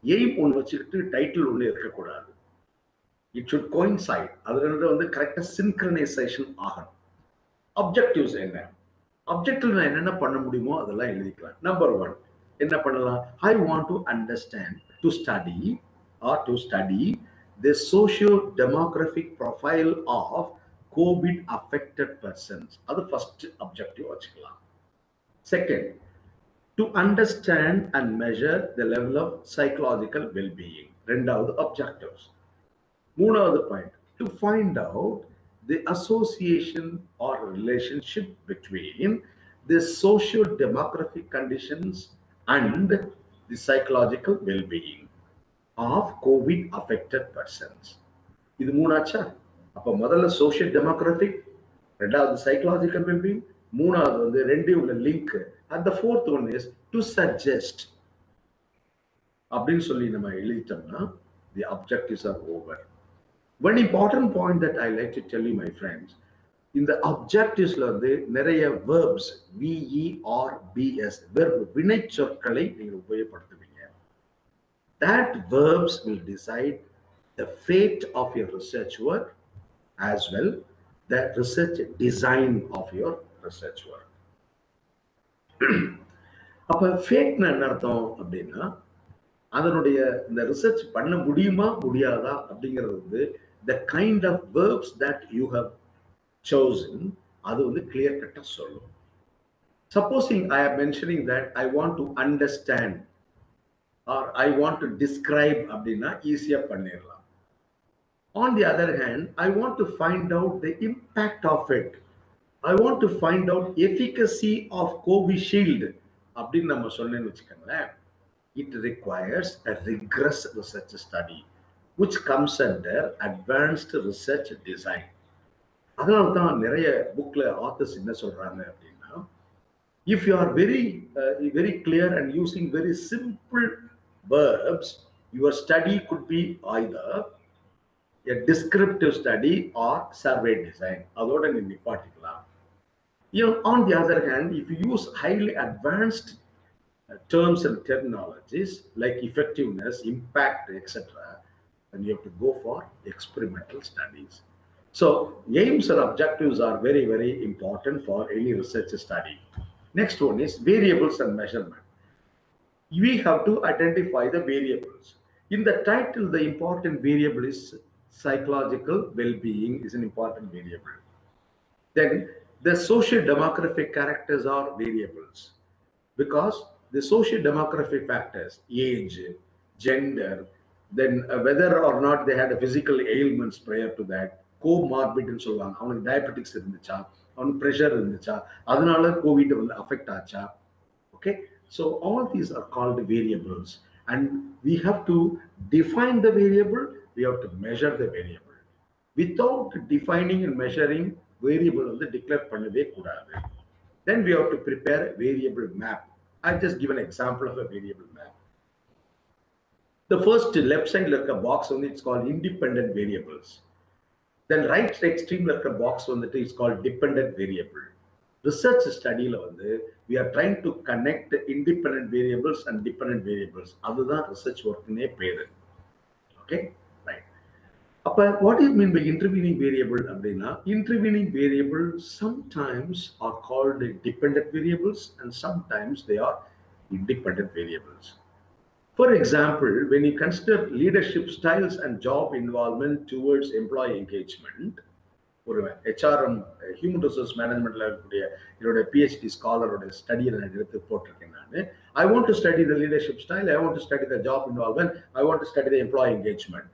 எய்ம் ஒன்று வச்சுக்கிட்டு டைட்டில் ஒன்று இருக்கக்கூடாது. It should coincide. அதுல வந்து கரெக்டா சின்க்ரனைசேஷன் ஆகணும். அப்ஜெக்டிவ்ஸ் என்ன? அப்ஜெக்டிவ் நான் என்னென்ன பண்ண முடியுமோ அதெல்லாம் எழுதிக்கலாம். நம்பர் 1 என்ன பண்ணலாம்? I want to understand, to study the socio-demographic profile of COVID affected persons. அது first objective வச்சுக்கலாம். Second, to understand and measure the level of psychological well-being. ரெண்டாவது objectives. மூணாவது point, to find out the association or relationship between the socio-demographic conditions and the psychological well-being of COVID affected persons. இது மூணாச்சா? அப்ப முதல்ல social demographic, ரெண்டாவது psychological well-being, மூணாவது வந்து ரெண்டு உள்ள link, and the fourth one is to suggest. அப்படின்னு சொல்லி நம்ம எழுதிட்டோம்னா the objectives are over. One important point that I like to tell you, my friends, in the objectivesல வந்து நிறைய verbs, VERBs, verb வினை சொற்களை நீங்க உபயோகப்படுத்துவீங்க. That verbs will decide the fate of your research work as well the research design of your research work. அப்ப ஃபேக்னா என்ன அர்த்தம் அப்படின்னா அதனுடைய இந்த ரிசர்ச் பண்ண முடியுமா முடியாதா அப்படிங்கிறது வந்து the kind of verbs that you have chosen அது வந்து clear cut சொல்லும். Supposing I am mentioning that I want to understand or I want to describe அப்படின்னா ஈஸியா பண்ணிடலாம். On the other hand, I want to find out the impact of it. I want to find out efficacy of Covishield அப்படின்னு நம்ம சொன்னேன்னு வச்சுக்கோங்களேன். It requires a rigorous research study which comes under advanced research design. அதனால தான் நிறைய புக்ல authors என்ன சொல்றாங்க அப்படின்னா if you are very clear and using very simple verbs, your study could be either a descriptive study or survey design. அதோட நீ நிப்பாட்டிக்கலாம். On the other hand, if you use highly advanced terms and terminologies like effectiveness, impact, etc., then you have to go for experimental studies. So aims or objectives are very, very important for any research study. Next one is variables and measurement. We have to identify the variables. In the title, the important variable is psychological well-being is an important variable. Then the socio-demographic characters are variables because the socio-demographic factors, age, gender, then whether or not they had a physical ailments prior to that, comorbid ன்னு சொல்லுவாங்க, அவனுக்கு diabetics இருந்துச்சா, அவனுக்கு pressure இருந்துச்சா, அதனால Covid வந்து affect ஆச்சா. Okay, so all these are called variables and we have to define the variable, we have to measure the variable. Without defining and measuring, variable வந்து declare பண்ணவே கூடாது. Then we have to prepare a variable map. I'll just give an example of a variable map. The first left side like a box on it's called independent variables. Then right extreme like a box on the is called dependent variable. Research study we are trying to connect independent variables and dependent variables. That's research work in a pair. Okay, right. What do you mean by intervening variable? Intervening variables sometimes are called dependent variables and sometimes they are independent variables. For example, when you consider leadership styles and job involvement towards employee engagement, ஒரு HRM human resource managementல இருக்கக்கூடிய என்னோட PhD ஸ்காலரோட ஸ்டடியை நான் எடுத்து போட்டிருக்கேன். நான் I want to study the leadership style, I want to study the job involvement, I want to study the employee engagement.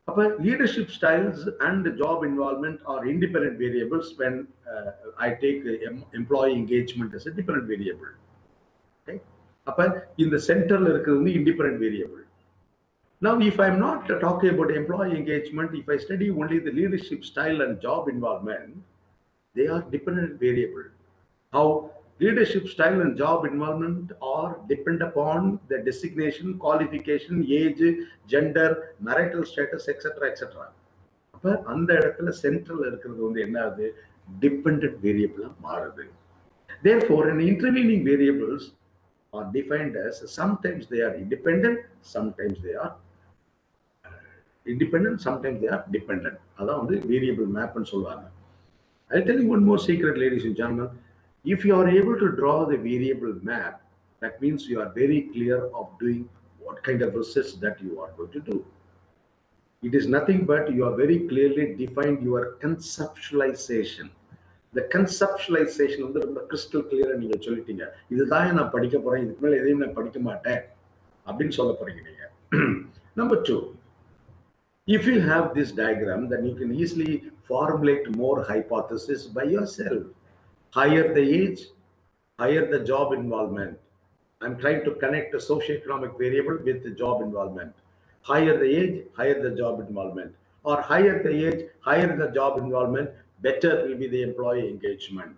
அப்ப leadership styles and job involvement are independent variables when I take employee engagement as a dependent variable. Okay, அப்ப இந்த சென்டர்ல இருக்கிறது independent variable. Now, if I'm not talking about employee engagement, if I study only the leadership style and job involvement, they are dependent variable. How leadership style and job involvement are depend upon the designation, qualification, age, gender, marital status, etc., etc. அப்ப அந்த இடத்துல central இருக்கிறது வந்து என்னது dependent variable மாறுது. Therefore, an intervening variables are defined as sometimes they are independent, sometimes they are independent, sometimes they are dependent. That's the variable map and solvaanga. I'll tell you one more secret, ladies and gentlemen. If you are able to draw the variable map, that means you are very clear of doing what kind of research that you are going to do. It is nothing but you are very clearly defined your conceptualization. The conceptualization வந்து ரொம்ப crystal clear நீங்க சொல்லிட்டீங்க. இதுதான் நான் படிக்க போறேன், இதுக்கு மேல எதையும் நான் படிக்க மாட்டேன் அப்படின்னு சொல்ல போறீங்க நீங்க. Number 2, if you have this diagram, then you can easily formulate more hypotheses by yourself. Higher the age, higher the job involvement. I'm trying to connect the socioeconomic variable with the job involvement. Higher the age, higher the job involvement. Or higher the age, higher the job involvement, better will be the employee engagement.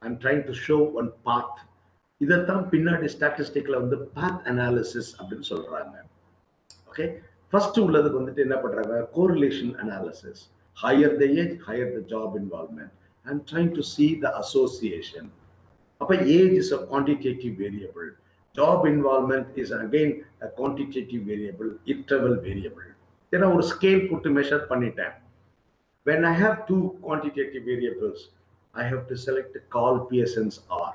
I'm trying to show one path. இதைத்தான் பின்னாடி ஸ்டாட்டிஸ்டிக்ல வந்து path analysis அப்படின்னு சொல்றாங்க. Okay, first உள்ளதுக்கு வந்துட்டு என்ன பண்றாங்க, correlation analysis. Higher the age, higher the job involvement. I'm trying to see the association. அப்ப age is a quantitative variable. Job involvement is again a quantitative variable, interval variable. Then ஒரு scale போட்டு measure பண்ணிட்டேன். When I have two quantitative variables, I have to select call PSNs R.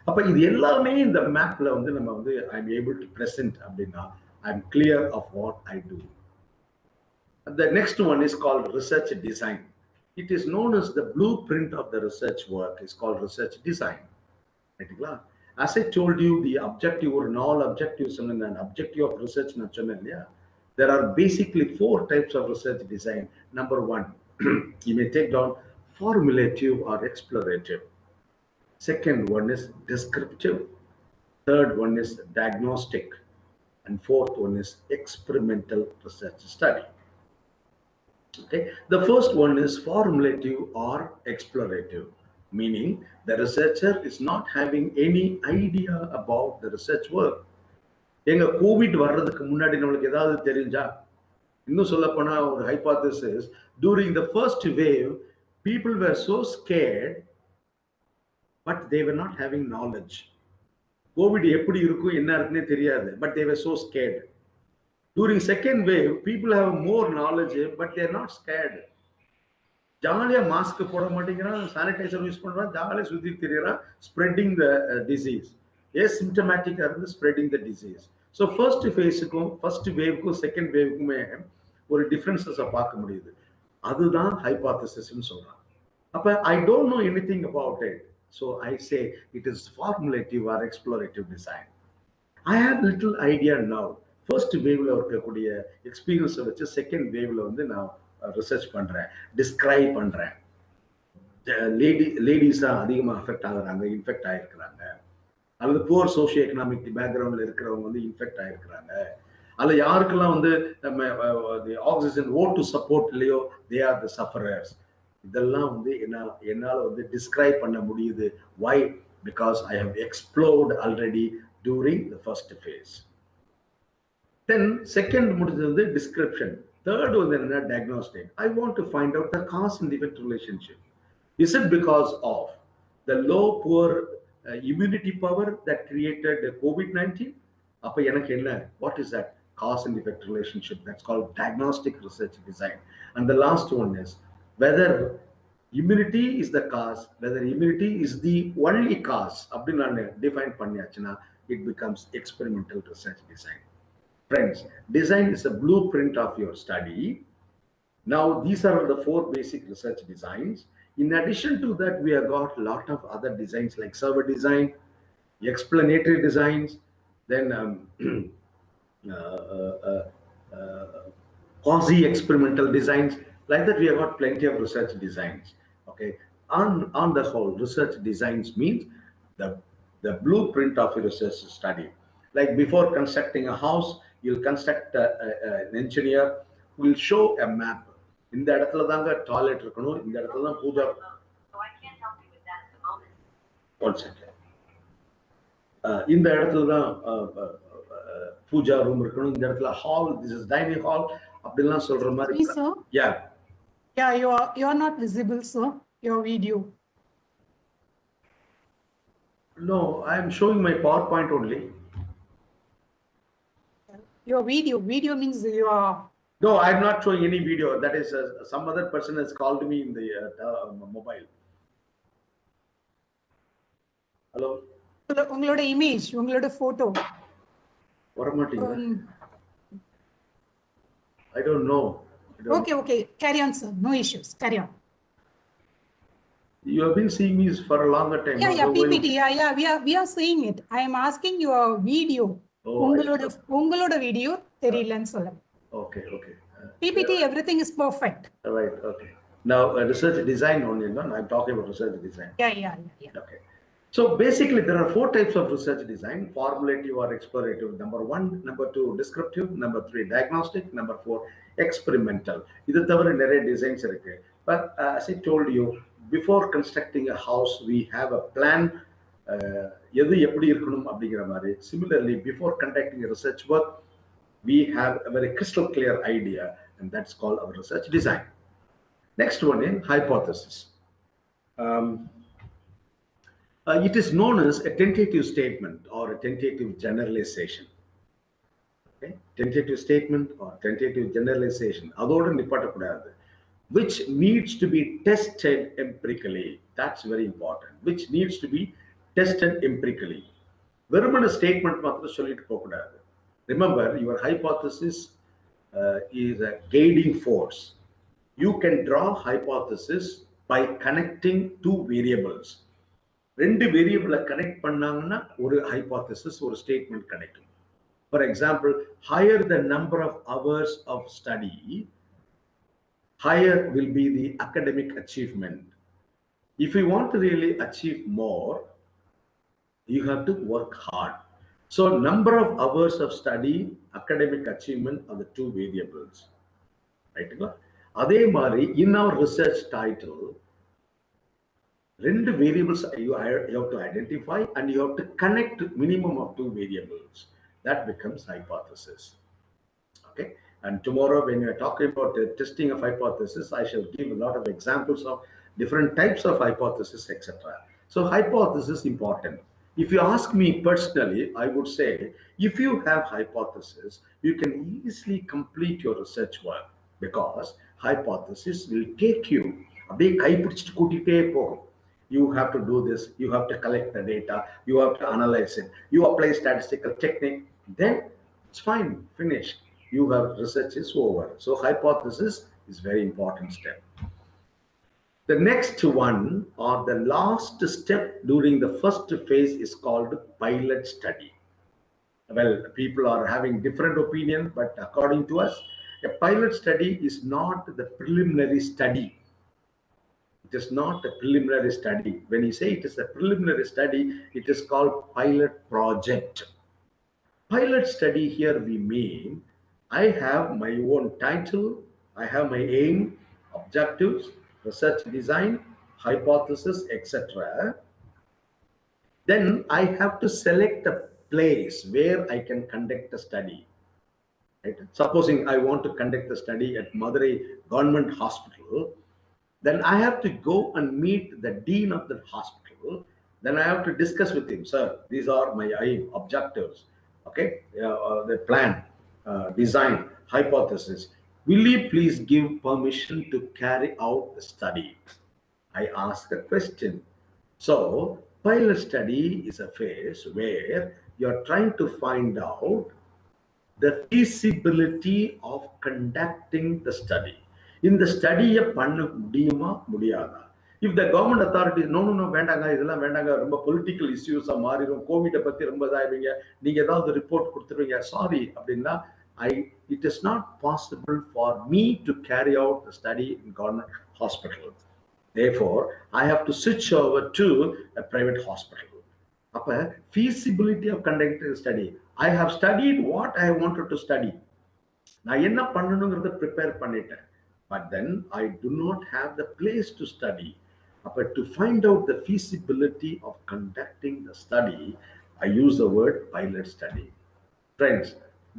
அப்ப இது எல்லாமே இந்த மேப்ல வந்து நம்ம வந்து I'm able to present அப்படின்னா I'm clear of what I do. The next one is called research design. It is known as the blueprint of the research work is called research design. Right? As I told you, the objective or null objectives and an objective of research, there are basically 4 types of research design. Number 1, you may take down formulative or explorative. Second one is descriptive. Third one is diagnostic. And fourth one is experimental research study. Okay, the first one is formulative or explorative, meaning the researcher is not having any idea about the research work. எங்க Covid வர்றதுக்கு முன்னாடி நம்மளுக்கு ஏதாவது தெரிஞ்சா, இன்னும் சொல்ல போனா ஒரு hypothesis, during the first wave people were so scared but they were not having knowledge. COVID எப்படி இருக்கும் என்ன இருக்குன்னே தெரியாது, but they were so scared. During second wave people have more knowledge but they are not scared. ஜாலியா mask போட மாட்டேங்கிறான், sanitiser use பண்றான், ஜாலியா சுத்தி திரியறான், ஸ்ப்ரெட்டிங் த டிசீஸ். ஏசிம்ப்டமேட்டிக்கா இருந்து spreading the disease. So first ஃபேஸுக்கும் ஃபர்ஸ்ட் வேவுக்கும் செகண்ட் வேவுக்குமே ஒரு டிஃபரன்சஸை பார்க்க முடியுது. அதுதான் ஹைபாத்தசிஸ்ன்னு சொல்றான். அப்ப I don't know anything about it, so I say it is formulative or explorative design. I have little idea now. First வேவ்ல இருக்கக்கூடிய எக்ஸ்பீரியன்ஸை வச்சு செகண்ட் வேவ்ல வந்து நான் ரிசர்ச் பண்றேன், டிஸ்கிரைப் பண்றேன். லேடிஸ் தான் அதிகமாக அஃபெக்ட் ஆகுறாங்க, இன்ஃபெக்ட் ஆயிருக்கிறாங்க, அல்லது புவர் சோஷியோ எக்கனாமிக் பேக்ரவுண்ட்ல இருக்கிறவங்க வந்து இன்ஃபெக்ட் ஆயிருக்கிறாங்க, அல்ல யாருக்கெல்லாம் வந்து ஆக்சிஜன் ஓ2 சப்போர்ட் இல்லையோ தே ஆர் த சஃபரர்ஸ். இதெல்லாம் வந்து என்னால வந்து டிஸ்கிரைப் பண்ண முடியுது. Why? Because I have explored already during the first phase. Then second முடிஞ்சது வந்து description. Third was then a diagnostic. I want to find out the cause and effect relationship. Is it because of the low, poor immunity power that created COVID-19? What is that cause and effect relationship? That's called diagnostic research design. And the last one is whether immunity is the cause, whether immunity is the only cause. Define panniyachana, it becomes experimental research design. Friends, design is a blueprint of your study. Now, these are the 4 basic research designs. In addition to that, we have got a lot of other designs like server design, explanatory designs, then quasi-experimental designs. Like that, we have got plenty of research designs. Okay, on the whole, research designs means the blueprint of a research study. Like before constructing a house, you'll construct an engineer who will show a map. In the இடத்துல தாங்க toilet இருக்கணும், இந்த இடத்துல தான் Pooja. One second. இந்த இடத்துல தான் Pooja room இருக்கணும், இந்த இடத்துல hall, this is dining hall அப்படிலாம் சொல்ற மாதிரி. Yeah, you are not visible, sir. Your video. No, I am showing my PowerPoint only. Your video means you are. No, I'm not showing any video. That is some other person has called me in the mobile. Hello. உங்களோட image, உங்களோட photo. வரமாட்டீங்க. I don't know. Okay. Carry on, sir. No issues. Carry on. You have been seeing me for a longer time. Yeah, PPT. Yeah. We are seeing it. I am asking your video. உங்களோட video தெரியலன்னு சொல்லுங்க. Okay. PPT, everything is perfect. Right, okay. Now, research design only, no? I'm talking about research design. Yeah. Okay. So basically, there are 4 types of research design: formulative or explorative. Number 1, number 2, descriptive. Number 3, diagnostic. Number 4, experimental. இது தவிர நிறைய designs இருக்கு. But as I told you, before constructing a house, we have a plan. எது எப்படி இருக்கணும் அப்படிங்கிற மாதிரி. Similarly, before conducting a research work, we have a very crystal clear idea, and that's called our research design. Next one is hypothesis. It is known as a tentative statement or a tentative generalization. Okay? Tentative statement or tentative generalization. அதோட நிப்பாட்டக்கூடாது. which needs to be tested empirically. That's very important. Which needs to be tested empirically. Veruman statement matram solittu pogadadu. Remember, your hypothesis is a guiding force. You can draw hypothesis by connecting two variables. ரெண்டு வேரியபிளை connect பண்ணாங்கன்னா ஒரு hypothesis ஒரு statement கிடைக்கும். For example, higher the number of hours of study, higher will be the academic achievement. If you want to really achieve more, you have to work hard. So number of hours of study, academic achievement are the two variables. Right? Adhe mari, in our research title, two variables you have to identify and you have to connect minimum of two variables. That becomes hypothesis. Okay. And tomorrow, when you are talking about the testing of hypothesis, I shall give a lot of examples of different types of hypothesis, etc. So hypothesis is important. If you ask me personally, I would say, if you have hypothesis, you can easily complete your research work because hypothesis will take you. You have to do this, you have to collect the data, you have to analyze it, you apply statistical technique, then it's fine, finished. You have research is over. So hypothesis is very important step. The next one or the last step during the first phase is called pilot study. Well, people are having different opinion, but according to us, a pilot study is not the preliminary study. It is not a preliminary study. When you say it is a preliminary study, it is called pilot project. Pilot study here we mean, I have my own title, I have my aim, objectives, research design, hypothesis, etc. Then I have to select a place where I can conduct a study. Right? Supposing I want to conduct a study at Madurai Government Hospital, then I have to go and meet the dean of the hospital. Then I have to discuss with him, sir, these are my aim, objectives, okay, the plan, design, hypothesis. Will you please give permission to carry out the study? I ask a question. So pilot study is a phase where you are trying to find out the feasibility of conducting the study. In the study, if the government authorities, no, வேண்டாங்க இதெல்லாம் வேண்டாங்க, ரொம்ப political issues மாறிடும், Covid பத்தி ரொம்ப இதாயிடுவீங்க, நீங்க ஏதாவது report கொடுத்துருவீங்க, சாரி அப்படின்னா, it is not possible for me to carry out the study in government hospital. Therefore, I have to switch over to a private hospital. Feasibility of conducting the study. I have studied what I wanted to study. நான் என்ன பண்ணணும்ங்கறத prepare பண்ணிட்டேன். But then I do not have the place to study. To find out the feasibility of conducting the study, I use the word pilot study. Friends,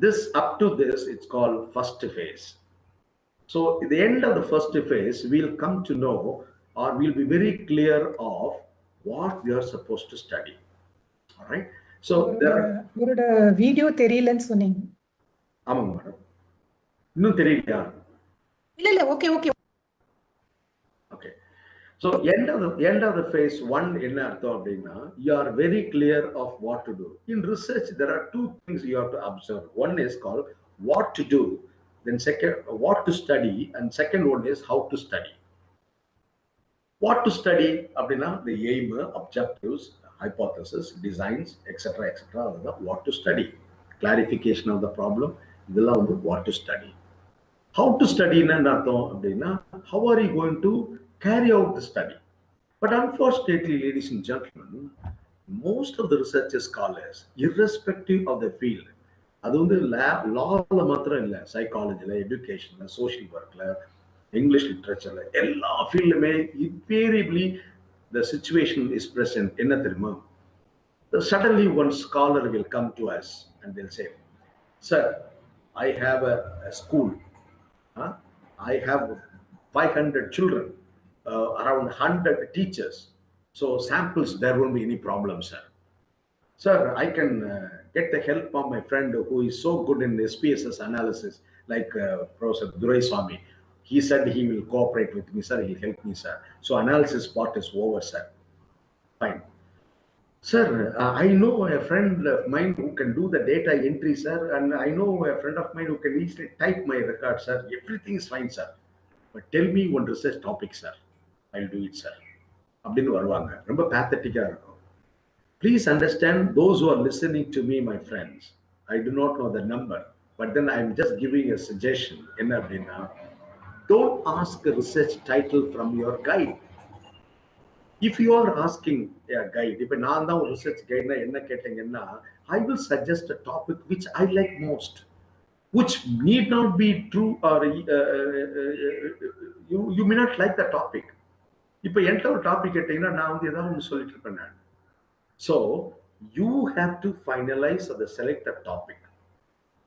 this up to this, it's called first phase. So at the end of the first phase, we'll come to know or we'll be very clear of what we are supposed to study. All right. So உங்களோட video தெரியலன்னு சொன்னீங்க. ஆமாங்க madam. இன்னும் தெரியலையா? இல்ல okay. Okay. So end of the phase 1 என்ன அர்த்தம் அப்படின்னா, you are very clear of what to do. In research, there are two things you have to observe. One is called what to do, then second what to study, and second one is how to study. What to study அப்படின்னா, the aim, objectives, hypothesis, designs, etc. What to study, clarification of the problem, இதெல்லாம் வந்து what to study. How to study என்னன்னு அர்த்தம் அப்படின்னா, how are you going to carry out the study? But unfortunately, ladies and gentlemen, most of the research scholars, irrespective of the field, அது வந்து lawல மாத்திரம் இல்லை, சைக்காலஜில, எஜுகேஷன்ல, social ஒர்க்ல, இங்கிலீஷ் லிட்ரேச்சர்ல, எல்லா ஃபீல்டுமே invariably the situation is present. என்ன தெரியுமா? Suddenly one scholar will come to us and they'll say, sir, I have a school. I have 500 children, around 100 teachers. So samples, there won't be any problem, sir. Sir, I can get the help of my friend who is so good in SPSS analysis, like Professor Durai Swami, He said he will cooperate with me, sir. He'll help me, sir. So analysis part is over, sir. Fine. Sir, I know a friend of mine who can do the data entry, sir, and I know a friend of mine who can easily type my record, sir. Everything is fine, sir. But tell me one research topic, sir. I'll do it, sir. அப்படின்னு வருவாங்க. ரொம்ப pathetic-ஆ இருக்கும். Please understand, those who are listening to me, my friends, I do not know the number, but then I'm just giving a suggestion. என்ன அப்படின்னா, don't ask a research title from your guide. If you are asking a guide, if நான் தான் ஒரு research guide என்ன கேட்டீங்கன்னா, I will suggest a topic which I like most, which need not be true, or you may not like the topic. இப்போ என்கிட்ட ஒரு topic கேட்டீங்கன்னா நான் வந்து ஏதாவது ஒன்று சொல்லிட்டு இருப்பேன் நான். So you have to finalize or select a topic,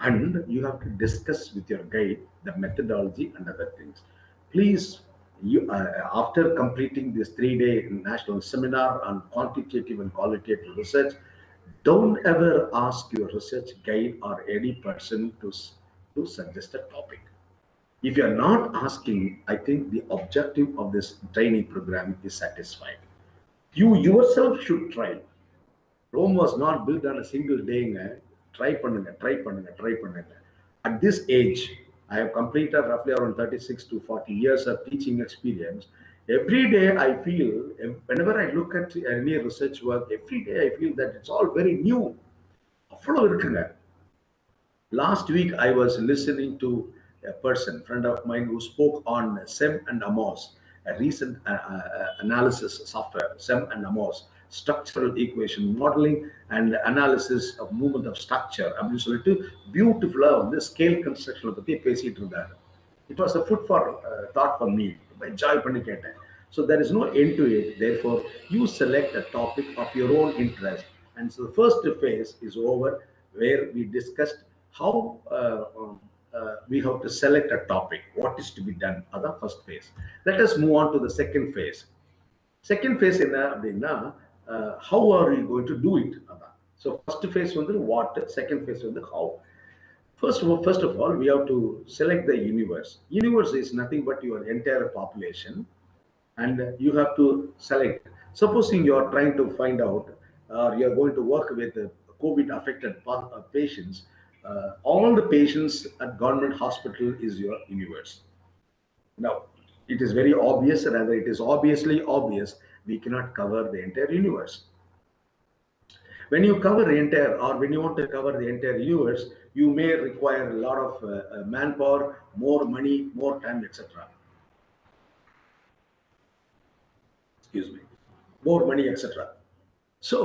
and you have to discuss with your guide the methodology and other things. Please, you after completing this 3-day national seminar on quantitative and qualitative research, don't ever ask your research guide or any person to suggest a topic. If you are not asking, I think the objective of this training program is satisfied. You yourself should try. Rome was not built on a single day. Try பண்ணுங்க. At this age, I have completed roughly around 36 to 40 years of teaching experience. Every day I feel, whenever I look at any research work, every day I feel that it's all very new. அவ்வளவு இருக்குங்க. Last week I was listening to a friend of mine, who spoke on SEM and AMOS, a recent analysis software, SEM and AMOS, structural equation modeling and analysis of movement of structure. அப்படின்னு சொல்லிட்டு பியூட்டிஃபுல்லா வந்து scale கன்ஸ்ட்ரக்ஷனை பத்தி பேசிட்டு இருந்தாரு. It was a food for thought for me. Enjoy பண்ணி கேட்டேன். So there is no end to it. Therefore, you select a topic of your own interest. And so the first phase is over, where we discussed how we have to select a topic, what is to be done. That's the first phase. Let us move on to the second phase. Second phase என்ன அப்படின்னா, how are you going to do it? So first phase வந்து what, second phase வந்து how. First of all, we have to select the universe. Universe is nothing but your entire population, and you have to select. Supposing you are trying to find out, or you are going to work with COVID affected patients, all the patients at government hospital is your universe. Now, it is very obvious, rather it is obviously obvious, we cannot cover the entire universe. When you cover the entire, or when you want to cover the entire universe, you may require a lot of manpower, more money, more time, etc. Excuse me, more money, etc. So,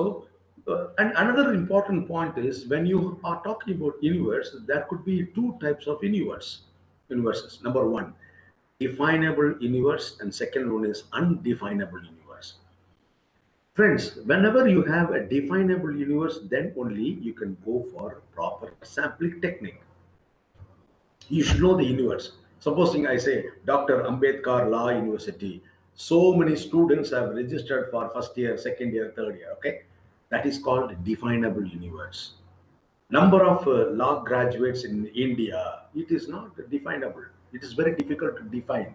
and another important point is, when you are talking about universe, there could be two types of universes. Number one, definable universe, and second one is undefinable universe. Friends, whenever you have a definable universe, then only you can go for proper sampling technique. You should know the universe. Supposing I say Dr. Ambedkar Law University, so many students have registered for first year, second year, third year. Okay, that is called definable universe. Number of law graduates in India, it is not definable. It is very difficult to define.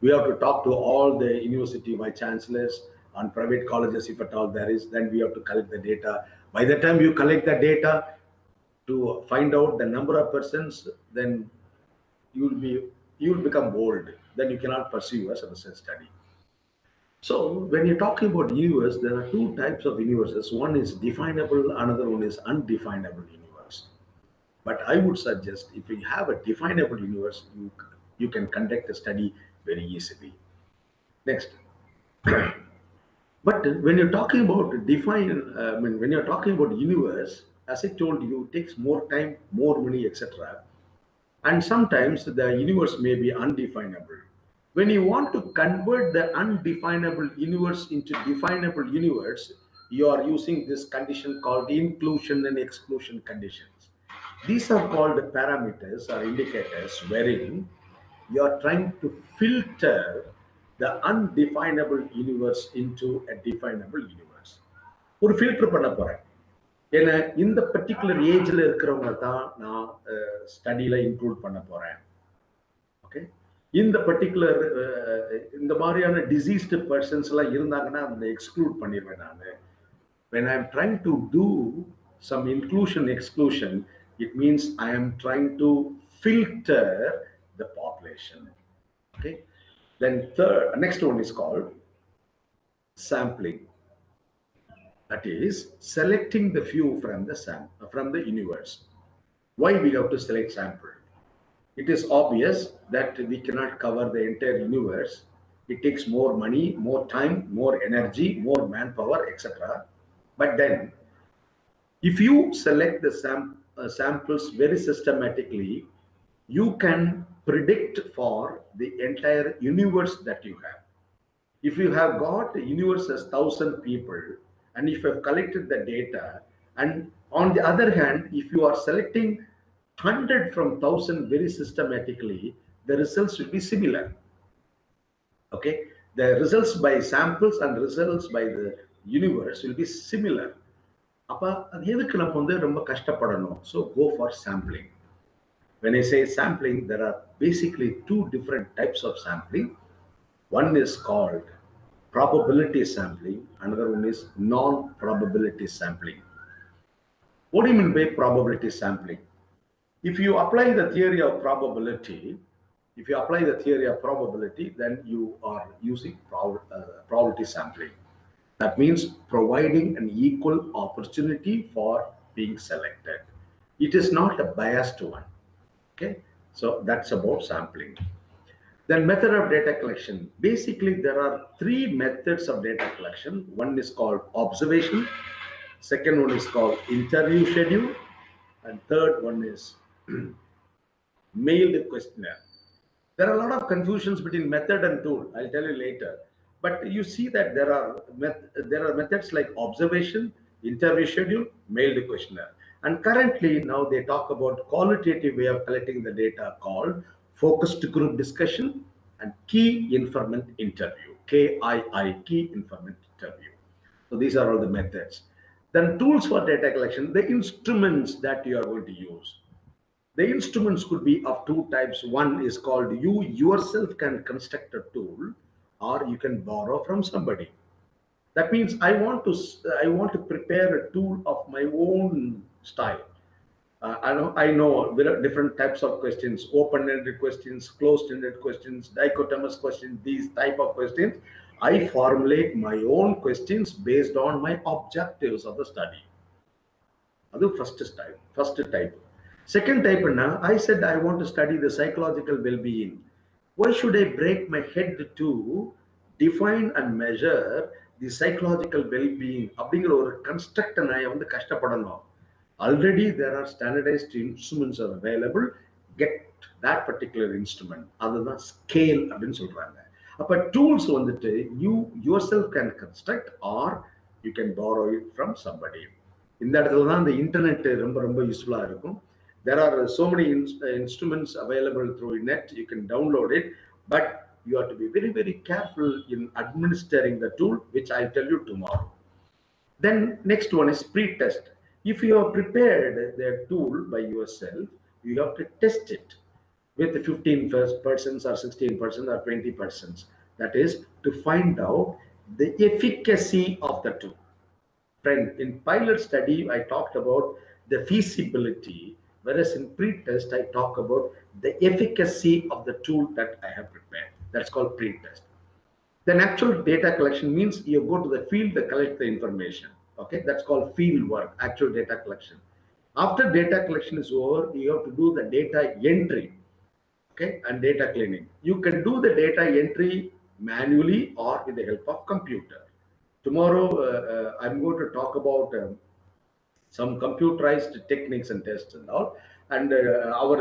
We have to talk to all the university vice chancellors and private colleges, if at all there is. Then we have to collect the data. By the time you collect the data to find out the number of persons, then you will become old. Then you cannot pursue as a research study. So when you're talking about universe, there are two types of universes. One is definable, another one is undefinable universe. But I would suggest, if you have a definable universe, you can conduct a study very easily. Next. But when you're talking about when you're talking about universe, as I told you, it takes more time, more money, etc. And sometimes the universe may be undefinable. When you want to convert the undefinable universe into definable universe, you are using this condition called inclusion and exclusion conditions. These are called parameters or indicators, wherein you are trying to filter the undefinable universe into a definable universe. ஒரு filter பண்ண போறேன். ஏன்னா இந்த particular ஏஜ்ல இருக்கிறவங்க தான் நான் ஸ்டடியில include பண்ண போறேன். ஓகே, In the particular இந்த மாதிரியான diseased persons எல்லாம் இருந்தாங்கன்னா அந்த exclude பண்ணிடுவேன் நான். When I am trying to do some inclusion exclusion, it means I am trying to filter the population. Okay. Then next one is called sampling. That is selecting the few from the universe. Why we have to select sample? It is obvious that we cannot cover the entire universe. It takes more money, more time, more energy, more manpower, etc. But then, if you select the samples very systematically, you can predict for the entire universe that you have. If you have got the universe as 1,000 people, and if you have collected the data, and on the other hand, if you are selecting 100 from 1,000 very systematically, the results will be similar. Okay, the results by samples and results by the universe will be similar. அப்ப அது எதுக்கு நம்ம வந்து ரொம்ப கஷ்டப்படணும்? So go for sampling. When I say sampling, there are basically two different types of sampling. One is called probability sampling, another one is non-probability sampling. What do you mean by probability sampling? If you apply the theory of probability, then you are using probability sampling. That means providing an equal opportunity for being selected. It is not a biased one. Okay, so that's about sampling. Then method of data collection. Basically, there are three methods of data collection. One is called observation. Second one is called interview schedule. And third one is mailed questionnaire. There are a lot of confusions between method and tool. I'll tell you later. But you see that there are methods like observation, interview schedule, mailed questionnaire. And currently now they talk about qualitative way of collecting the data called focused group discussion and key informant interview, KII, key informant interview. So these are all the methods. Then tools for data collection, the instruments that you are going to use. The instruments could be of two types. One is called you yourself can construct a tool, or you can borrow from somebody. That means I want to prepare a tool of my own style. I know there are different types of questions: open-ended questions, closed-ended questions, dichotomous questions. These type of questions, I formulate my own questions based on my objectives of the study. That's first type. Second type, I said I want to study the psychological well-being. Why should I break my head to define and measure the psychological well-being? அப்படிங்கிற ஒரு construct நான் வந்து கஷ்டப்படணும். Already there are standardized instruments are available. Get that particular instrument. அதுதான் scale அப்படின்னு சொல்றாங்க. அப்ப tools வந்துட்டு you yourself can construct or you can borrow it from somebody. இந்த இடத்துல தான் இந்த இன்டர்நெட் ரொம்ப யூஸ்ஃபுல்லா இருக்கும். There are so many instruments available through net. You can download it, but you have to be very, very careful in administering the tool, which I'll tell you tomorrow. Then next one is pre-test. If you have prepared the tool by yourself, you have to test it with 15% or 16% or 20%. That is to find out the efficacy of the tool. Friend, in pilot study, I talked about the feasibility, whereas in pre-test, I talk about the efficacy of the tool that I have prepared. That's called pre-test. Then actual data collection means you go to the field to collect the information. Okay, that's called field work, actual data collection. After data collection is over, you have to do the data entry, okay, and data cleaning. You can do the data entry manually or with the help of computer. Tomorrow, I'm going to talk about some computerized techniques and tests and all. And our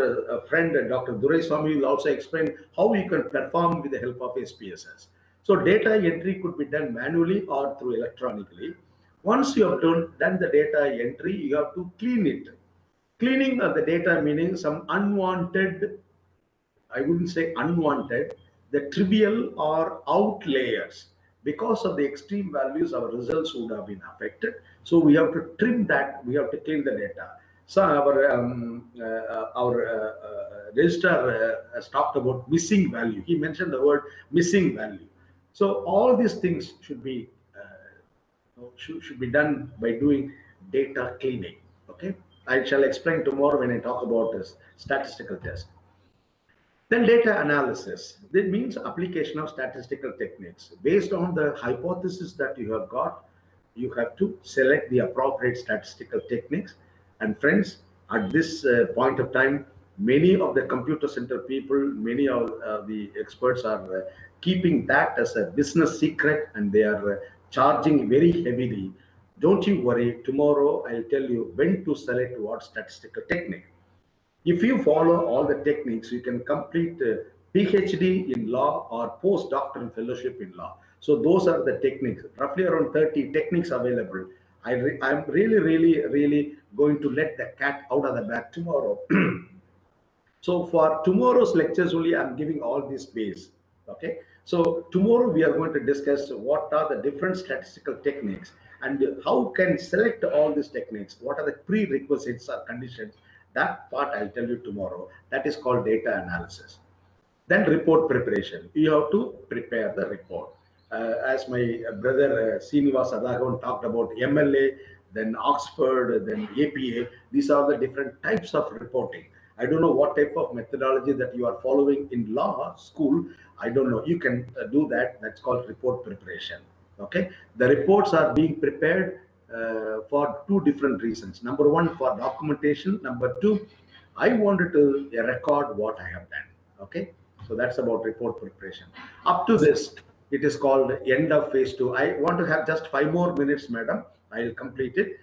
friend, Dr. Swami, will also explain how you can perform with the help of SPSS. So data entry could be done manually or through electronically. Once you have done the data entry, you have to clean it. Cleaning of the data meaning some unwanted, I wouldn't say unwanted, the trivial or outliers. Because of the extreme values, our results would have been affected. So we have to trim that. We have to clean the data. So our registrar has talked about missing value. He mentioned the word missing value. So all these things should be done by doing data cleaning. Okay, I shall explain tomorrow when I talk about this statistical test. Then data analysis. That means application of statistical techniques. Based on the hypothesis that you have got, you have to select the appropriate statistical techniques. And friends, at this point of time, many of the computer center people, many of the experts are keeping that as a business secret, and they are charging very heavily. Don't you worry, tomorrow I'll tell you when to select what statistical technique. If you follow all the techniques, you can complete PhD in law or postdoctoral fellowship in law. So those are the techniques, roughly around 30 techniques available. I'm really going to let the cat out of the bag tomorrow. So for tomorrow's lectures only, I'm giving all these base. Okay. So tomorrow we are going to discuss what are the different statistical techniques and how can select all these techniques. What are the prerequisites or conditions? That part I'll tell you tomorrow. That is called data analysis. Then report preparation. You have to prepare the report. As my brother Srinivas Adagavan talked about MLA, then Oxford, then APA. These are the different types of reporting. I don't know what type of methodology that you are following in law school. I don't know. You can do that. That's called report preparation. Okay. The reports are being prepared for two different reasons. Number one, for documentation. Number two, I wanted to record what I have done. Okay. So that's about report preparation. Up to this, it is called end of phase 2. I want to have just 5 more minutes, madam. I will complete it.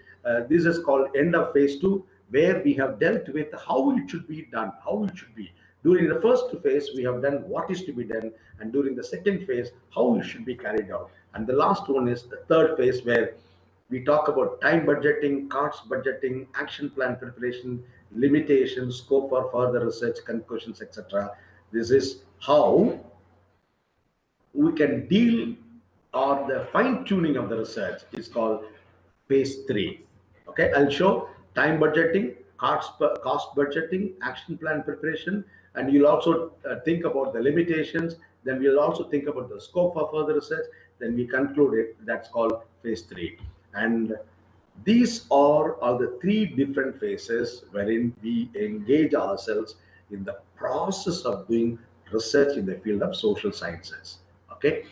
This is called end of phase 2, where we have dealt with how it should be done, how it should be. During the first phase, we have done what is to be done, and during the second phase, how it should be carried out. And the last one is the third phase, where we talk about time budgeting, cost budgeting, action plan preparation, limitations, scope for further research, conclusions, etc. This is how we can deal, or the fine tuning of the research is called phase 3. Okay, I'll show time budgeting, cost budgeting, action plan preparation, and you'll also think about the limitations. Then we'll also think about the scope of further research. Then we conclude it. That's called phase 3. And these are the 3 different phases wherein we engage ourselves in the process of doing research in the field of social sciences. Okay,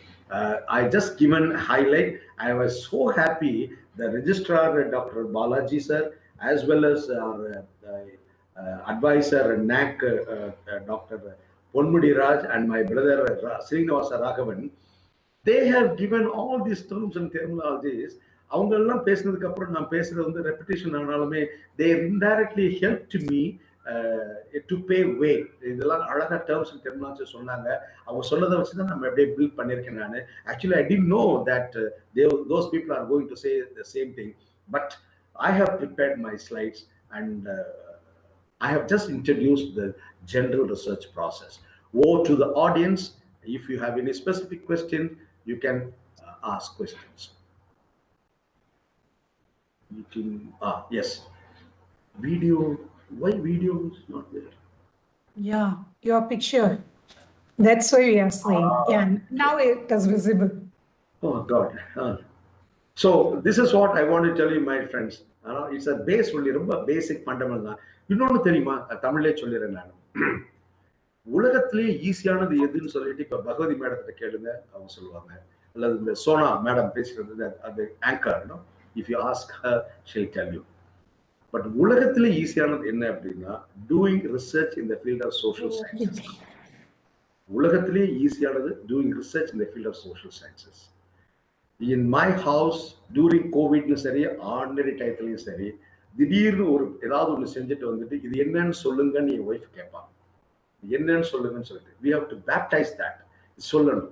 I just given a highlight. I was so happy the registrar Dr. Balaji sir, as well as our advisor NAC Dr. Ponmudi Raj, and my brother Srinivasa Raghavan. They have given all these terms and terminologies. அவங்கெல்லாம் பேசினதுக்கு அப்புறம் நான் பேசுறது வந்து repetition ஆனாலுமே they indirectly helped me to pay way. இதெல்லாம் அழகா terms and terminology சொன்னாங்க. அவங்க சொன்னதை வச்சு தான் நம்ம அப்படியே பில்ட் பண்ணியிருக்கேன் நான். Actually, I didn't know that those people are going to say the same thing. But I have prepared my slides, and I have just introduced the general research process. Over to the audience. If you have any specific question, you can ask questions. You can, yes. Video, why video is not there? Yeah, your picture. That's why we are saying. Yeah, now it is visible. Oh God. So this is what I want to tell you, my friends. It's a base only, ரொம்ப basic fundamental. இன்னொன்னு தெரியுமா, தமிழ்லே சொல்லிடுறேன் நான். உலகத்திலே ஈஸியானது எதுன்னு சொல்லிட்டு இப்ப பகவதி மேடத்தை கேளுங்க, அவங்க சொல்லுவாங்க. அல்லது இந்த சோனா மேடம் பேசுறது அது anchor. If you ask her, she'll tell you. But உலகத்திலே ஈஸியானது என்ன அப்படின்னா doing research in the field of social sciences. உலகத்திலே ஈஸியானது doing research in the field of social sciences. In my house during COVID சரி, ordinary டயத்துலையும் சரி, திடீர்னு ஒரு ஏதாவது ஒன்று செஞ்சுட்டு வந்துட்டு இது என்னன்னு சொல்லுங்கன்னு என் ஒய்ஃப் கேட்பாங்க. என்னன்னு சொல்லுங்கன்னு சொல்லிட்டு we have to baptize that. சொல்லணும்.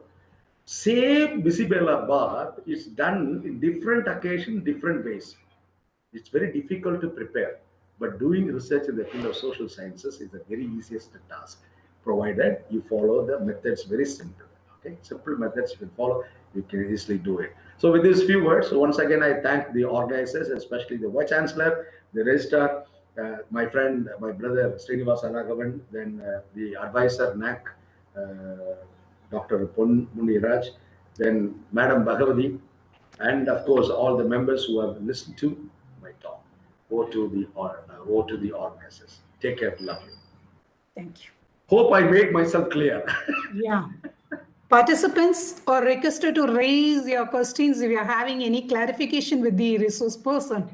Same Bisibella bath is done in different occasion, different ways. It's very difficult to prepare, but doing research in the field of social sciences is the very easiest task, provided you follow the methods. Very simple. Okay, simple methods you can follow, you can easily do it. So with these few words, once again I thank the organizers, especially the Vice Chancellor, the Registrar, my friend, my brother Srinivasa Raghavan, then the advisor NAC, Dr. Pon Muniraj, then Madam Bhagavati, and of course all the members who have listened to my talk. Over to the organizers. Take care, love you. Thank you. Hope I made myself clear. Yeah. Participants are requested to raise your questions if you are having any clarification with the resource person.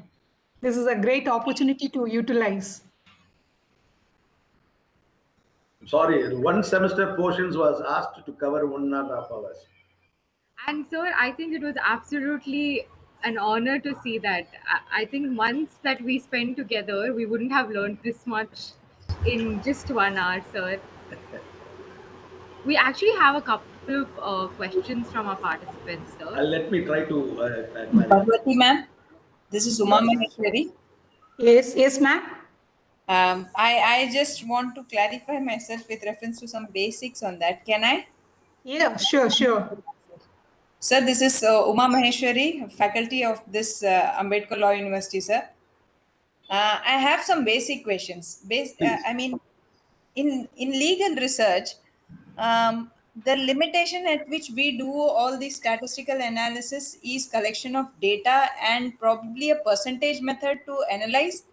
This is a great opportunity to utilize. Sorry, one semester portions was asked to cover 1.5 hours. And sir, I think it was absolutely an honor to see that. I think months that we spent together, we wouldn't have learned this much in just 1 hour, sir. We actually have a couple of questions from our participants, sir. Let me try to clarify. Bhagwati ma'am, this is Uma Maheshwari. Yes, ma'am. I just want to clarify myself with reference to some basics on that. Can I? Yeah, sure. Sir, this is Uma Maheshwari, faculty of this Ambedkar Law University, sir. I have some basic questions. I mean, in legal research, the limitation at which we do all the statistical analysis is collection of data and probably a percentage method to analyze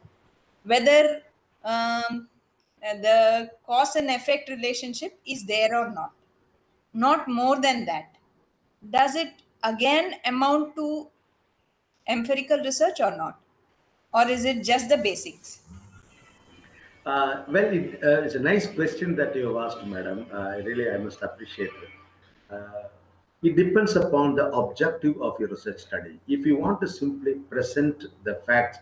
whether the cause and effect relationship is there or not. Not more than that. Does it again amount to empirical research or not? Or is it just the basics? Well, it's a nice question that you have asked, madam. I must appreciate it. It depends upon the objective of your research study. If you want to simply present the facts,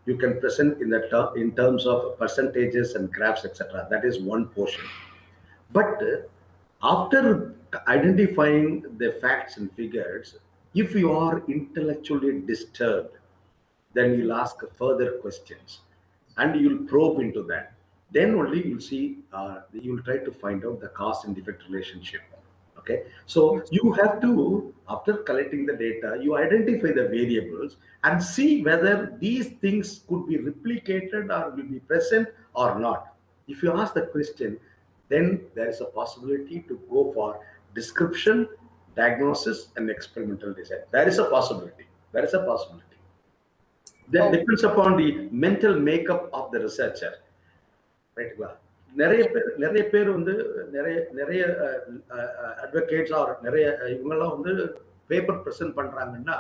you can present in terms of percentages and graphs, etc. That is one portion. But after identifying the facts and figures, if you are intellectually disturbed, then you'll ask further questions and you'll probe into that. Then only you'll see, you'll try to find out the cause and effect relationship. Okay, so you have to, after collecting the data, you identify the variables and see whether these things could be replicated or will be present or not. If you ask the question, then there is a possibility to go for description, diagnosis, and experimental design. There is a possibility. There is a possibility. That depends upon the mental makeup of the researcher. ரைட்டுங்களா? நிறைய பேர் வந்து நிறைய advocates R நிறைய இவங்கெல்லாம் வந்து paper present பண்றாங்கன்னா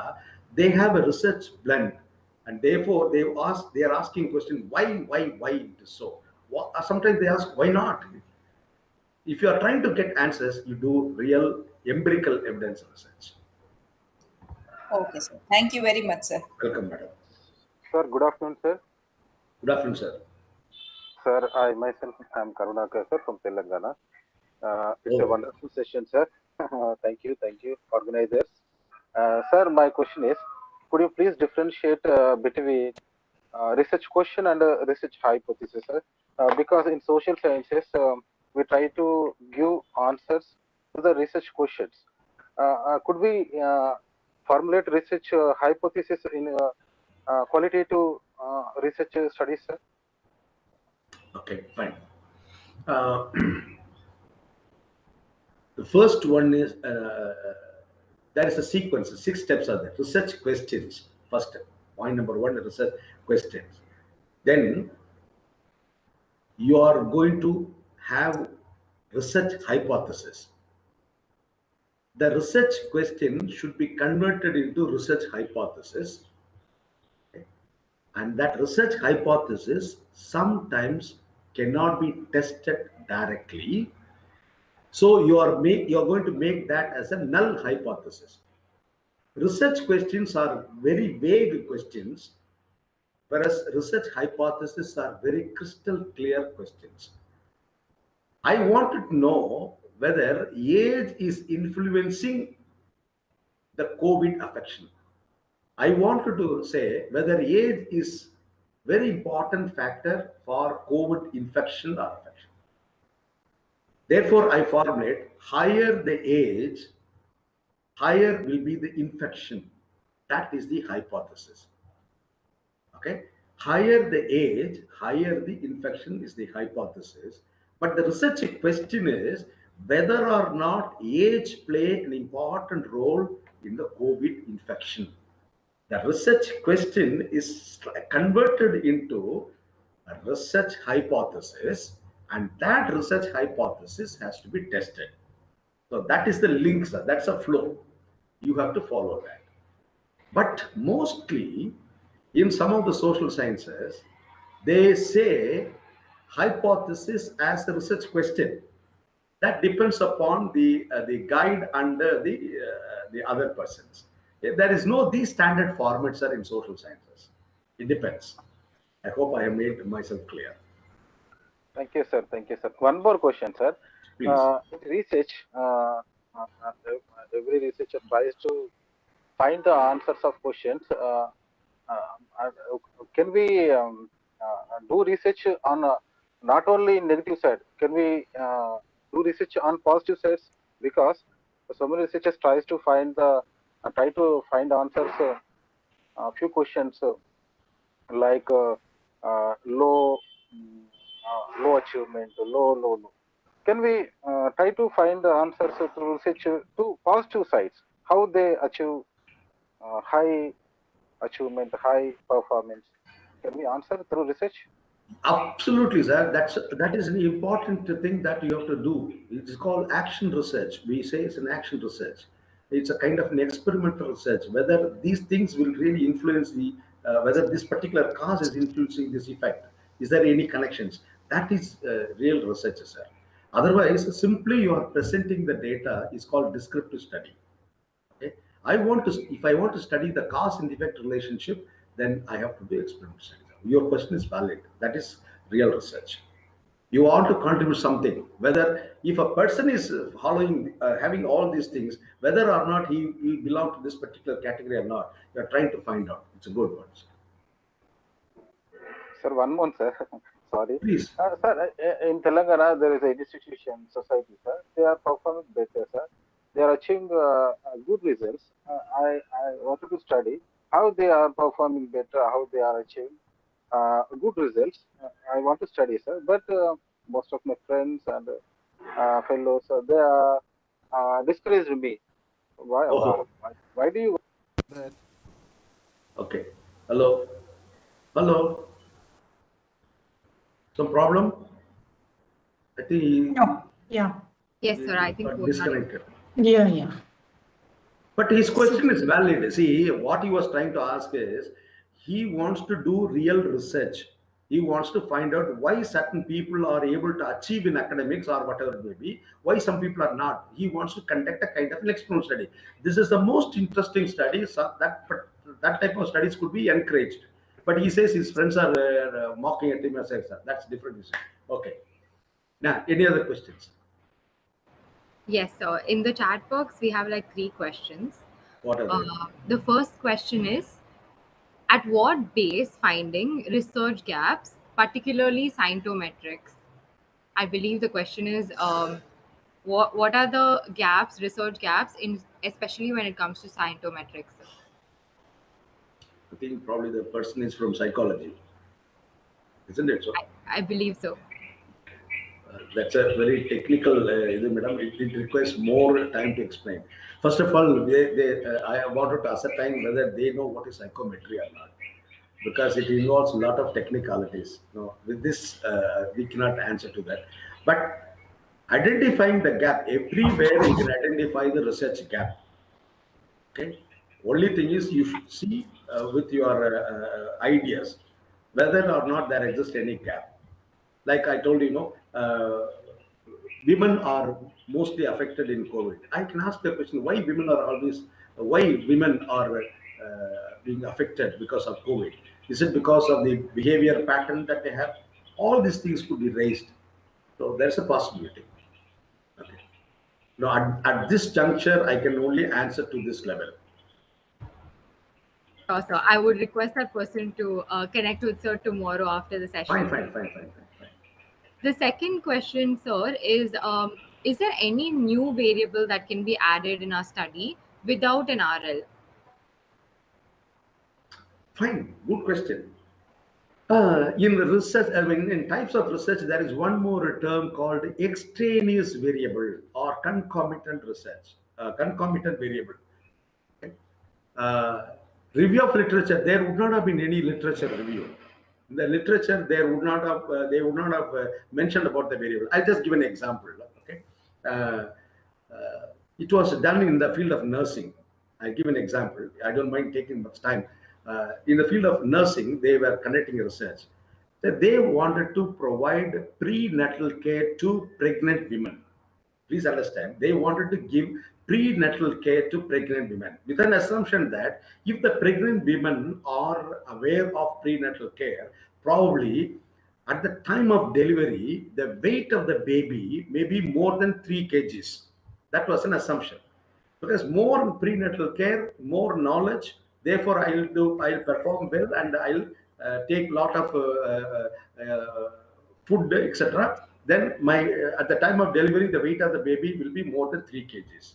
they have a research blend and therefore they are asking question why it is so. Sometimes they ask why not. If you are trying to get answers, you do real empirical evidence research. Okay, sir. Thank you very much, sir. Welcome, madam. Sir, good afternoon, sir. Good afternoon, sir. Sir, I myself am Karunakar, sir, from Telangana. It's a wonderful session, sir. Thank you, organizers. Sir, my question is, could you please differentiate between research question and research hypothesis, sir? Because in social sciences, we try to give answers to the research questions. Could we formulate research hypothesis in qualitative research studies, sir? Okay, fine. The first one is there is a sequence. 6 steps are there. Research questions. First point number 1, research questions. Then you are going to have research hypothesis. The research question should be converted into research hypothesis. And that research hypothesis sometimes cannot be tested directly. So you are going to make that as a null hypothesis. Research questions are very vague questions, whereas research hypotheses are very crystal clear questions. I wanted to know whether age is influencing the COVID affection. I wanted to say whether age is very important factor for COVID infection or affection. Therefore, I formulate higher the age, higher will be the infection. That is the hypothesis. Okay. Higher the age, higher the infection is the hypothesis. But the research question is whether or not age play an important role in the COVID infection. The research question is converted into a research hypothesis, and that research hypothesis has to be tested. So that is the link, sir. That's a flow. You have to follow that. But mostly in some of the social sciences, they say hypothesis as a research question. That depends upon the guide and the other persons. There is no these standard formats are in social sciences. It depends. I hope I have made myself clear. Thank you, sir. Thank you, sir. One more question, sir. Please. In research, every researcher tries to find the answers of questions. Can we do research on not only negative side? Can we do research on positive sides? Because so many researchers try to find answers. A few questions like low achievement, low. Can we try to find the answers to research to positive sides? How they achieve high achievement, high performance? Can we answer through research? Absolutely, sir. That is an important thing that you have to do. It is called action research. We say it's an action research. It's a kind of an experimental research. Whether these things will really influence whether this particular cause is influencing this effect. Is there any connections? That is real research, sir. Otherwise, simply you are presenting the data is called descriptive study. Okay. If I want to study the cause and effect relationship, then I have to do experimental study. Your question is valid. That is real research. You want to contribute something, whether if a person is following, having all these things, whether or not he will belong to this particular category or not, you are trying to find out. It's a good one. Sir, one more, sir. Sorry. Please. Sir, in Telangana, there is an institution, society, sir. They are performing better, sir. They are achieving good results. I wanted to study how they are performing better, how they are achieving good results. I want to study, sir. But most of my friends and fellows, they are discouraged me. Why do you? Okay. Hello. Hello. Some problem? I think. No. Yeah. Yes, sir. I think got we're disconnected. Yeah. But his question is valid. See, what he was trying to ask is, he wants to do real research. He wants to find out why certain people are able to achieve in academics or whatever it may be, why some people are not. He wants to conduct a kind of an experimental study. This is the most interesting study. So that type of studies could be encouraged. But he says his friends are mocking at him as that. That's different. Okay. Now, any other questions? Yes, so in the chat box, we have like 3 questions. What are they? The first question is, at what base finding research gaps, particularly scientometrics? I believe the question is, what are the gaps, research gaps, especially when it comes to scientometrics? I think probably the person is from psychology. Isn't it so? I believe so. That's a very technical, madam. It requires more time to explain. First of all, I wanted to ascertain whether they know what is psychometry or not, because it involves a lot of technicalities. No, with this, we cannot answer to that. But identifying the gap, everywhere you can identify the research gap. Okay. Only thing is you should see with your ideas whether or not there exists any gap. Like I told you, women are mostly affected in COVID. I can ask the question: why women are being affected because of COVID? Is it because of the behavior pattern that they have? All these things could be raised. So there's a possibility. Okay. Now, at this juncture, I can only answer to this level. So I would request that person to connect with sir tomorrow after the session. Fine. The second question, sir, is there any new variable that can be added in our study without an RL? Fine, good question. In research, I mean, in types of research, there is one more term called extraneous variable or concomitant research, concomitant variable. Okay. Review of literature, there would not have been any literature review. In the literature, there would not have, they would not have mentioned about the variable. I'll just give an example. Okay. It was done in the field of nursing. I'll give an example. I don't mind taking much time. In the field of nursing, they were conducting research that they wanted to provide prenatal care to pregnant women. Please understand, they wanted to give prenatal care to pregnant women with an assumption that if the pregnant women are aware of prenatal care, probably at the time of delivery, the weight of the baby may be more than 3 kgs. That was an assumption. Because more prenatal care, more knowledge, therefore I'll perform well and I'll take lot of food, etc. Then my at the time of delivery, the weight of the baby will be more than 3 kgs.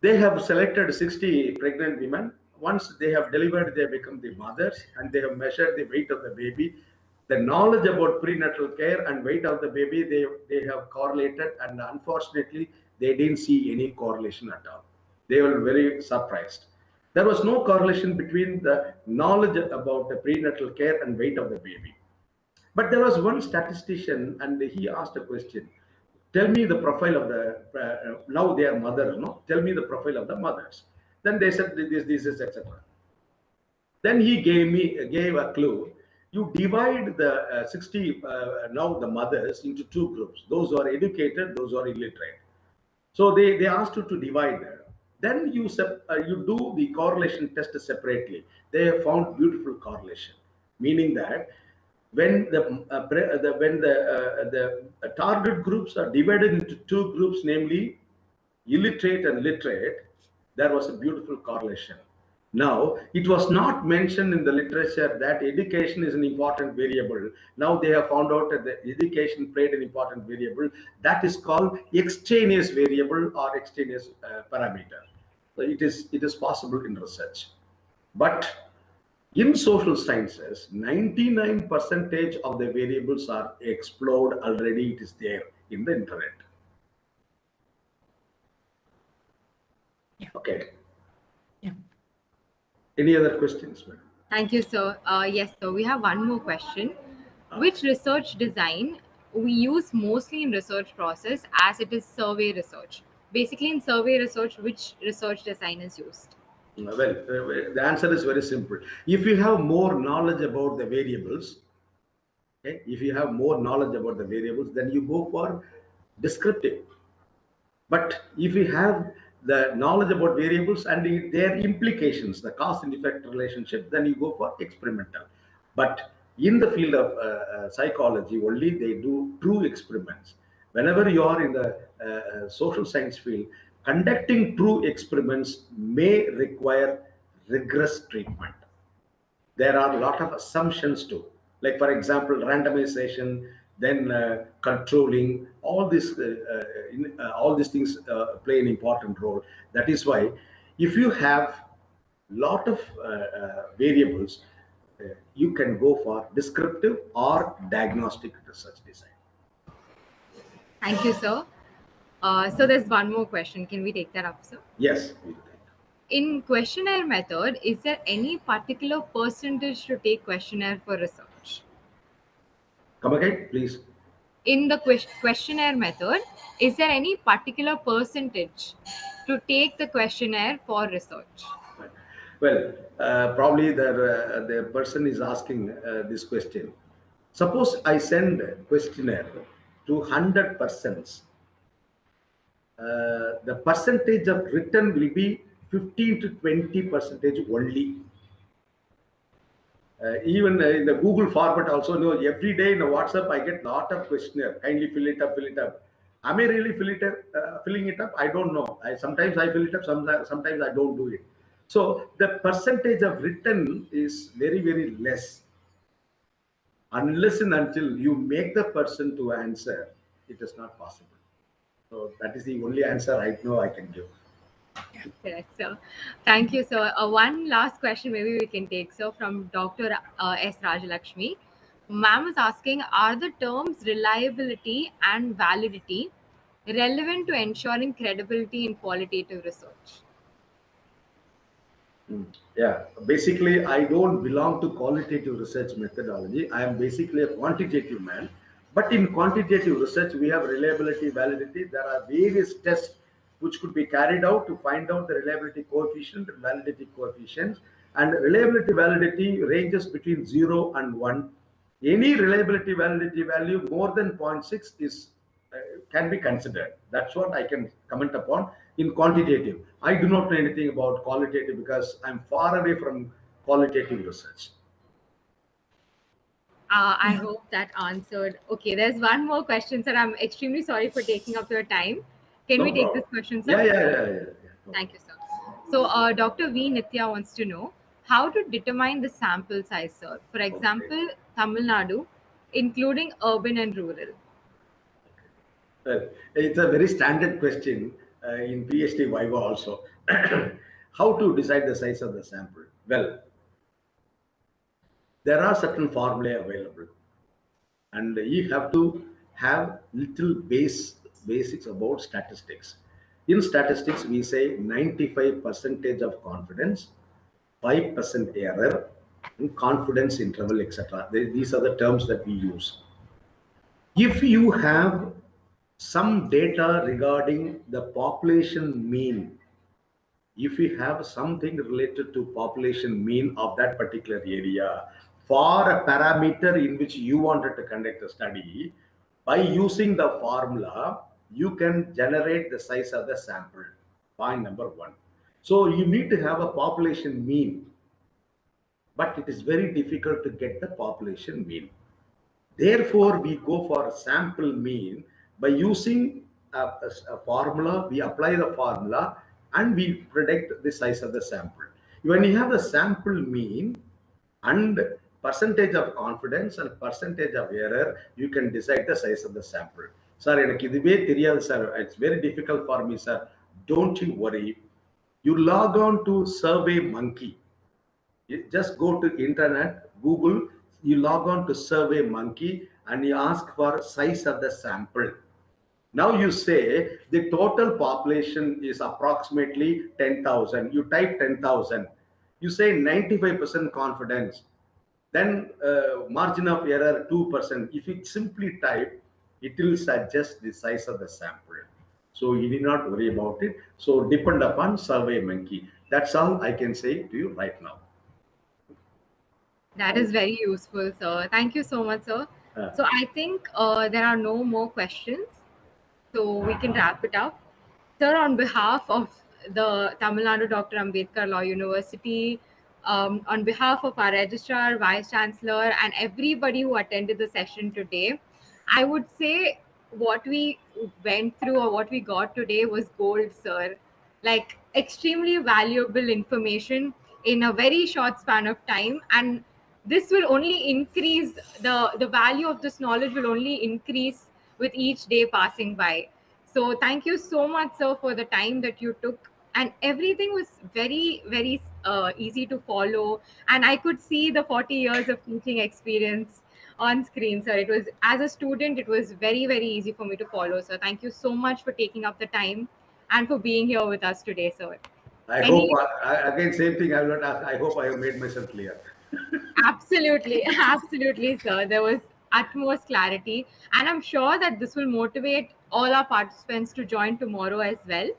They have selected 60 pregnant women. Once they have delivered, they become the mothers and they have measured the weight of the baby. The knowledge about prenatal care and weight of the baby, they have correlated, and unfortunately, they didn't see any correlation at all. They were very surprised. There was no correlation between the knowledge about the prenatal care and weight of the baby. But there was one statistician, and he asked a question. Tell me the profile of the, now they are mothers, no? Tell me the profile of the mothers. Then they said this is, etc. Then he gave a clue. You divide the 60, now the mothers into 2 groups. Those who are educated, those who are illiterate. So they asked you to divide them. Then you do the correlation test separately. They have found beautiful correlation, meaning that when the target groups are divided into 2 groups, namely illiterate and literate, there was a beautiful correlation. Now, it was not mentioned in the literature that education is an important variable. Now they have found out that the education played an important variable. That is called extraneous variable or extraneous parameter. So it is possible in research. But in social sciences, 99% of the variables are explored already. It is there in the internet. Yeah. Okay. Yeah. Any other questions, madam? Thank you, sir. Yes, sir. We have one more question. Which research design we use mostly in research process, as it is survey research? Basically, in survey research, which research design is used? Well, the answer is very simple. If you have more knowledge about the variables, okay, if you have more knowledge about the variables, then you go for descriptive. But if you have the knowledge about variables and their implications, the cause and effect relationship, then you go for experimental. But in the field of psychology, only they do true experiments. Whenever you are in the social science field, conducting true experiments may require rigorous treatment. There are a lot of assumptions too, like for example randomization, then controlling. All these things play an important role. That is why if you have lot of variables, you can go for descriptive or diagnostic research design. Thank you, sir. So there's one more question. Can we take that up, sir? Yes, we do that. In questionnaire method, is there any particular percentage to take questionnaire for research? Come again, please. In the questionnaire method, is there any particular percentage to take the questionnaire for research? Well, probably the person is asking this question. Suppose I send a questionnaire to 100 persons. The percentage of written will be 15 to 20% only. Even in the Google format also, no, every day in WhatsApp I get lot of questionnaire. Kindly fill it up, fill it up. Am I really filling it up? I don't know. Sometimes I fill it up, sometimes I don't do it. So the percentage of written is very, very less. Unless and until you make the person to answer, it is not possible. So that is the only answer right now I can give. Correct, sir. Thank you, sir. One last question maybe we can take, sir, from Dr. S. Rajalakshmi. Ma'am is asking, are the terms reliability and validity relevant to ensuring credibility in qualitative research? Yeah, basically, I don't belong to qualitative research methodology. I am basically a quantitative man. But in quantitative research, we have reliability, validity. There are various tests which could be carried out to find out the reliability coefficient and validity coefficients. And reliability validity ranges between 0 and 1. Any reliability validity value more than 0.6 is can be considered. That's what I can comment upon in quantitative. I do not know anything about qualitative because I'm far away from qualitative research. I hope that answered. Okay, there's one more question, sir. I'm extremely sorry for taking up your time. Can we No take this problem. question, sir? Yeah. No Thank you, sir. So, Dr. V Nitya wants to know how to determine the sample size, sir. For example, Tamil Nadu, including urban and rural. Well, it's a very standard question in PhD Viva also. How to decide the size of the sample? Well, there are certain formulae available, and you have to have little basics about statistics. In statistics, we say 95% of confidence, 5% error, and confidence interval, etc. These are the terms that we use. If you have some data regarding the population mean, if you have something related to population mean of that particular area for a parameter in which you wanted to conduct a study, by using the formula, you can generate the size of the sample. Point number one. So you need to have a population mean, but it is very difficult to get the population mean. Therefore, we go for a sample mean by using a formula. We apply the formula and we predict the size of the sample. When you have the sample mean and percentage of confidence and percentage of error, you can decide the size of the sample. Sir, it's very difficult for me, sir. Don't you worry. You log on to Survey Monkey. You just go to internet, Google, you log on to Survey Monkey and you ask for size of the sample. Now you say the total population is approximately 10,000. You type 10,000. You say 95% confidence. Then margin of error 2%. If you simply type, it will suggest the size of the sample. So you need not worry about it. So depend upon Survey Monkey. That's all I can say to you right now. That is very useful, sir. Thank you so much, sir. So I think there are no more questions. So we can wrap it up. Sir, on behalf of the Tamil Nadu Dr. Ambedkar Law University, on behalf of our registrar, vice chancellor, and everybody who attended the session today, I would say what we went through or what we got today was gold, sir. Like extremely valuable information in a very short span of time. And this will only increase, the value of this knowledge will only increase with each day passing by. So thank you so much, sir, for the time that you took. And everything was very, very easy to follow. And I could see the 40 years of teaching experience on screen, sir. It was, as a student, it was very, very easy for me to follow, sir. Thank you so much for taking up the time and for being here with us today, sir. I hope, again, same thing I will not ask. I hope I have made myself clear. Absolutely, absolutely, sir. There was utmost clarity. And I'm sure that this will motivate all our participants to join tomorrow as well.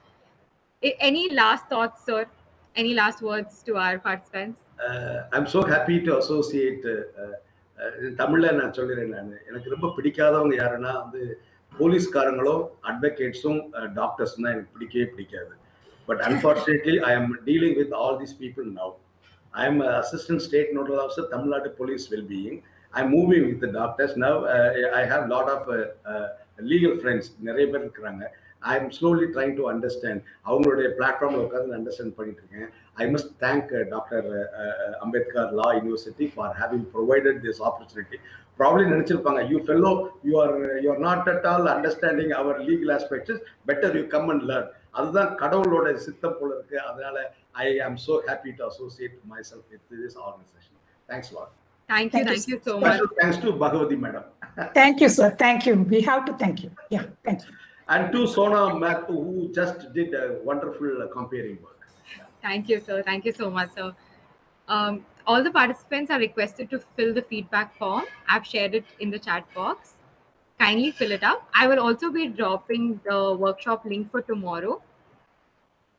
Any last thoughts, sir? Any last words to our participants? I'm so happy to associate தமிழ்ல நான் சொல்கிறேன். எனக்கு ரொம்ப பிடிக்காதவங்க யாருன்னா வந்து போலீஸ்காரங்களும் அட்வொகேட்ஸும் doctors தான் எனக்கு பிடிக்கவே பிடிக்காது. But unfortunately, I am dealing with all these people now. I am an assistant state nodal officer, Tamil Nadu Police Wellbeing. I'm moving with the doctors now. I have a lot of legal friends. நிறைய பேர் இருக்கிறாங்க. I am slowly trying to understand. அவங்களுடைய பிளாட்ஃபார்ம்ல உட்கார்ந்து understand பண்ணிட்டு இருக்கேன். I must thank Dr. Ambedkar Law University for having provided this opportunity. Probably நினைச்சிருப்பாங்க, you fellow, you are not at all understanding our legal aspects. Better you come and learn. அதுதான் கடவுளோட சித்தம் போல இருக்கு. அதனால I am so happy to associate myself with this organization. Thanks a lot. Thank you so much. Special thanks to Bhagavati madam. Thank you, sir. Thank you. We have to thank you. Yeah, thank you. And to Sona Math, who just did a wonderful comparing work. Thank you, sir. Thank you so much, sir. All the participants are requested to fill the feedback form. I've shared it in the chat box. Kindly fill it up. I will also be dropping the workshop link for tomorrow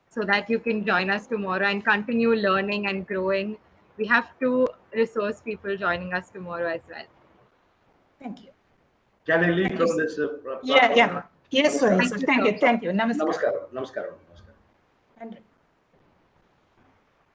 so that you can join us tomorrow and continue learning and growing. We have 2 resource people joining us tomorrow as well. Thank you. Can I leave from this? Yeah. Yes, sir. Yes, sir. Thank you. Thank you. Namaskar. Namaskaram.